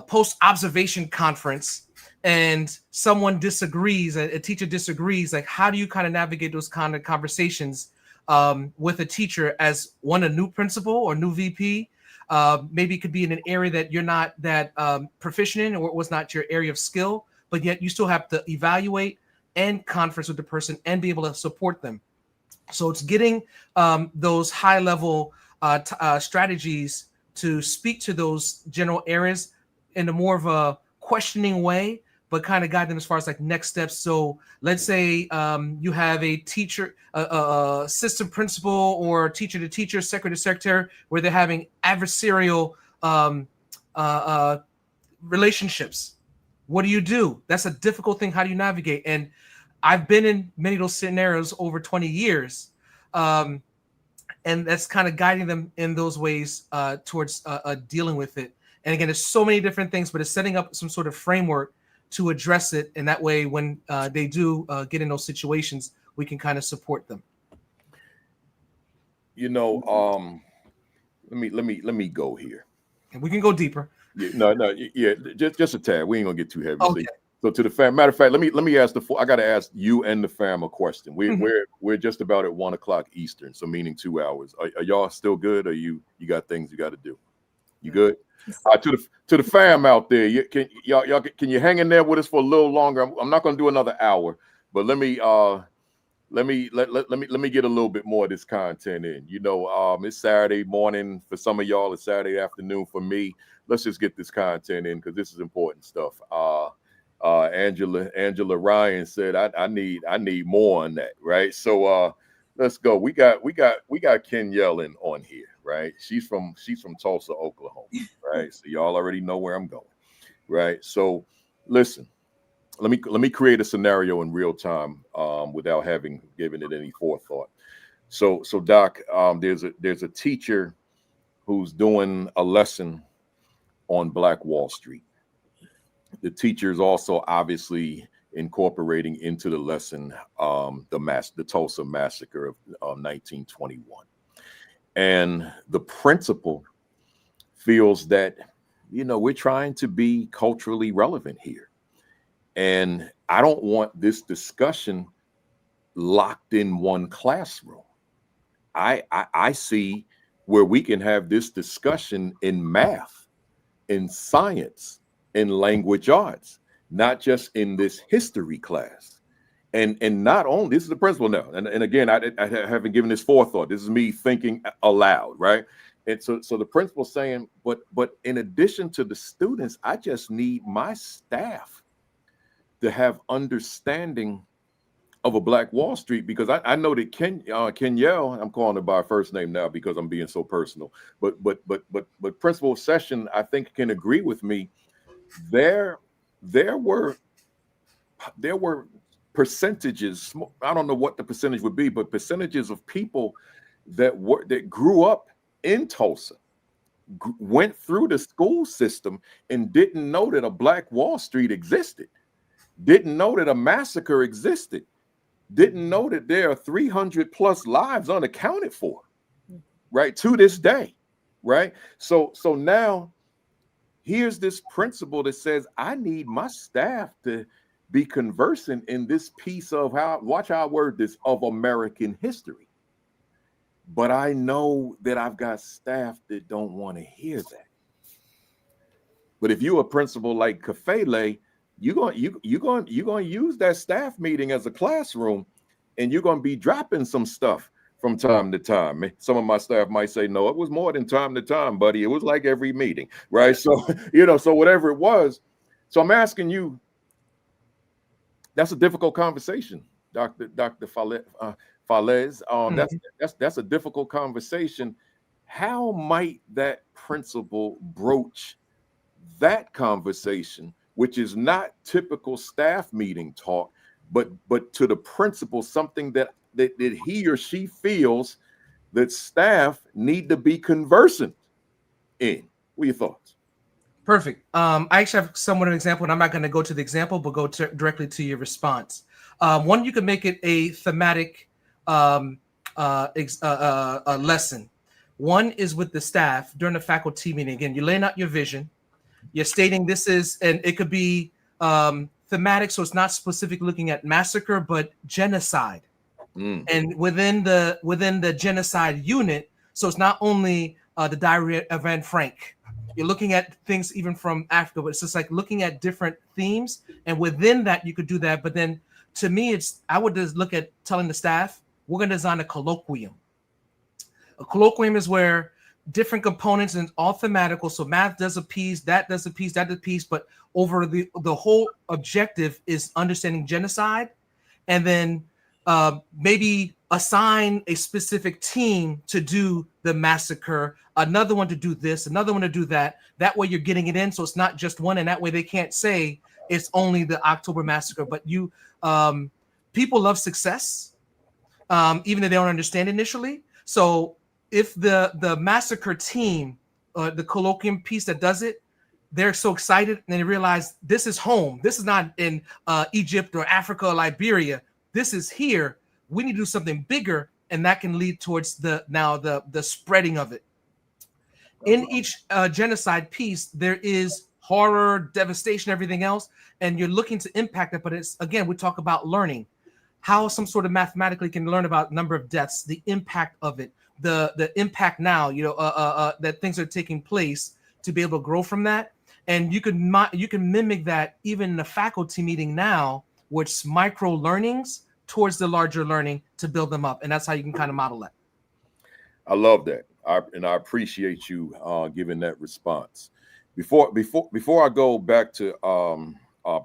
post-observation conference, and someone disagrees, a teacher disagrees, like how do you kind of navigate those kind of conversations with a teacher as a new principal or new VP? Maybe it could be in an area that you're not that proficient in, or it was not your area of skill, but yet you still have to evaluate and conference with the person and be able to support them. So it's getting those high-level strategies to speak to those general areas in a more of a questioning way, but kind of guide them as far as like next steps. So let's say you have a teacher, a assistant principal, or teacher to teacher, secretary to secretary, where they're having adversarial relationships. What do? That's a difficult thing. How do you navigate? And I've been in many of those scenarios over 20 years. And that's kind of guiding them in those ways towards dealing with it. And again, there's so many different things, but it's setting up some sort of framework to address it. And that way, when they do get in those situations, we can kind of support them. You know, let me go here. And we can go deeper. Yeah, just a tad. We ain't gonna get too heavy. Okay. So to the fam, matter of fact, let me ask I gotta ask you and the fam a question. We're just about at 1 o'clock Eastern, so meaning 2 hours. Are y'all still good, or you got things you got to do? You good? To the fam out there, can you hang in there with us for a little longer? I'm not gonna do another hour, but let me get a little bit more of this content in. You know, it's Saturday morning for some of y'all. It's Saturday afternoon for me. Let's just get this content in because this is important stuff. Angela Ryan said, I need more on that, right? So let's go. We got Kenyelle on here, right? She's from Tulsa, Oklahoma, right? So y'all already know where I'm going, right? So listen, let me create a scenario in real time without having given it any forethought. So Doc, there's a teacher who's doing a lesson on Black Wall Street. The teacher is also obviously incorporating into the lesson the Tulsa massacre of 1921. And the principal feels that, you know, we're trying to be culturally relevant here. And I don't want this discussion locked in one classroom. I see where we can have this discussion in math, in science, in language arts, not just in this history class. And not only, this is the principal now. And again, I haven't given this forethought. This is me thinking aloud, right? And so the principal's saying, but in addition to the students, I just need my staff to have understanding of a Black Wall Street, because I know that Kenyelle, I'm calling her by her first name now because I'm being so personal, but Principal Session, I think, can agree with me. There were percentages, I don't know what the percentage would be, but percentages of people that grew up in Tulsa, went through the school system and didn't know that a Black Wall Street existed, didn't know that a massacre existed, didn't know that there are 300 plus lives unaccounted for, right, to this day, right? So now here's this principle that says I need my staff to be conversant in this piece of watch how I word this, of American history. But I know that I've got staff that don't want to hear that. But if you're a principal like Kefele, you're going to use that staff meeting as a classroom, and you're going to be dropping some stuff from time to time. Some of my staff might say, no, it was more than time to time, buddy. It was like every meeting, right? So, so whatever it was. So I'm asking you, that's a difficult conversation, Dr. Falaise. That's a difficult conversation. How might that principal broach that conversation, which is not typical staff meeting talk, but to the principal, something that he or she feels that staff need to be conversant in? What are your thoughts? Perfect. I actually have somewhat of an example, and I'm not going to go to the example, but go directly to your response. One, you can make it a thematic lesson. One is with the staff during the faculty meeting. Again, you're laying out your vision. You're stating this is, and it could be thematic, so it's not specific looking at massacre, but genocide. And within the genocide unit, so it's not only the Diary of Anne Frank. You're looking at things even from Africa, but it's just like looking at different themes, and within that you could do that. But then, to me, I would just look at telling the staff, we're going to design a colloquium. A colloquium is where different components and all thematical. So math does a piece, that does a piece, that does a piece, but over the whole objective is understanding genocide, and then maybe assign a specific team to do the massacre, another one to do this, another one to do that. That way you're getting it in, so it's not just one, and that way they can't say it's only the October massacre. But people love success, even if they don't understand initially. So if the massacre team, the colloquium piece that does it, they're so excited and they realize this is home. This is not in Egypt or Africa or Liberia. This is here. We need to do something bigger, and that can lead towards the spreading of it. In each genocide piece, there is horror, devastation, everything else, and you're looking to impact it. But it's, again, we talk about learning, how some sort of mathematically can learn about number of deaths, the impact of it, the impact now, that things are taking place, to be able to grow from that. And you can mimic that even in a faculty meeting now, which micro learnings towards the larger learning to build them up. And that's how you can kind of model that. I love that. I appreciate you giving that response. Before I go back to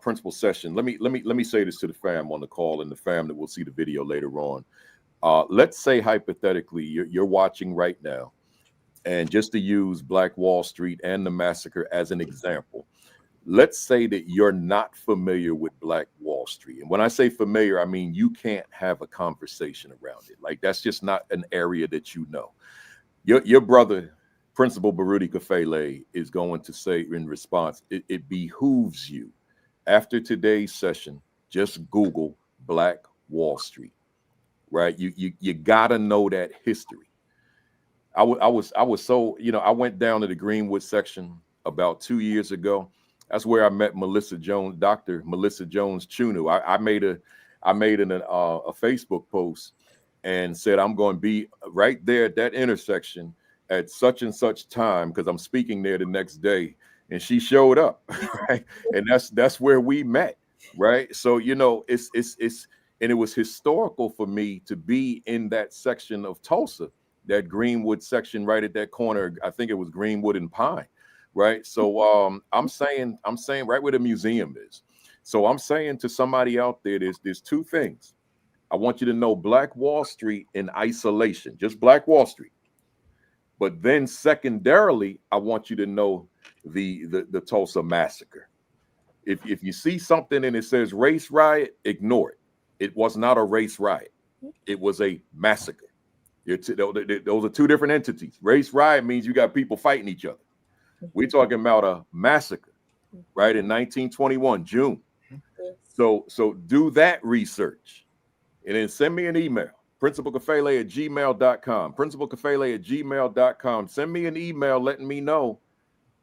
principal session, let me say this to the fam on the call and the fam that will see the video later on. Let's say hypothetically you're watching right now, and just to use Black Wall Street and the massacre as an example, let's say that you're not familiar with Black Wall Street. And when I say familiar, I mean you can't have a conversation around it. Like, that's just not an area that you know. Your brother, Principal Baruti Kefele, is going to say in response, it behooves you, after today's session, just Google Black Wall Street, right? You gotta know that history. I was so, I went down to the Greenwood section about 2 years ago. That's where I met Melissa Jones, Dr. Melissa Jones Chunu. I made a Facebook post and said, I'm going to be right there at that intersection at such and such time, because I'm speaking there the next day. And she showed up, right? And that's where we met, right? So, it's and it was historical for me to be in that section of Tulsa, that Greenwood section right at that corner. I think it was Greenwood and Pine, right? So I'm saying right where the museum is. So I'm saying to somebody out there, there's two things. I want you to know Black Wall Street in isolation, just Black Wall Street. But then secondarily, I want you to know the Tulsa massacre. If you see something and it says race riot, ignore it. It was not a race riot. It was a massacre. Those are two different entities. Race riot means you got people fighting each other. We're talking about a massacre, right, in 1921, June. So do that research and then send me an email, principalkafele@gmail.com, principalkafele@gmail.com. Send me an email letting me know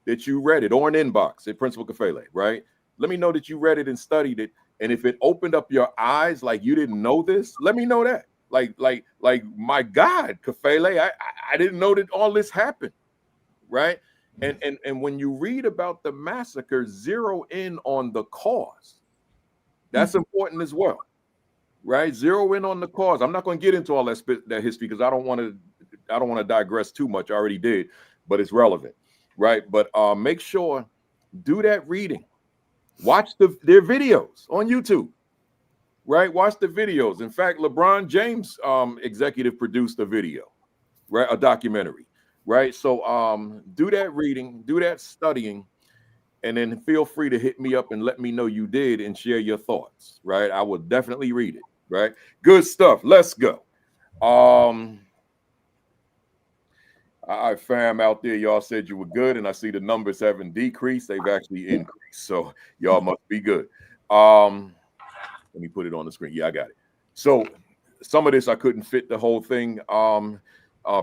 that you read it, or an inbox at Principal Kafele, right? Let me know that you read it and studied it. And if it opened up your eyes like you didn't know this, let me know that. Like my God, Kafele, I didn't know that all this happened, right? And when you read about the massacre, zero in on the cause. That's important as well, right? Zero in on the cause. I'm not going to get into all that history because I don't want to digress too much. I already did, but it's relevant, right? But make sure, do that reading. Watch their videos on YouTube, right? Watch the videos. In fact, LeBron James executive produced a video, right? A documentary, right? So do that reading, do that studying, and then feel free to hit me up and let me know you did and share your thoughts, right? I will definitely read it, right? Good stuff. Let's go. All right, fam out there, y'all said you were good, and I see the numbers haven't decreased. They've actually increased. So y'all must be good. Let me put it on the screen. Yeah, I got it. So some of this I couldn't fit the whole thing.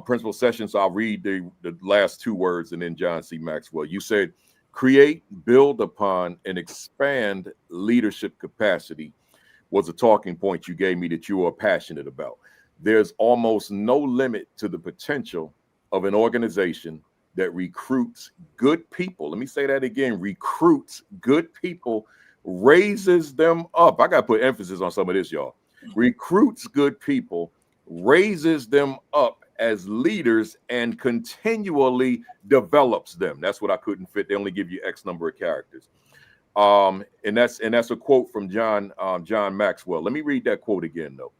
Principal session, so I'll read the last two words and then John C. Maxwell. You said, create, build upon, and expand leadership capacity was a talking point you gave me that you are passionate about. There's almost no limit to the potential of an organization that recruits good people. Let me say that again, recruits good people, raises them up. I got to put emphasis on some of this, y'all. Recruits good people, raises them up as leaders, and continually develops them. That's what I couldn't fit. They only give you X number of characters. And that's a quote from John Maxwell. Let me read that quote again, though.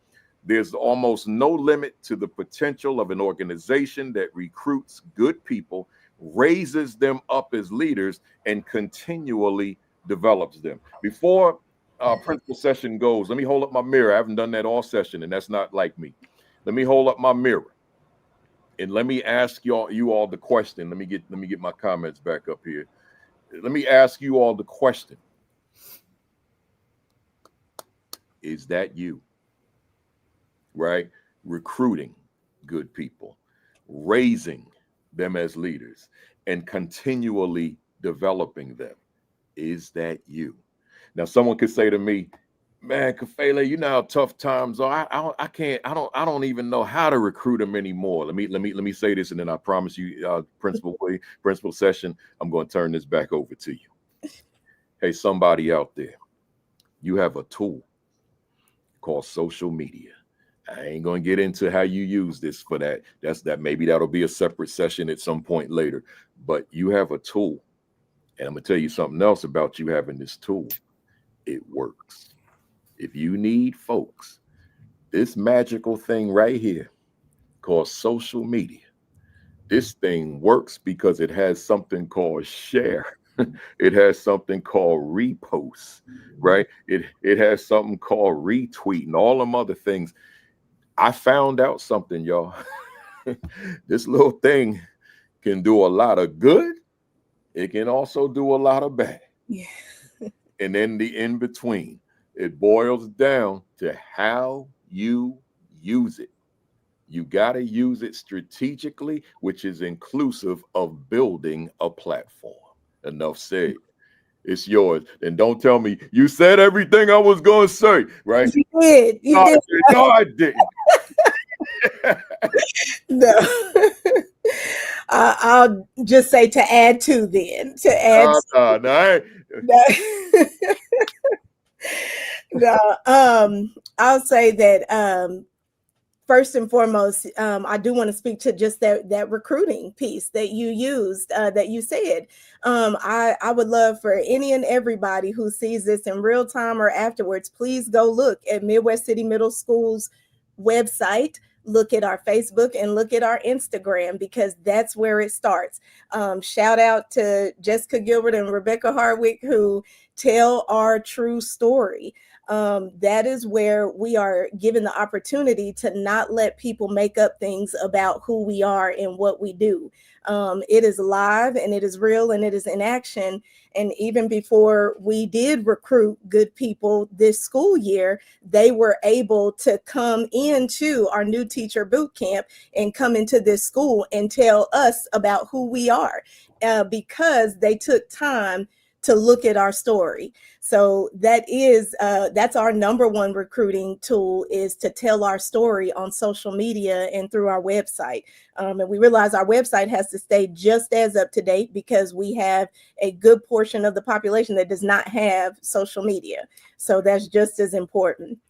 There's almost no limit to the potential of an organization that recruits good people, raises them up as leaders, and continually develops them. Before principal session goes, let me hold up my mirror. I haven't done that all session, and that's not like me. Let me hold up my mirror, and let me ask you all the question. Let me get my comments back up here. Let me ask you all the question. Is that you? Right? Recruiting good people, raising them as leaders, and continually developing them. Is that you? Now, someone could say to me, man, Kafele, you know how tough times are. I don't even know how to recruit them anymore. Let me say this, and then I promise you, principal session, I'm going to turn this back over to you. Hey, somebody out there, you have a tool called social media. I ain't going to get into how you use this for that. Maybe that'll be a separate session at some point later. But you have a tool, and I'm going to tell you something else about you having this tool. It works. If you need folks, this magical thing right here called social media, this thing works because it has something called share. It has something called repost, right? It has something called retweet and all them other things. I found out something, y'all. This little thing can do a lot of good. It can also do a lot of bad. Yeah. And then the in between. It boils down to how you use it. You got to use it strategically, which is inclusive of building a platform. Enough said. It's yours. And don't tell me you said everything I was going to say, right? You did. You did. No, I didn't. No. I'll just say to add to then. To add. No, I'll say that first and foremost, I do want to speak to just that recruiting piece that you used, that you said. I would love for any and everybody who sees this in real time or afterwards, please go look at Midwest City Middle School's website, look at our Facebook, and look at our Instagram, because that's where it starts. Shout out to Jessica Gilbert and Rebecca Hardwick, who tell our true story. that is where we are given the opportunity to not let people make up things about who we are and what we do. It is live and it is real and it is in action. And even before we did recruit good people this school year, they were able to come into our new teacher boot camp and come into this school and tell us about who we are, because they took time to look at our story. So that's our number one recruiting tool, is to tell our story on social media and through our website. And we realize our website has to stay just as up to date, because we have a good portion of the population that does not have social media. So that's just as important.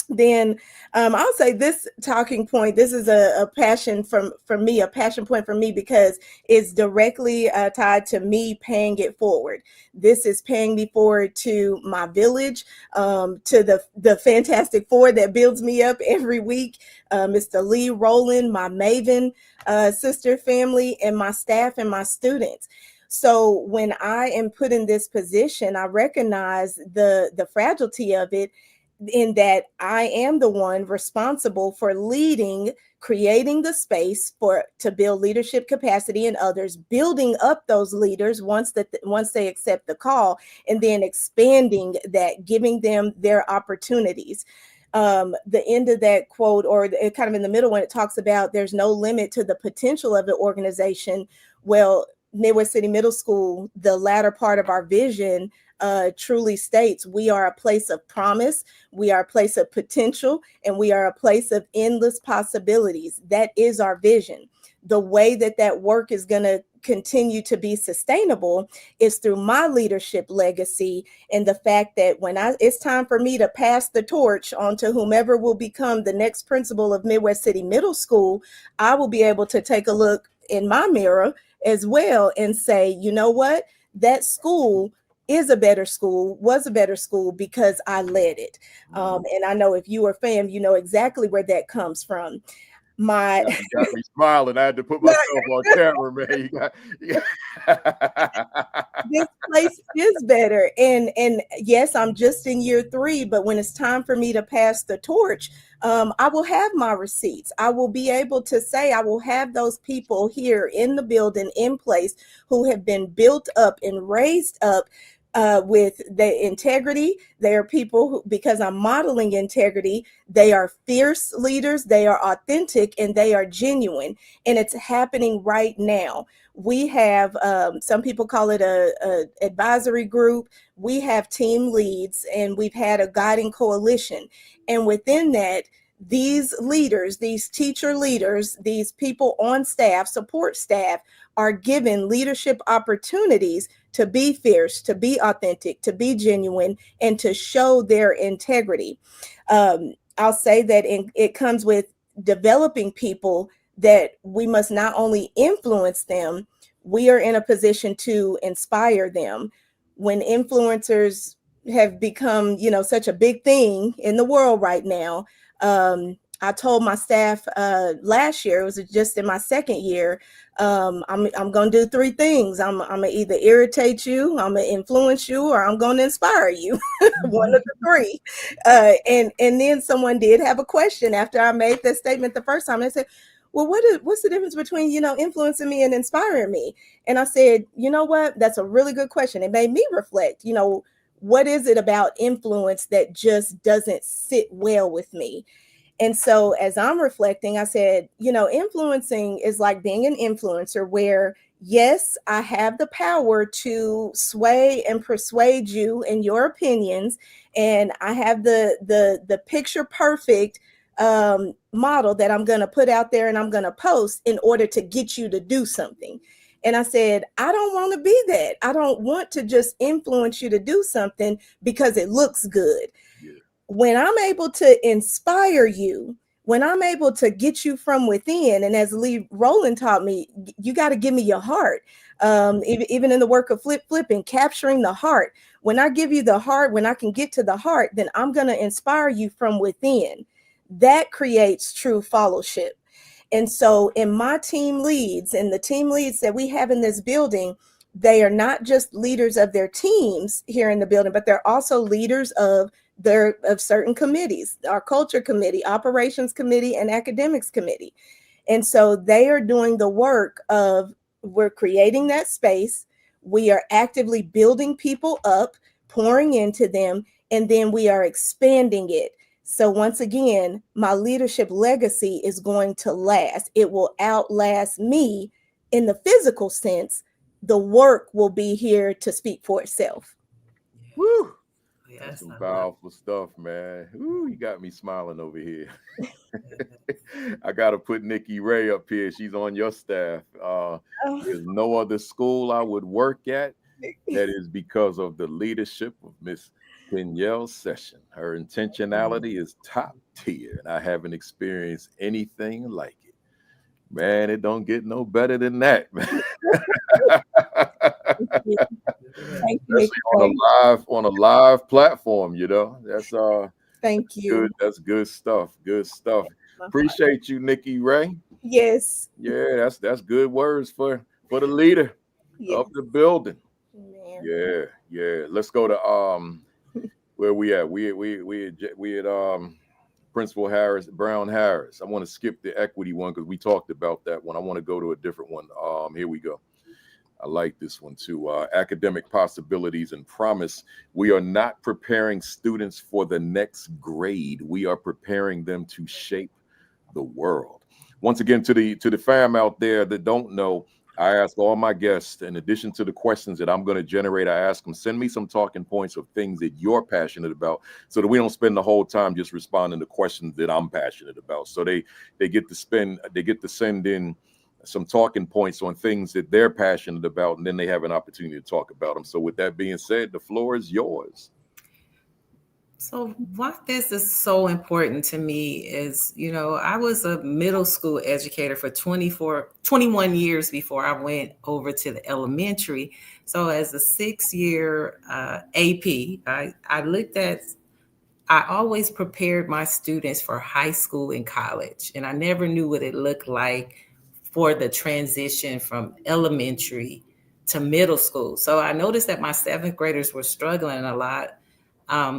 Then I'll say this talking point, this is a passion from me, a passion point for me, because it's directly tied to me paying it forward. This is paying me forward to my village, to the Fantastic Four that builds me up every week, Mr. Lee, Roland, my Maven sister family, and my staff and my students. So when I am put in this position, I recognize the fragility of it, in that I am the one responsible for leading, creating the space to build leadership capacity in others, building up those leaders once they accept the call, and then expanding that, giving them their opportunities. The end of that quote, or kind of in the middle, when it talks about there's no limit to the potential of the organization. Well, Midwest City Middle School, the latter part of our vision, truly states we are a place of promise, we are a place of potential, and we are a place of endless possibilities. That is our vision. The way that work is going to continue to be sustainable is through my leadership legacy, and the fact that when it's time for me to pass the torch on to whomever will become the next principal of Midwest City Middle School, I will be able to take a look in my mirror as well and say, you know what, that school was a better school because I led it. And I know if you are fam, you know exactly where that comes from. You got me smiling. I had to put myself on camera, man. This place is better. And yes, I'm just in year 3, but when it's time for me to pass the torch, I will have my receipts. I will be able to say, I will have those people here in the building in place who have been built up and raised up with the integrity. They are people who, because I'm modeling integrity, they are fierce leaders, they are authentic, and they are genuine. And it's happening right now. We have, some people call it a advisory group. We have team leads, and we've had a guiding coalition. And within that, these leaders, these teacher leaders, these people on staff, support staff, are given leadership opportunities to be fierce, to be authentic, to be genuine, and to show their integrity. I'll say that it comes with developing people, that we must not only influence them, we are in a position to inspire them. When influencers have become, such a big thing in the world right now, I told my staff last year, it was just in my second year, I'm going to do 3 things. I'm going to either irritate you, I'm going to influence you, or I'm going to inspire you. One of the 3. And then someone did have a question after I made that statement the first time. They said, well, what's the difference between, influencing me and inspiring me? And I said, you know what? That's a really good question. It made me reflect, what is it about influence that just doesn't sit well with me? And so as I'm reflecting, I said, influencing is like being an influencer, where, yes, I have the power to sway and persuade you in your opinions. And I have the picture perfect model that I'm going to put out there and I'm going to post in order to get you to do something. And I said, I don't want to be that. I don't want to just influence you to do something because it looks good. Yeah. When I'm able to inspire you, when I'm able to get you from within, and as Lee Rowland taught me, you got to give me your heart. Even in the work of flipping, capturing the heart. When I give you the heart, when I can get to the heart, then I'm going to inspire you from within. That creates true fellowship. And so in my team leads and the team leads that we have in this building, they are not just leaders of their teams here in the building, but they're also leaders of certain committees, our culture committee, operations committee, and academics committee. And so they are doing the work of, we're creating that space. We are actively building people up, pouring into them, and then we are expanding it. So once again, my leadership legacy is going to last. It will outlast me in the physical sense. The work will be here to speak for itself. Woo! Yes, That's some powerful stuff, man. Ooh, you got me smiling over here. I got to put Nikki Ray up here. She's on your staff. There's no other school I would work at that is because of the leadership of Miss Kenyelle Session. Her intentionality is top tier, and I haven't experienced anything like it. Man, it don't get no better than that, man. Thank you, on a live platform, you know. That's thank you. good. That's good stuff. Good stuff. Appreciate you, Nikki Ray. Yes. Yeah, that's good words for the leader of the building. Man. Yeah. Let's go to where we at? We at Principal Brown Harris. I want to skip the equity one because we talked about that one. I want to go to a different one. Here we go. I like this one too. Academic possibilities and promise. We are not preparing students for the next grade. We are preparing them to shape the world. Once again, to the fam out there that don't know, I ask all my guests, in addition to the questions that I'm going to generate, I ask them, send me some talking points of things that you're passionate about, so that we don't spend the whole time just responding to questions that I'm passionate about. So they get to send in some talking points on things that they're passionate about, and then they have an opportunity to talk about them. So with that being said, the floor is yours. So why this is so important to me is, I was a middle school educator for 21 years before I went over to the elementary. So as a 6-year AP, I always prepared my students for high school and college, and I never knew what it looked like for the transition from elementary to middle school. So I noticed that my 7th graders were struggling a lot.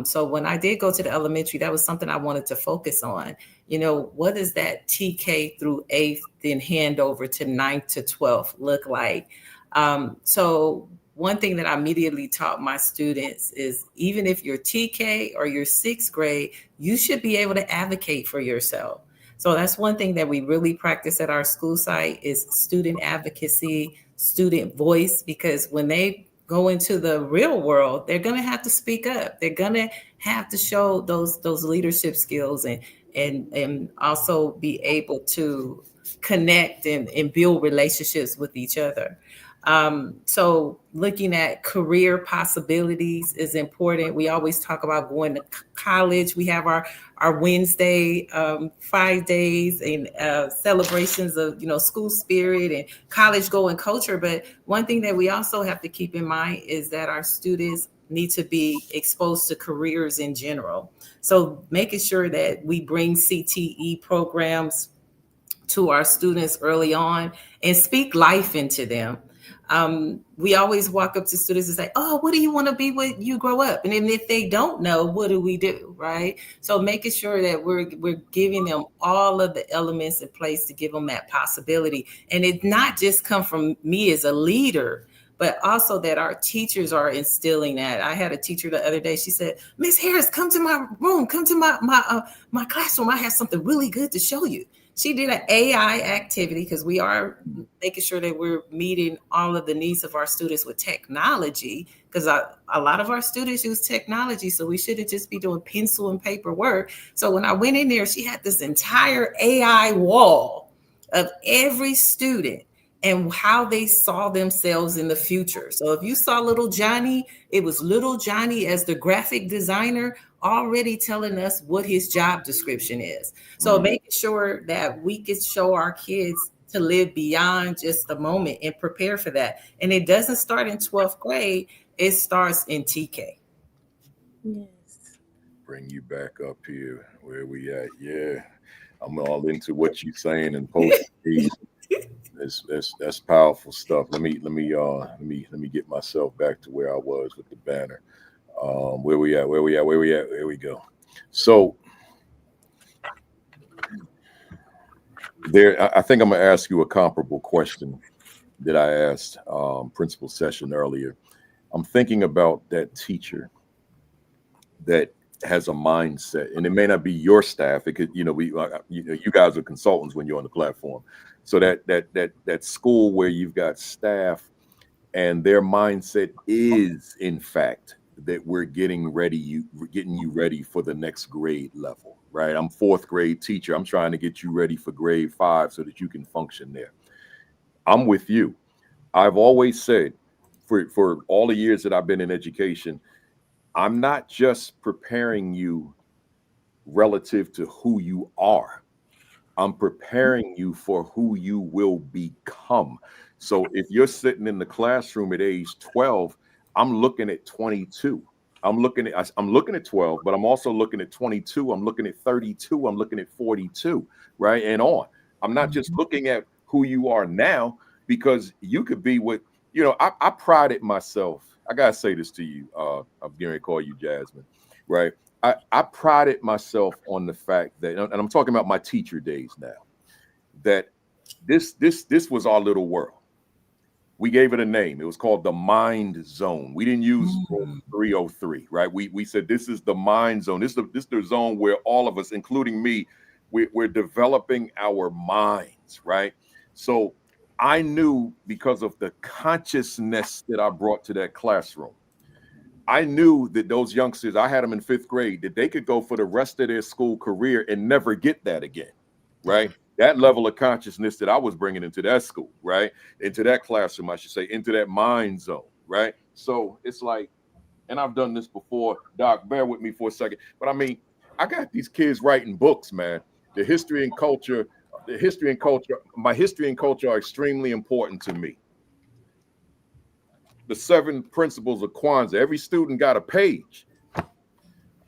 So when I did go to the elementary, that was something I wanted to focus on. What does that TK through 8th, then hand over to 9th to 12th look like? So one thing that I immediately taught my students is, even if you're TK or you're 6th grade, you should be able to advocate for yourself. So that's one thing that we really practice at our school site is student advocacy, student voice, because when they go into the real world, they're going to have to speak up. They're going to have to show those leadership skills and also be able to connect and build relationships with each other. So looking at career possibilities is important. We always talk about going to college. We have our Wednesday 5 days and celebrations of school spirit and college going culture. But one thing that we also have to keep in mind is that our students need to be exposed to careers in general. So making sure that we bring CTE programs to our students early on and speak life into them. We always walk up to students and say, oh, what do you want to be when you grow up? And then if they don't know, what do we do, right? So making sure that we're giving them all of the elements in place to give them that possibility. And it not just come from me as a leader, but also that our teachers are instilling that. I had a teacher the other day. She said, Miss Harris, come to my room, come to my classroom. I have something really good to show you. She did an AI activity because we are making sure that we're meeting all of the needs of our students with technology, because a lot of our students use technology. So we shouldn't just be doing pencil and paper work. So when I went in there, she had this entire AI wall of every student and how they saw themselves in the future. So if you saw little Johnny, it was little Johnny as the graphic designer already telling us what his job description is. So making sure that we can show our kids to live beyond just the moment and prepare for that. And it doesn't start in 12th grade, it starts in TK. Yes. Bring you back up here where we at. Yeah, I'm all into what you're saying and posting these. That's powerful stuff. Let me get myself back to where I was with the banner. Where we at? There we go. So I think I'm gonna ask you a comparable question that I asked Principal Session earlier. I'm thinking about that teacher that has a mindset, and it may not be your staff. It could, you guys are consultants when you're on the platform. So that school where you've got staff and their mindset is, in fact, that we're getting you ready for the next grade level, right? I'm fourth grade teacher. I'm trying to get you ready for grade 5 so that you can function there. I'm with you. I've always said for all the years that I've been in education, I'm not just preparing you relative to who you are. I'm preparing you for who you will become. So if you're sitting in the classroom at age 12, I'm looking at 22. I'm looking at 12, but I'm also looking at 22. I'm looking at 32. I'm looking at 42, right? And on. I'm not just looking at who you are now, because you could be what, I prided myself. I got to say this to you. I'm going to call you Jasmin, right? I prided myself on the fact that, and I'm talking about my teacher days now, that this was our little world. We gave it a name. It was called the Mind Zone. We didn't use 303, right? We said this is the Mind Zone. This is the zone where all of us, including me, we're developing our minds, right? So I knew, because of the consciousness that I brought to that classroom, I knew that those youngsters, I had them in 5th grade, that they could go for the rest of their school career and never get that again, right? That level of consciousness that I was bringing into that school, right? Into that classroom, I should say, into that mind zone, right? So it's like, and I've done this before, Doc, bear with me for a second, but I mean, I got these kids writing books, man. My history and culture are extremely important to me. The 7 principles of Kwanzaa. Every student got a page.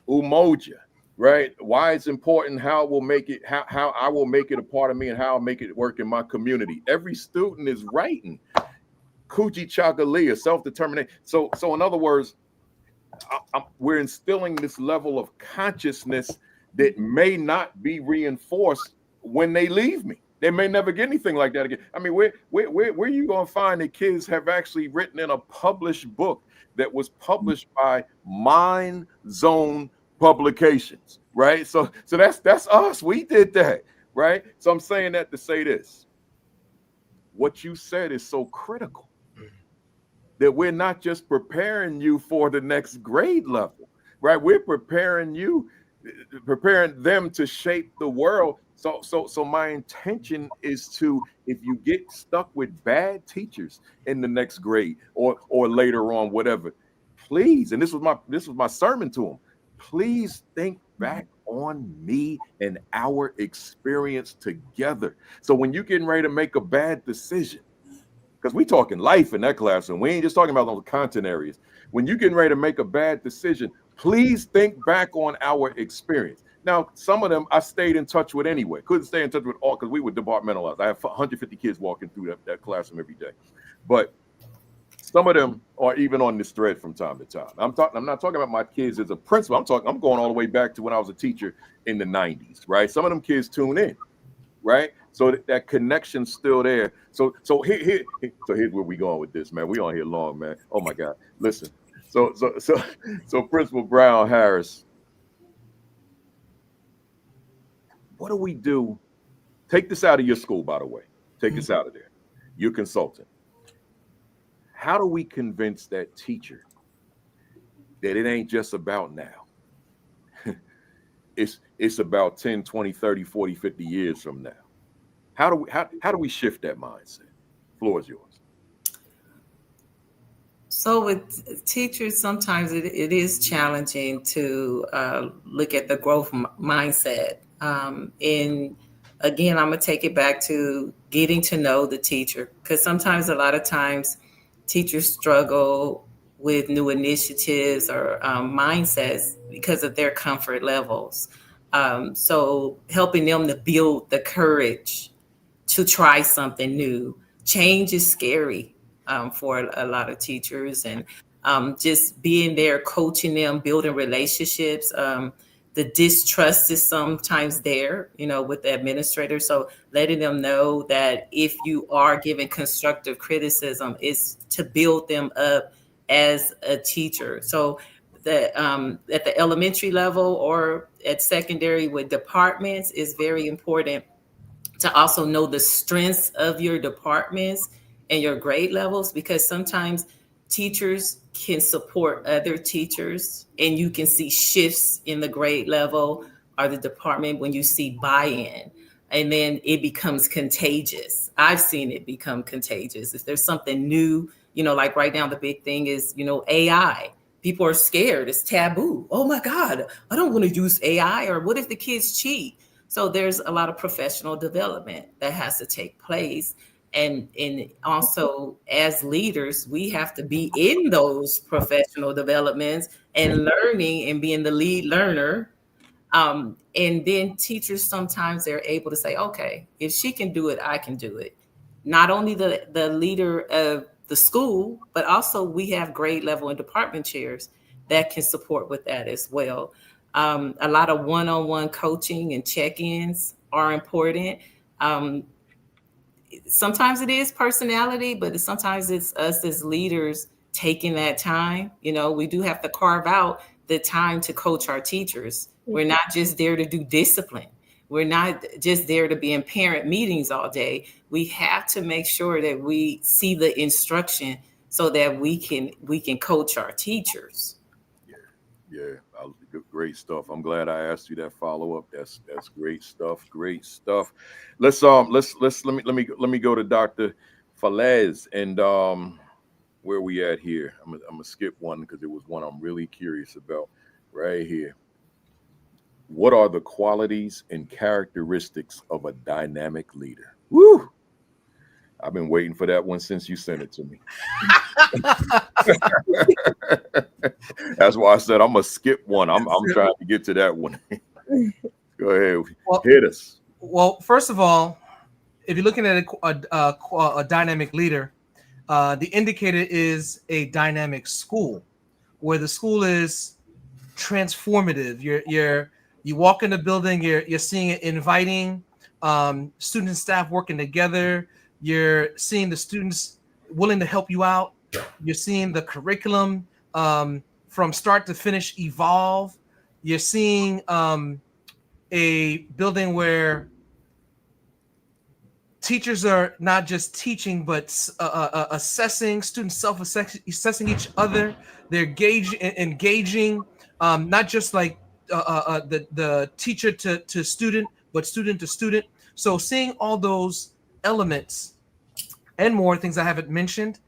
Umoja, right? Why it's important, how it will make it, how I will make it a part of me, and how I'll make it work in my community. Every student is writing. Kuji Chagalia, self-determination. So in other words, we're instilling this level of consciousness that may not be reinforced when they leave me. They may never get anything like that again. I mean, where are you going to find that kids have actually written in a published book that was published by Mind Zone Publications, right? So that's us. We did that, right? So I'm saying that to say this. What you said is so critical, that we're not just preparing you for the next grade level, right? We're preparing them to shape the world. So my intention is to, if you get stuck with bad teachers in the next grade or later on, whatever, please, and this was my sermon to them, please think back on me and our experience together. So when you're getting ready to make a bad decision, because we talking life in that classroom, we ain't just talking about those content areas. When you're getting ready to make a bad decision, please think back on our experience. Now, some of them I stayed in touch with anyway. Couldn't stay in touch with all because we were departmentalized. I have 150 kids walking through that classroom every day. But some of them are even on this thread from time to time. I'm not talking about my kids as a principal. I'm going all the way back to when I was a teacher in the 90s, right? Some of them kids tune in, right? So that connection's still there. So here's where we going with this, man. We on here long, man. Oh my God. Listen. So Principal Brown Harris, what do we do? Take this out of your school, by the way. Take this out of there. You're consultant. How do we convince that teacher that it ain't just about now? It's about 10, 20, 30, 40, 50 years from now. How do we shift that mindset? Floor is yours. So with teachers, sometimes it is challenging to look at the growth mindset. And again, I'm going to take it back to getting to know the teacher, because sometimes, a lot of times, teachers struggle with new initiatives or mindsets because of their comfort levels. So helping them to build the courage to try something new, change is scary for a lot of teachers, and just being there, coaching them, building relationships. The distrust is sometimes there, with the administrator. So letting them know that if you are giving constructive criticism, it's to build them up as a teacher. So that at the elementary level or at secondary with departments is very important to also know the strengths of your departments and your grade levels, because sometimes teachers can support other teachers and you can see shifts in the grade level or the department when you see buy-in, and then it becomes contagious. I've seen it become contagious. If there's something new, like right now, the big thing is, AI. People are scared. It's taboo. Oh my God, I don't want to use AI. Or what if the kids cheat? So there's a lot of professional development that has to take place. And also as leaders, we have to be in those professional developments and learning and being the lead learner. And then teachers, sometimes they're able to say, okay, if she can do it, I can do it. Not only the leader of the school, but also we have grade level and department chairs that can support with that as well. A lot of one-on-one coaching and check-ins are important. Sometimes it is personality, but sometimes it's us as leaders taking that time. We do have to carve out the time to coach our teachers. We're not just there to do discipline. We're not just there to be in parent meetings all day. We have to make sure that we see the instruction so that we can coach our teachers. Yeah, great stuff. I'm glad I asked you that follow up. That's great stuff. Great stuff. Let me go to Dr. Falaise, and where are we at here? I'm gonna skip one because it was one I'm really curious about right here. What are the qualities and characteristics of a dynamic leader? Woo! I've been waiting for that one since you sent it to me. That's why I said I'm gonna skip one. I'm trying to get to that one. Go ahead, hit us. Well, first of all, if you're looking at a dynamic leader, the indicator is a dynamic school, where the school is transformative. You walk in the building, you're seeing it inviting, students and staff working together. You're seeing the students willing to help you out. You're seeing the curriculum from start to finish evolve. You're seeing a building where teachers are not just teaching, but assessing, students self-assessing each other. They're engaging, not just like the teacher to student, but student to student. So seeing all those elements and more things I haven't mentioned,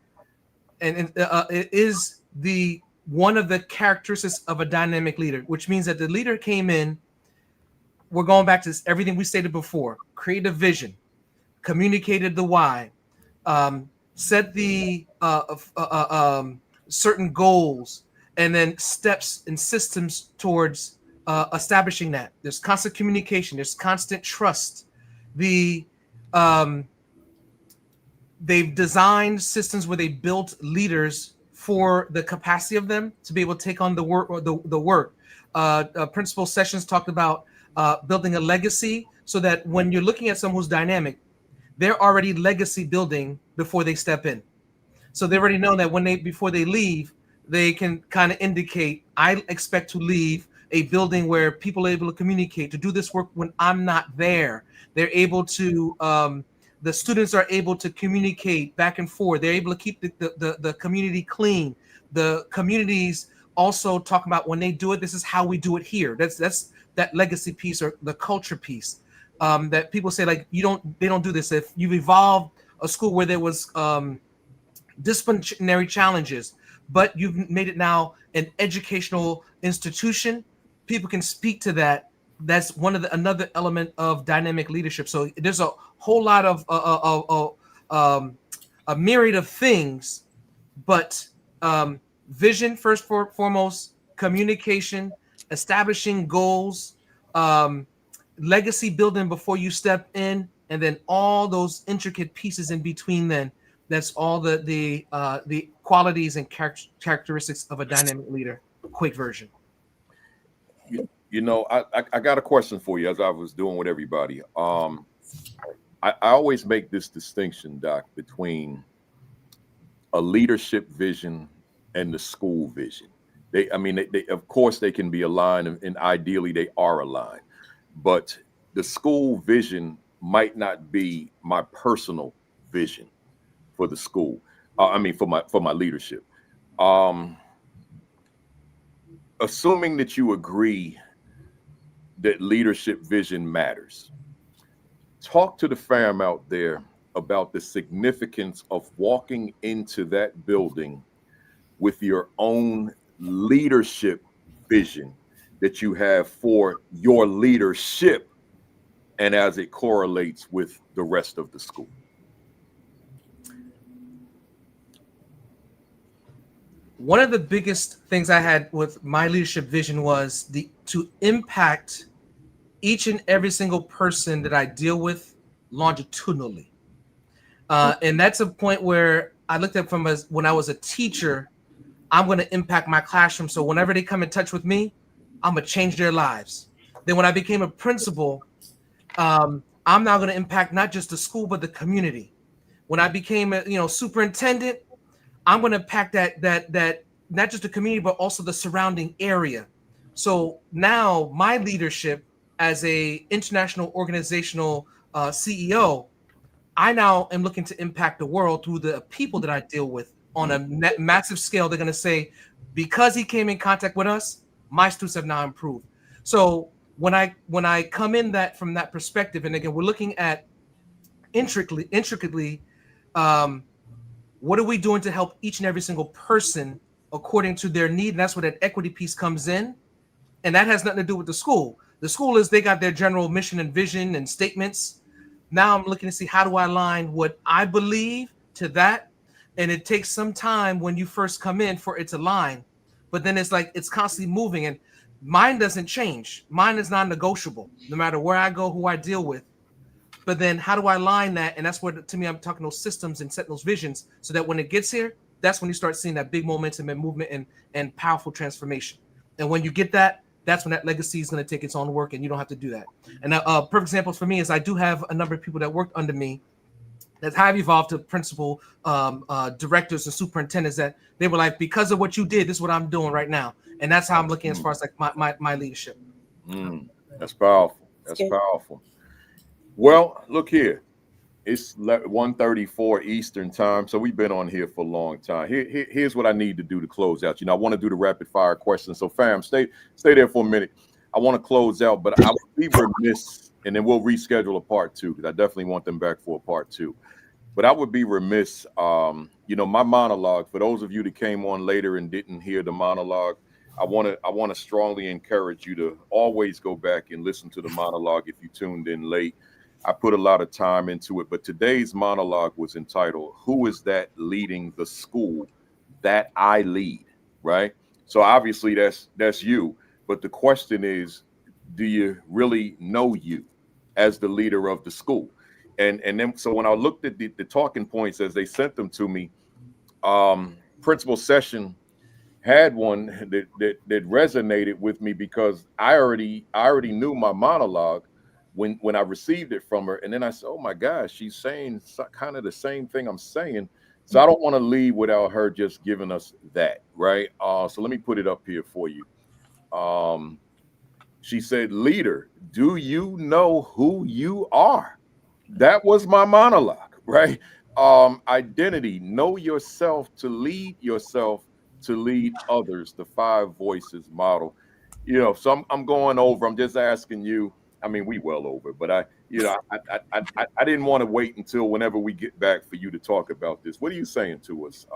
and it is one of the characteristics of a dynamic leader, which means that the leader came in. We're going back to everything we stated before: create a vision, communicated the why, set the certain goals, and then steps and systems towards establishing that. There's constant communication. There's constant trust. They've designed systems where they built leaders for the capacity of them to be able to take on the work. Principal Sessions talked about building a legacy, so that when you're looking at someone who's dynamic, they're already legacy building before they step in. So they already know that before they leave, they can kind of indicate, I expect to leave a building where people are able to communicate, to do this work when I'm not there. They're able to, the students are able to communicate back and forth. They're able to keep the community clean. The communities also talk about, when they do it, this is how we do it here. That's that legacy piece, or the culture piece. That people say, like, they don't do this. If you've evolved a school where there was disciplinary challenges, but you've made it now an educational institution, people can speak to that. That's another element of dynamic leadership. So there's a whole lot of a myriad of things, but vision first foremost, communication, establishing goals, legacy building before you step in, and then all those intricate pieces in between. Then that's all the qualities and characteristics of a dynamic leader. Quick version. You know, I got a question for you, as I was doing with everybody. I always make this distinction, Doc, between a leadership vision and the school vision. They of course they can be aligned, and ideally they are aligned, but the school vision might not be my personal vision for the school. For my leadership. Assuming that you agree that leadership vision matters, talk to the fam out there about the significance of walking into that building with your own leadership vision that you have for your leadership, and as it correlates with the rest of the school. One of the biggest things I had with my leadership vision was to impact each and every single person that I deal with longitudinally. And that's a point where I looked at from when I was a teacher, I'm going to impact my classroom. So whenever they come in touch with me, I'm going to change their lives. Then when I became a principal, I'm now going to impact not just the school, but the community. When I became a superintendent, I'm going to impact that not just the community, but also the surrounding area. So now my leadership as a international organizational CEO, I now am looking to impact the world through the people that I deal with on a massive scale. They're going to say, because he came in contact with us, my students have now improved. So when I come in from that perspective, and again, we're looking at intricately, what are we doing to help each and every single person according to their need? And that's where that equity piece comes in. And that has nothing to do with the school. The school they got their general mission and vision and statements. Now I'm looking to see, how do I align what I believe to that? And it takes some time when you first come in for it to align, but then it's like it's constantly moving, and mine doesn't change. Mine is non-negotiable, no matter where I go, who I deal with. But then how do I align that? And that's where, to me, I'm talking those systems and setting those visions so that when it gets here, that's when you start seeing that big momentum and movement and powerful transformation. And when you get that, that's when that legacy is going to take its own work, and you don't have to do that. And a perfect example for me is I do have a number of people that worked under me that have evolved to principal directors and superintendents, that they were like, because of what you did, this is what I'm doing right now. And that's how I'm looking as far as like my leadership. That's powerful. That's powerful. Well, look here. It's 1:34 Eastern time, so we've been on here for a long time. Here's what I need to do to close out. I want to do the rapid fire questions. So fam, stay there for a minute. I want to close out, but I would be remiss, and then we'll reschedule a part 2, because I definitely want them back for a part 2. But I would be remiss, my monologue, for those of you that came on later and didn't hear the monologue, I want to strongly encourage you to always go back and listen to the monologue if you tuned in late. I put a lot of time into it, but today's monologue was entitled, "Who is that leading the school that I lead?" Right? So obviously that's you, but the question is, do you really know you as the leader of the school? And then, so when I looked at the talking points as they sent them to me, Principal Session had one that resonated with me, because I already knew my monologue when I received it from her. And then I said, oh my gosh, she's saying kind of the same thing I'm saying. So I don't want to leave without her just giving us that, right? So let me put it up here for you. She said, "Leader, do you know who you are?" That was my monologue, right? Identity, know yourself to lead others, the 5 voices model. So I'm going over, I'm just asking you. I mean, we well over, but I didn't want to wait until whenever we get back for you to talk about this. What are you saying to us,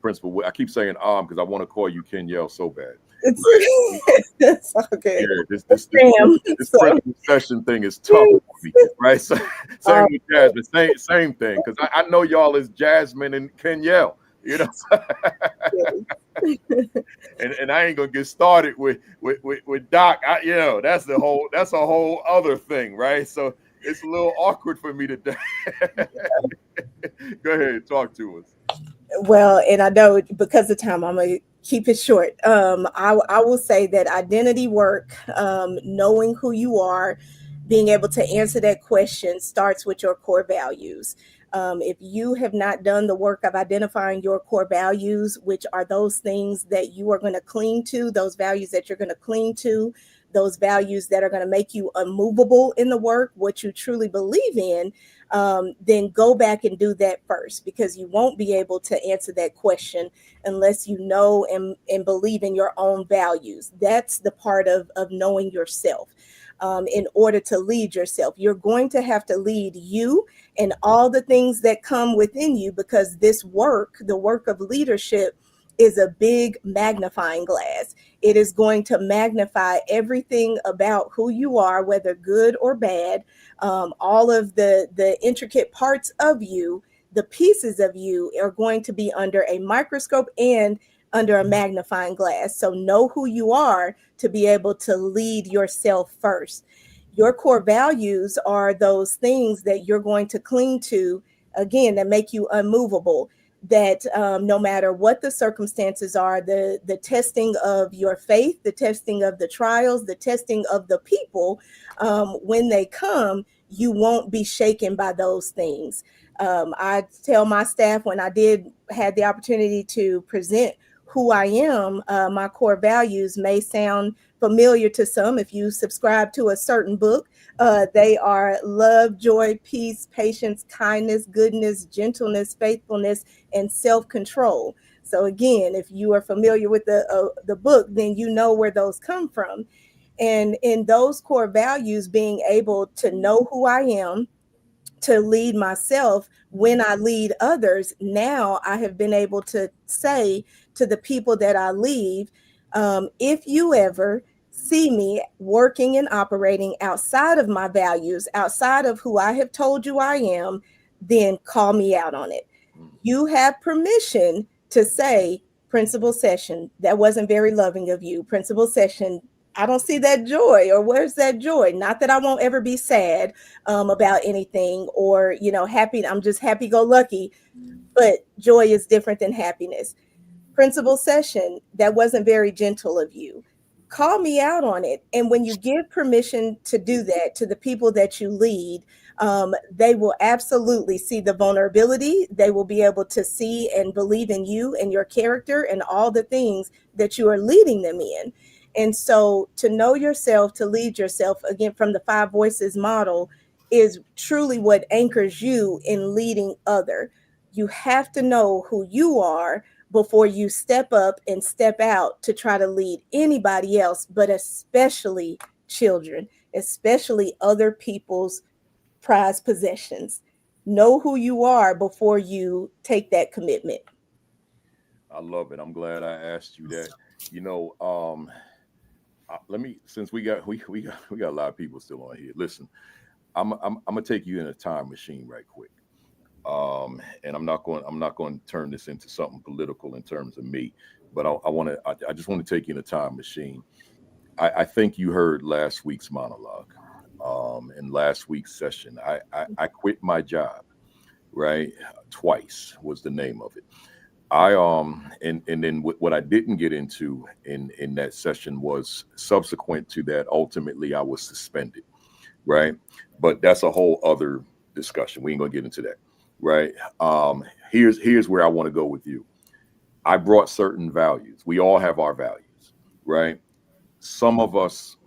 Principal? I keep saying because I want to call you Kenyelle so bad. It's okay. Yeah, this Principal Session thing is tough for me, right? So, same with Jasmin, same thing, because I know y'all as Jasmin and Kenyelle. And I ain't gonna get started with Doc. That's a whole other thing, right? So it's a little awkward for me today. Go ahead, talk to us. Well, and I know because of time, I'm gonna keep it short. I will say that identity work, knowing who you are, being able to answer that question starts with your core values. If you have not done the work of identifying your core values, which are those things that you are going to cling to, those values that you're going to cling to, those values that are going to make you unmovable in the work, what you truly believe in, then go back and do that first, because you won't be able to answer that question unless you know and believe in your own values. That's the part of knowing yourself. In order to lead yourself, you're going to have to lead you and all the things that come within you, because this work, the work of leadership, is a big magnifying glass. It is going to magnify everything about who you are, whether good or bad, all of the intricate parts of you, the pieces of you are going to be under a microscope and under a magnifying glass. So know who you are to be able to lead yourself first. Your core values are those things that you're going to cling to, again, that make you unmovable, that no matter what the circumstances are, the testing of your faith, the testing of the trials, the testing of the people, when they come, you won't be shaken by those things. I tell my staff, when I had the opportunity to present who I am, my core values may sound familiar to some if you subscribe to a certain book. They are love, joy, peace, patience, kindness, goodness, gentleness, faithfulness, and self-control. So again, if you are familiar with the book, then you know where those come from. And in those core values, being able to know who I am, to lead myself when I lead others, now I have been able to say to the people that I lead, if you ever see me working and operating outside of my values, outside of who I have told you I am, then call me out on it. You have permission to say, Principal Session, that wasn't very loving of you. Principal Session, I don't see that joy, or where's that joy? Not that I won't ever be sad about anything, or, happy. I'm just happy-go-lucky, but joy is different than happiness. Principal Session, that wasn't very gentle of you. Call me out on it. And when you give permission to do that to the people that you lead, they will absolutely see the vulnerability. They will be able to see and believe in you and your character and all the things that you are leading them in. And so to know yourself, to lead yourself, again, from the 5 voices model, is truly what anchors you in leading other. You have to know who you are before you step up and step out to try to lead anybody else, but especially children, especially other people's prized possessions. Know who you are before you take that commitment. I love it. I'm glad I asked you that. Let me, since we got a lot of people still on here. Listen, I'm gonna take you in a time machine right quick. And I'm not going to turn this into something political in terms of me, but I just want to take you in a time machine. I think you heard last week's monologue, in last week's session. I quit my job, right? Twice was the name of it. And then what I didn't get into in that session was subsequent to that, ultimately I was suspended, right? But that's a whole other discussion. We ain't gonna get into that. Right. Here's where I want to go with you. I brought certain values. We all have our values, right? Some of us,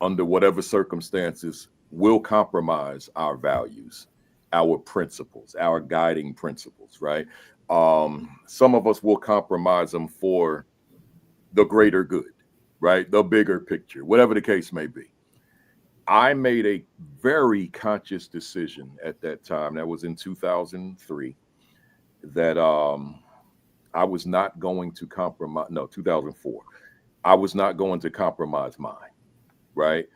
under whatever circumstances, will compromise our values, our principles, our guiding principles, right? Some of us will compromise them for the greater good, right? The bigger picture, whatever the case may be. I made a very conscious decision at that time, that was in 2003, that I was not going to compromise, no, 2004. I was not going to compromise mine, right?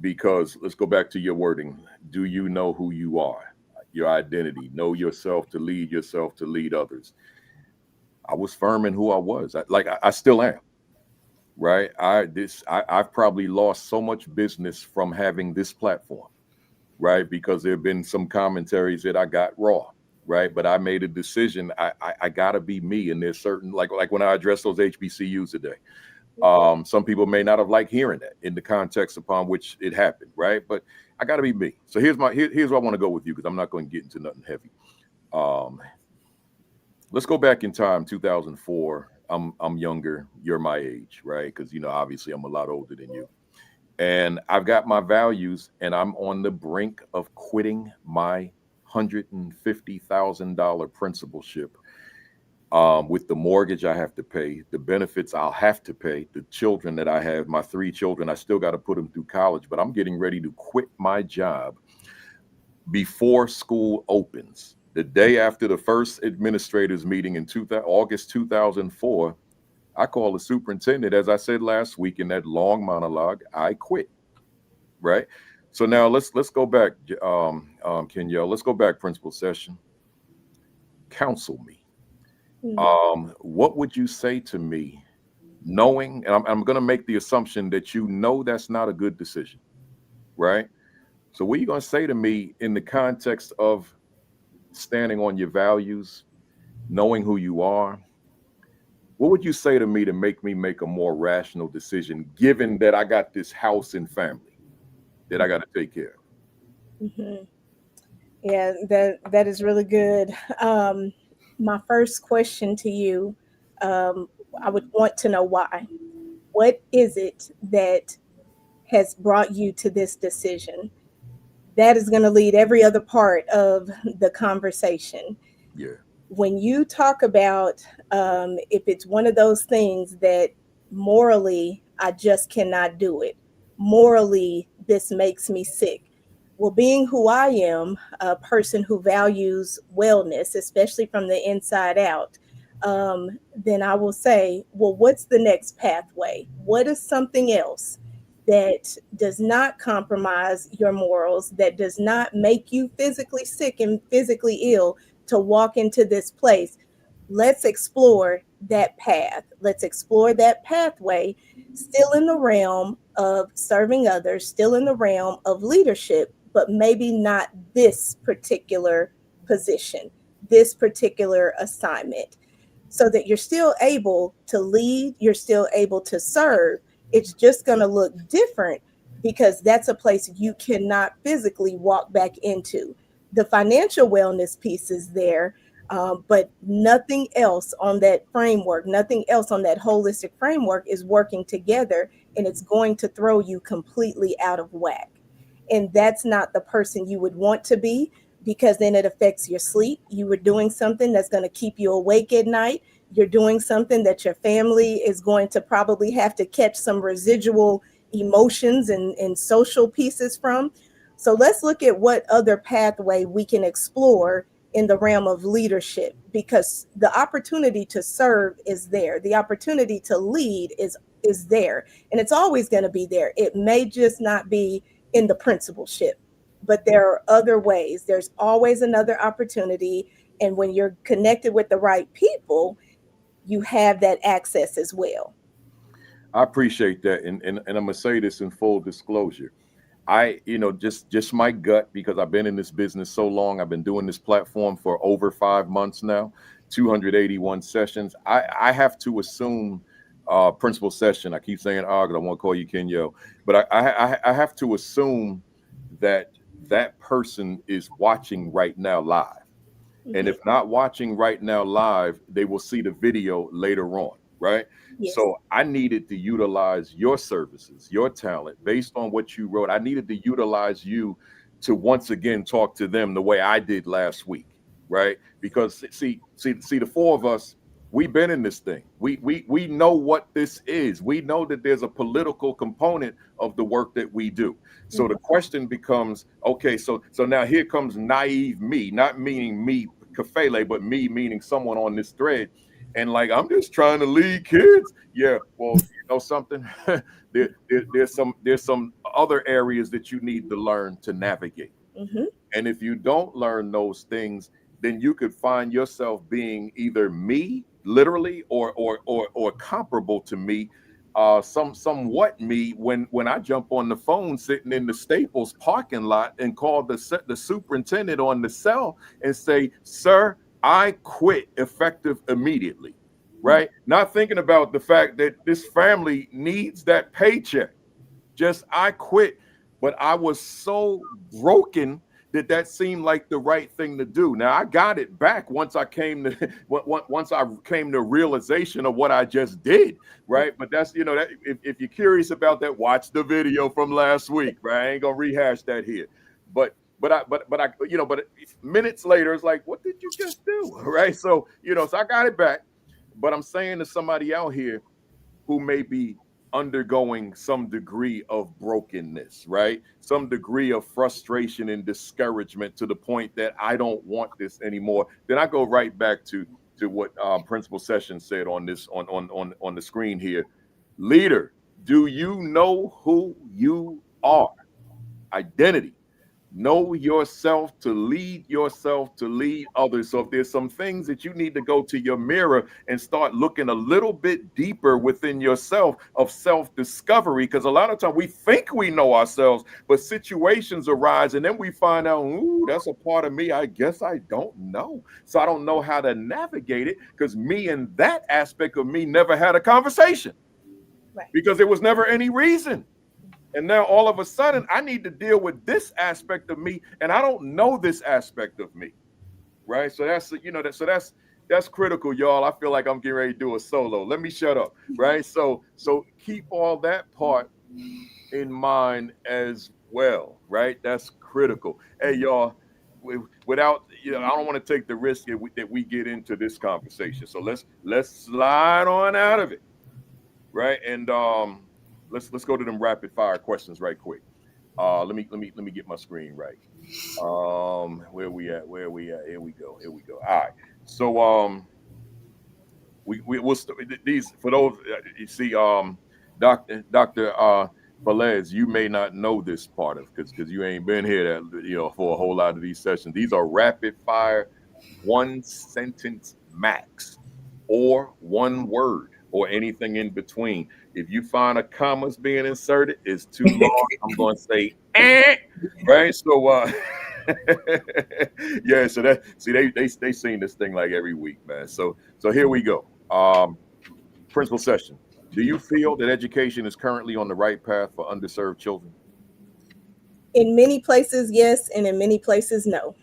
Because let's go back to your wording. Do you know who you are? Your identity, know yourself to lead others. I was firm in who I was. I still am. Right. I've probably lost so much business from having this platform. Right. Because there have been some commentaries that I got raw. Right. But I made a decision. I got to be me. And there's certain like when I address those HBCUs today. Some people may not have liked hearing that in the context upon which it happened. Right. But I got to be me. So here's where I want to go with you, because I'm not going to get into nothing heavy. Let's go back in time, 2004. I'm younger. You're my age, right? Because, obviously I'm a lot older than you. And I've got my values, and I'm on the brink of quitting my $150,000 principalship with the mortgage I have to pay, the benefits I'll have to pay, the children that I have, my 3 children, I still got to put them through college, but I'm getting ready to quit my job before school opens. The day after the first administrators meeting in August 2004, I called the superintendent. As I said last week in that long monologue, I quit. Right. So now let's go back, Kenyelle. Let's go back, principal session. Counsel me. What would you say to me, knowing, and I'm going to make the assumption that that's not a good decision. Right. So what are you going to say to me in the context of standing on your values, knowing who you are? What would you say to me to make me make a more rational decision, given that I got this house and family that I got to take care of? Mm-hmm. Yeah, that is really good. My first question to you, I would want to know why. What is it that has brought you to this decision? That is going to lead every other part of the conversation. Yeah. When you talk about if it's one of those things that morally I just cannot do it, morally this makes me sick. Well, being who I am, a person who values wellness, especially from the inside out, then I will say, well, what's the next pathway? What is something else that does not compromise your morals, that does not make you physically sick and physically ill to walk into this place? Let's explore that path. Let's explore that pathway, still in the realm of serving others, still in the realm of leadership, but maybe not this particular position, this particular assignment, so that you're still able to lead, you're still able to serve. It's just going to look different because that's a place you cannot physically walk back into. The financial wellness piece is there, but nothing else on that framework, nothing else on that holistic framework is working together, and it's going to throw you completely out of whack. And that's not the person you would want to be, because then it affects your sleep. You were doing something that's going to keep you awake at night. You're doing something that your family is going to probably have to catch some residual emotions and social pieces from. So let's look at what other pathway we can explore in the realm of leadership, because the opportunity to serve is there. The opportunity to lead is there, and it's always going to be there. It may just not be in the principalship, but there are other ways. There's always another opportunity. And when you're connected with the right people, you have that access as well. I appreciate that. And I'm going to say this in full disclosure. I, just my gut, because I've been in this business so long. I've been doing this platform for over 5 months now, 281 sessions. I have to assume principal session. I keep saying, because I want to call you Kenyelle, but I have to assume that person is watching right now live. Mm-hmm. And if not watching right now live, they will see the video later on. Right. Yes. So I needed to utilize your services, your talent based on what you wrote. I needed to utilize you to once again talk to them the way I did last week. Right. Because see, the 4 of us, we've been in this thing. We know what this is. We know that there's a political component of the work that we do. So mm-hmm. The question becomes, okay, so now here comes naive me, not meaning me, Kenyelle, but me meaning someone on this thread. And like, I'm just trying to lead kids. Yeah, well, you know something? there's some other areas that you need to learn to navigate. Mm-hmm. And if you don't learn those things, then you could find yourself being either me literally or comparable to me, somewhat me when I jump on the phone sitting in the Staples parking lot and call the superintendent on the cell and say, "Sir, I quit effective immediately." Right? Not thinking about the fact that this family needs that paycheck. Just I quit, but I was so broken that seemed like the right thing to do. Now I got it back once I came to realization of what I just did, right? But that's, that if you're curious about that, watch the video from last week, right? I ain't gonna rehash that here. But minutes later, it's like, what did you just do, right? So so I got it back. But I'm saying to somebody out here who may be undergoing some degree of brokenness, right? Some degree of frustration and discouragement to the point that I don't want this anymore. Then I go right back to what Principal Sessions said on this on the screen here. Leader, do you know who you are? Identity. Know yourself to lead others. So if there's some things that you need to go to your mirror and start looking a little bit deeper within yourself of self-discovery, because a lot of times we think we know ourselves, but situations arise and then we find out, ooh, that's a part of me I guess I don't know. So I don't know how to navigate it because me and that aspect of me never had a conversation, right? Because there was never any reason. And now all of a sudden I need to deal with this aspect of me and I don't know this aspect of me, right? So that's, that's critical, y'all. I feel like I'm getting ready to do a solo. Let me shut up, right? So keep all that part in mind as well, right? That's critical. Hey, y'all, without, I don't want to take the risk that we get into this conversation. So let's slide on out of it, right? And let's go to them rapid fire questions right quick. Let me get my screen right. Where we at? Here we go. All right. So we'll these for those you see, Dr. Falaise, you may not know this part of because you ain't been here for a whole lot of these sessions. These are rapid fire, 1 sentence max, or 1 word, or anything in between. If you find a commas being inserted, it's too long. I'm going to say, right? So, yeah. So they seen this thing like every week, man. So here we go. Principal Session. Do you feel that education is currently on the right path for underserved children? In many places, yes, and in many places, no.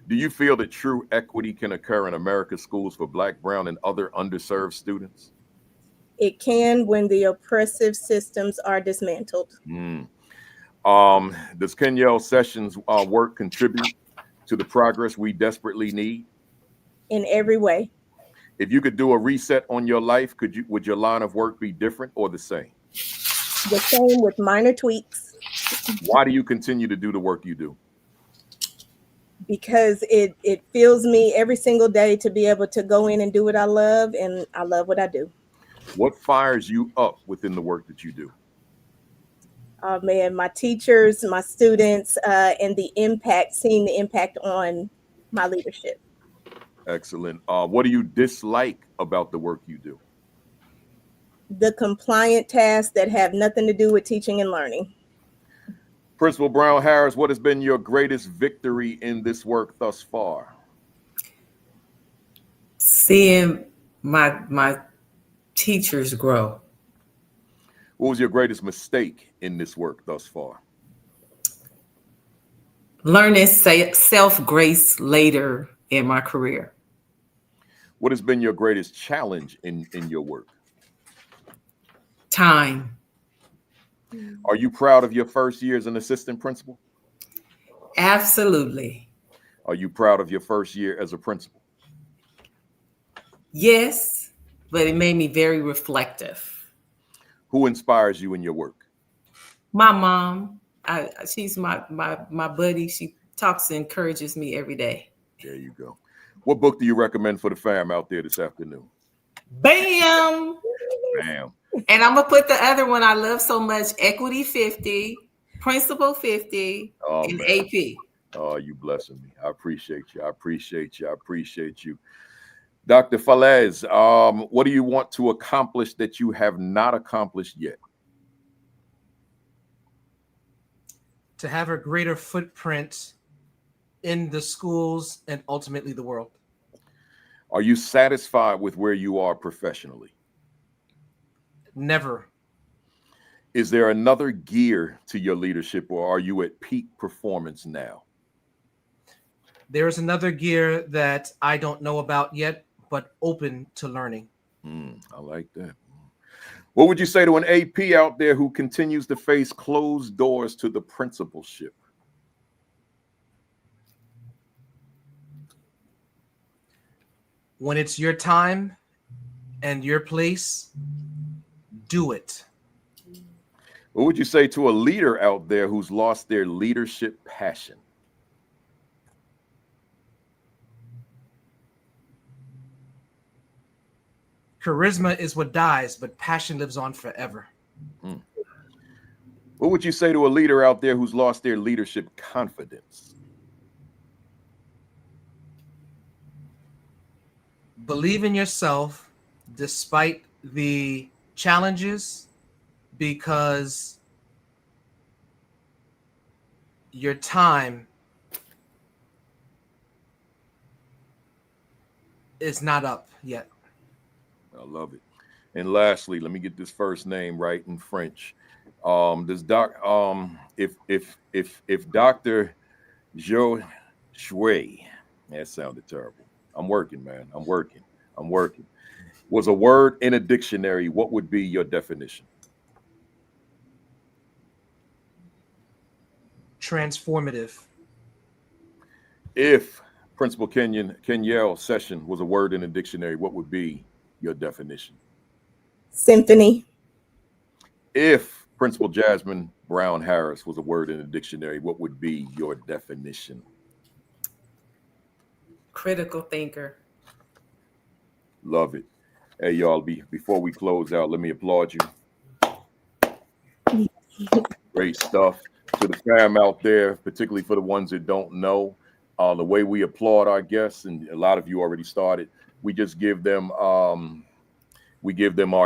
Do you feel that true equity can occur in America's schools for Black, brown, and other underserved students? It can when the oppressive systems are dismantled. Does Kenyelle Sessions' work contribute to the progress we desperately need? In every way. If you could do a reset on your life, would your line of work be different or the same? The same with minor tweaks. Why do you continue to do the work you do? Because it fills me every single day to be able to go in and do what I love, and I love what I do. What fires you up within the work that you do? Man, my teachers, my students, and seeing the impact on my leadership. Excellent. What do you dislike about the work you do? The compliant tasks that have nothing to do with teaching and learning. Principal Brown Harris, what has been your greatest victory in this work thus far? Seeing my teachers grow. What was your greatest mistake in this work thus far? Learning self-grace later in my career. What has been your greatest challenge in your work? Time. Are you proud of your first year as an assistant principal? Absolutely. Are you proud of your first year as a principal? Yes, but it made me very reflective. Who inspires you in your work? My mom. She's my buddy. She talks and encourages me every day. There you go. What book do you recommend for the fam out there this afternoon? Bam! Bam. And I'm going to put the other one I love so much, Equity 50, Principle 50, and man. AP. Oh, you blessing me. I appreciate you. Dr. Falaise, what do you want to accomplish that you have not accomplished yet? To have a greater footprint in the schools and ultimately the world. Are you satisfied with where you are professionally? Never. Is there another gear to your leadership, or are you at peak performance now? There's another gear that I don't know about yet, but open to learning. I like that. What would you say to an AP out there who continues to face closed doors to the principalship? When it's your time and your place, do it. What would you say to a leader out there who's lost their leadership passion? Charisma is what dies, but passion lives on forever. What would you say to a leader out there who's lost their leadership confidence? Believe in yourself despite the challenges, because your time is not up yet. I love it. And lastly, let me get this first name right in French. If Dr. Josue, that sounded terrible. I'm working, man. I'm working. Was a word in a dictionary, what would be your definition? Transformative. If Principal Kenyelle session was a word in a dictionary, what would be your definition? Symphony. If Principal Jasmin Brown Harris was a word in a dictionary, what would be your definition? Critical thinker. Love it. Hey, y'all, before we close out, let me applaud you. Great stuff. To the fam out there, particularly for the ones that don't know, the way we applaud our guests, and a lot of you already started, we just give them our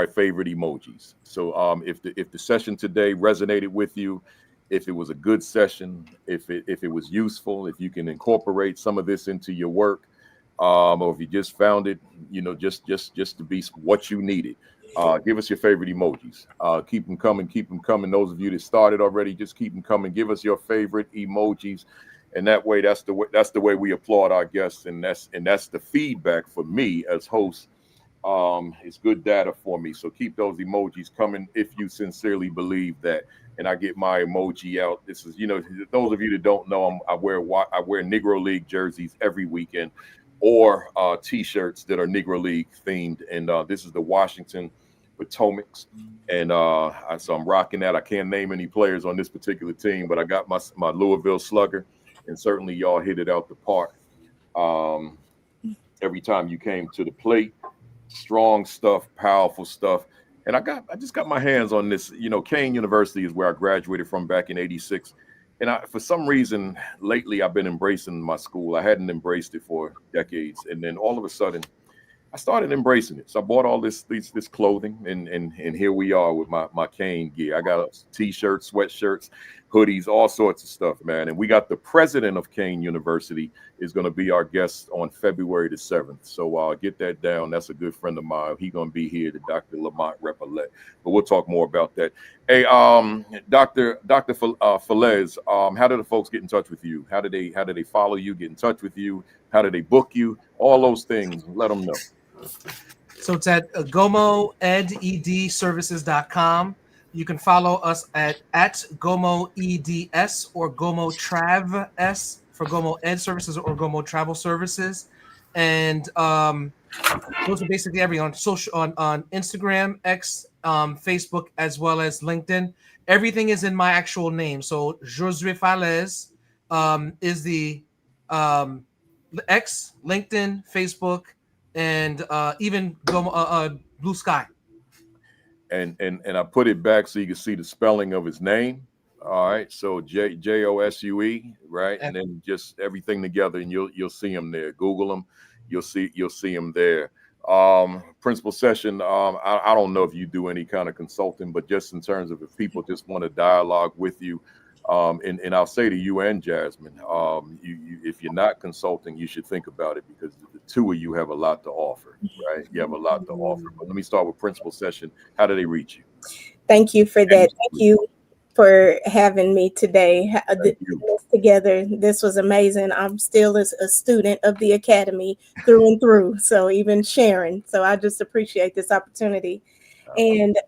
favorite emojis. So if the session today resonated with you, if it was a good session, if it was useful, if you can incorporate some of this into your work, or if you just found it, just to be what you needed, give us your favorite emojis. Keep them coming. Those of you that started already, just keep them coming. Give us your favorite emojis, and that way, that's the way we applaud our guests, and that's the feedback for me as host. It's good data for me. So keep those emojis coming if you sincerely believe that. And I get my emoji out. This is, those of you that don't know, I wear Negro League jerseys every weekend, or T-shirts that are Negro League themed. And this is the Washington Potomacs, and so I'm rocking that. I can't name any players on this particular team, but I got my Louisville Slugger, and certainly y'all hit it out the park. Every time you came to the plate, strong stuff, powerful stuff. And I just got my hands on this. Kane University is where I graduated from back in '86. And for some reason, lately, I've been embracing my school. I hadn't embraced it for decades. And then all of a sudden, I started embracing it. So I bought all this clothing, and here we are with my Kane gear. I got T-shirts, sweatshirts, hoodies, all sorts of stuff, man. And we got the president of Kane University is going to be our guest on February the 7th. So get that down. That's a good friend of mine. He's going to be here, the Dr. Lamont Repollet. But we'll talk more about that. Hey, Dr. Falaise, how do the folks get in touch with you? How do they follow you, get in touch with you? How do they book you? All those things. Let them know. So it's at gomoedservices.com. You can follow us at GomoEDS or GomoTravS for Gomo Ed Services or Gomo Travel Services. And those are basically everything on social, on Instagram, X, Facebook, as well as LinkedIn. Everything is in my actual name. So Josue Falaise is the X, LinkedIn, Facebook, and even Blue Sky. And I put it back so you can see the spelling of his name. All right, so Josue, right, and then just everything together, and you'll see him there. Google him. you'll see them there. Principal session. I don't know if you do any kind of consulting, but just in terms of if people just want to dialogue with you, and I'll say to you and Jasmin, if you're not consulting, you should think about it, because the two of you have a lot to offer, right? You have a lot to offer. But let me start with principal session. How do they reach you? Thank you for that. Thank you for having me today. Together, this was amazing. I'm still a student of the Academy through and through, so even sharing. So I just appreciate this opportunity. And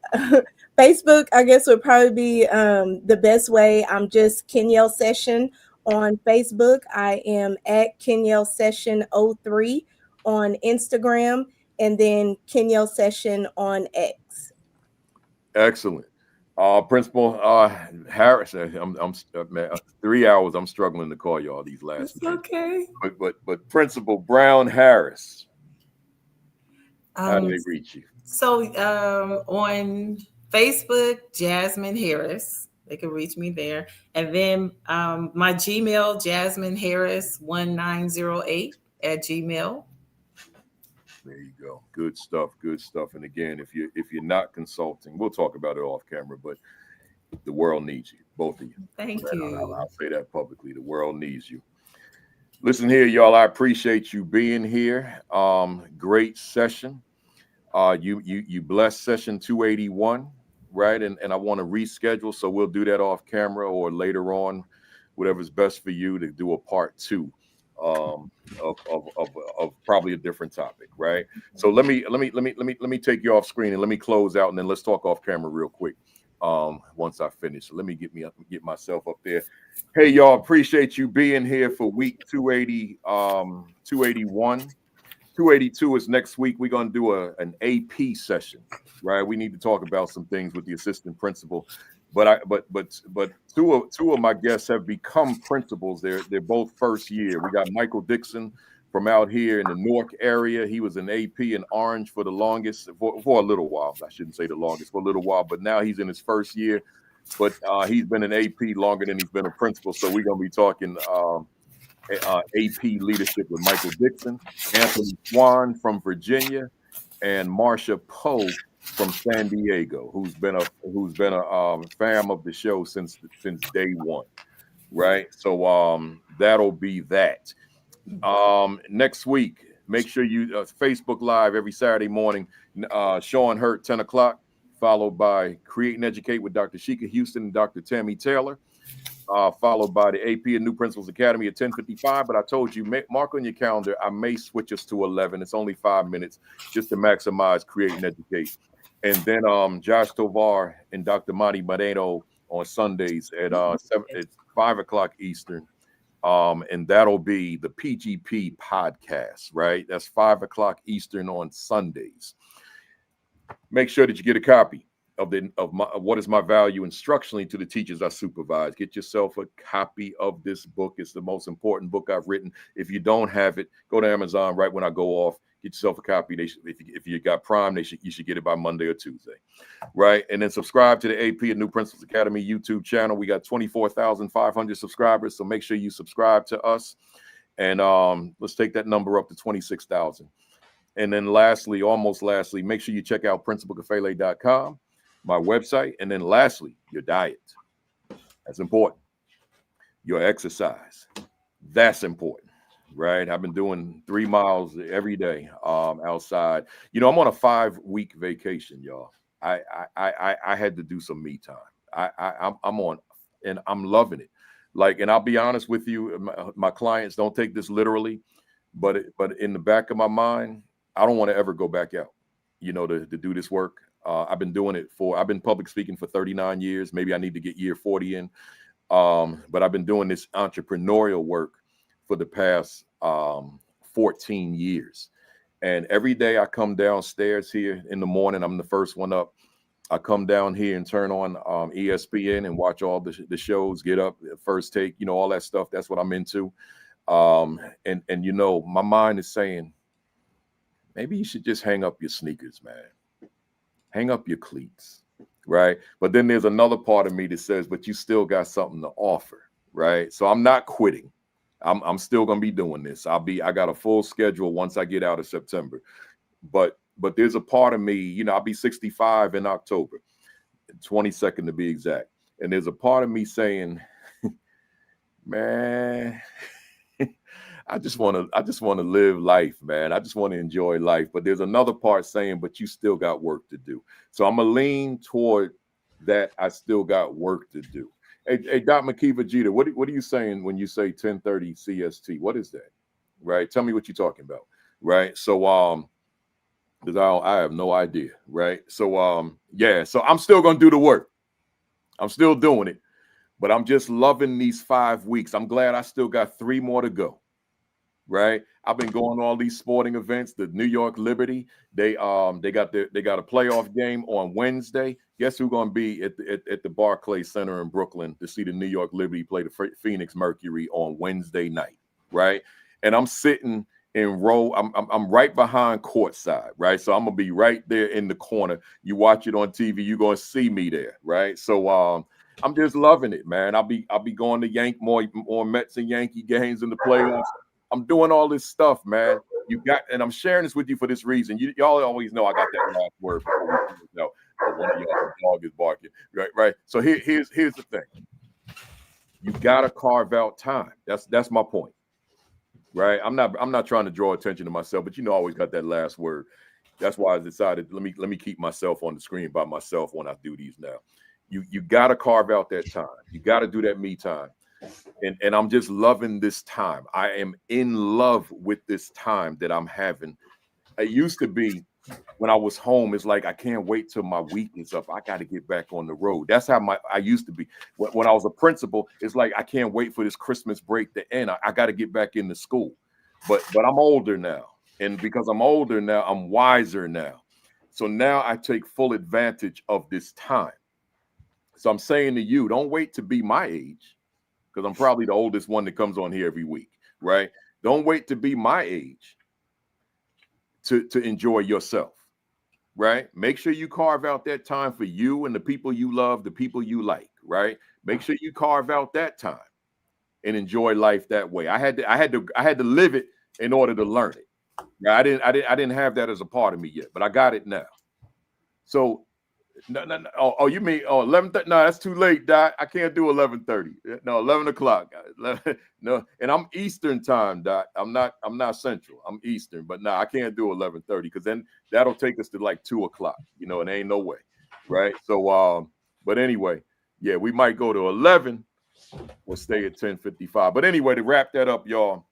Facebook, I guess, would probably be the best way. I'm just Kenyelle Session on Facebook. I am at Kenyelle Session 03 on Instagram, and then Kenyelle Session on X. Excellent. Principal Harris, I'm 3 hours. I'm struggling to call y'all these last. It's okay. But Principal Brown Harris, how do they reach you? So on Facebook, Jasmin Harris. They can reach me there. And then my Gmail, Jasmin Harris 1908 at Gmail. There you go. Good stuff. Good stuff. And again, if you're not consulting, we'll talk about it off camera, but the world needs you, both of you. Thank you. I'll say that publicly. The world needs you. Listen here, y'all. I appreciate you being here. Great session. You blessed session 281, right? And I want to reschedule, so we'll do that off camera or later on, whatever's best for you, to do a part 2. Of probably a different topic, right? So let me take you off screen and let me close out, and then let's talk off camera real quick. Once I finish, so let me get myself up there. Hey, y'all, appreciate you being here for week 280, 281. 282 is next week. We're going to do an AP session, right? We need to talk about some things with the assistant principal. But two of my guests have become principals. They're both first year. We got Michael Dixon from out here in the Newark area. He was an AP in Orange for the longest, for a little while. I shouldn't say the longest, for a little while, but now he's in his first year. But he's been an AP longer than he's been a principal. So we're going to be talking AP leadership with Michael Dixon, Anthony Swan from Virginia, and Marsha Poe from San Diego, who's been a fan of the show since day one, right? So that'll be that. Next week, make sure you Facebook Live every Saturday morning. Sean Hurt, 10 o'clock, followed by Create and Educate with Dr. Sheikah Houston and Dr. Tammy Taylor. Followed by the AP and New Principals Academy at 10:55. But I told you, mark on your calendar, I may switch us to 11. It's only 5 minutes just to maximize Create and Educate. And then Josh Tovar and Dr. Monty Moreno on Sundays at 5 o'clock Eastern. And that'll be the PGP podcast, right? That's 5 o'clock Eastern on Sundays. Make sure that you get a copy of what is my value instructionally to the teachers I supervise. Get yourself a copy of this book. It's the most important book I've written. If you don't have it, go to Amazon right when I go off. Get yourself a copy. If you got Prime, you should get it by Monday or Tuesday, right? And then subscribe to the AP and New Principals Academy YouTube channel. We got 24,500 subscribers, so make sure you subscribe to us. And let's take that number up to 26,000. And then lastly, make sure you check out principalcafele.com. my website. And then lastly, your diet. That's important. Your exercise. That's important, right? I've been doing 3 miles every day outside. You know, I'm on a 5-week vacation, y'all. I had to do some me time. I'm on, and I'm loving it. Like, and I'll be honest with you, my clients don't take this literally, but in the back of my mind, I don't want to ever go back out, you know, to do this work. I've been public speaking for 39 years. Maybe I need to get year 40 in. But I've been doing this entrepreneurial work for the past 14 years. And every day I come downstairs here in the morning, I'm the first one up. I come down here and turn on ESPN and watch all the shows, get up, First Take, you know, all that stuff. That's what I'm into. And you know, my mind is saying, maybe you should just hang up your sneakers, man. Hang up your cleats, right? But then there's another part of me that says, but you still got something to offer, right? So I'm not quitting. I'm still gonna be doing this. I got a full schedule once I get out of September. But there's a part of me, you know, I'll be 65 in October, 22nd to be exact. And there's a part of me saying, man, I just want to live life, man. I just want to enjoy life. But there's another part saying, but you still got work to do. So I'm gonna lean toward that. I still got work to do. Hey, Dr. Makiva Jeter, what are you saying when you say 10:30 CST? What is that? Right? Tell me what you're talking about. Right? So because I have no idea. Right? So yeah. So I'm still gonna do the work. I'm still doing it, but I'm just loving these 5 weeks. I'm glad I still got 3 more to go. Right? I've been going to all these sporting events. The New York Liberty, they got a playoff game on Wednesday. Guess who's going to be at the Barclays Center in Brooklyn to see the New York Liberty play the Phoenix Mercury on Wednesday night, right? And I'm sitting in row. I'm right behind courtside, right? So I'm gonna be right there in the corner. You watch it on TV, you're gonna see me there, right? So I'm just loving it, man. I'll be going to more Mets and Yankee games in the playoffs. I'm doing all this stuff, man. And I'm sharing this with you for this reason. Y'all always know I got that last word. One of y'all dog is barking, right? So here's the thing. You gotta carve out time. That's my point, right? I'm not trying to draw attention to myself, but I always got that last word. That's why I decided let me keep myself on the screen by myself when I do these now. You gotta carve out that time. You gotta do that me time. And I'm just loving this time. I am in love with this time that I'm having. It used to be when I was home, it's like I can't wait till my week is up. I got to get back on the road. That's how I used to be. When I was a principal, it's like I can't wait for this Christmas break to end. I got to get back into school. But I'm older now. And because I'm older now, I'm wiser now. So now I take full advantage of this time. So I'm saying to you, don't wait to be my age, because I'm probably the oldest one that comes on here every week, right? Don't wait to be my age to enjoy yourself, right? Make sure you carve out that time for you and the people you love, the people you like, right? Make sure you carve out that time and enjoy life that way. I had to live it in order to learn it. Now, I didn't have that as a part of me yet, but I got it now. So no. Oh, you mean 11:30? No, that's too late, Doc. I can't do 11:30. No, 11 o'clock. No, and I'm Eastern time, Doc. I'm not Central. I'm Eastern, but no, I can't do 11:30 because then that'll take us to like 2 o'clock. And ain't no way, right? So, but anyway, yeah, we might go to 11. We'll stay at 10:55. But anyway, to wrap that up, y'all,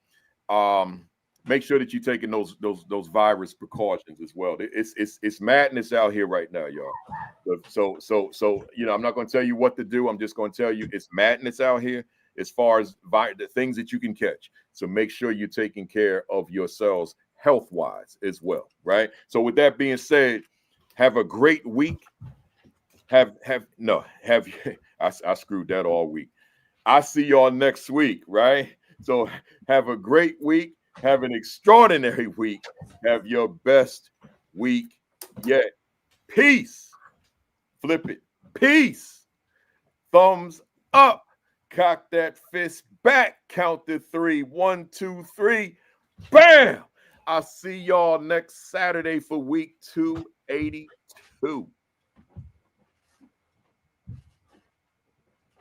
make sure that you're taking those virus precautions as well. It's madness out here right now, y'all. So I'm not going to tell you what to do. I'm just going to tell you it's madness out here as far as the things that you can catch. So make sure you're taking care of yourselves health-wise as well, right? So with that being said, have a great week. I screwed that all week. I see y'all next week, right? So have a great week. Have an extraordinary week. Have your best week yet. Peace. Flip it. Peace. Thumbs up. Cock that fist back. Count to 3. 1, 2, 3. Bam. I'll see y'all next Saturday for week 282.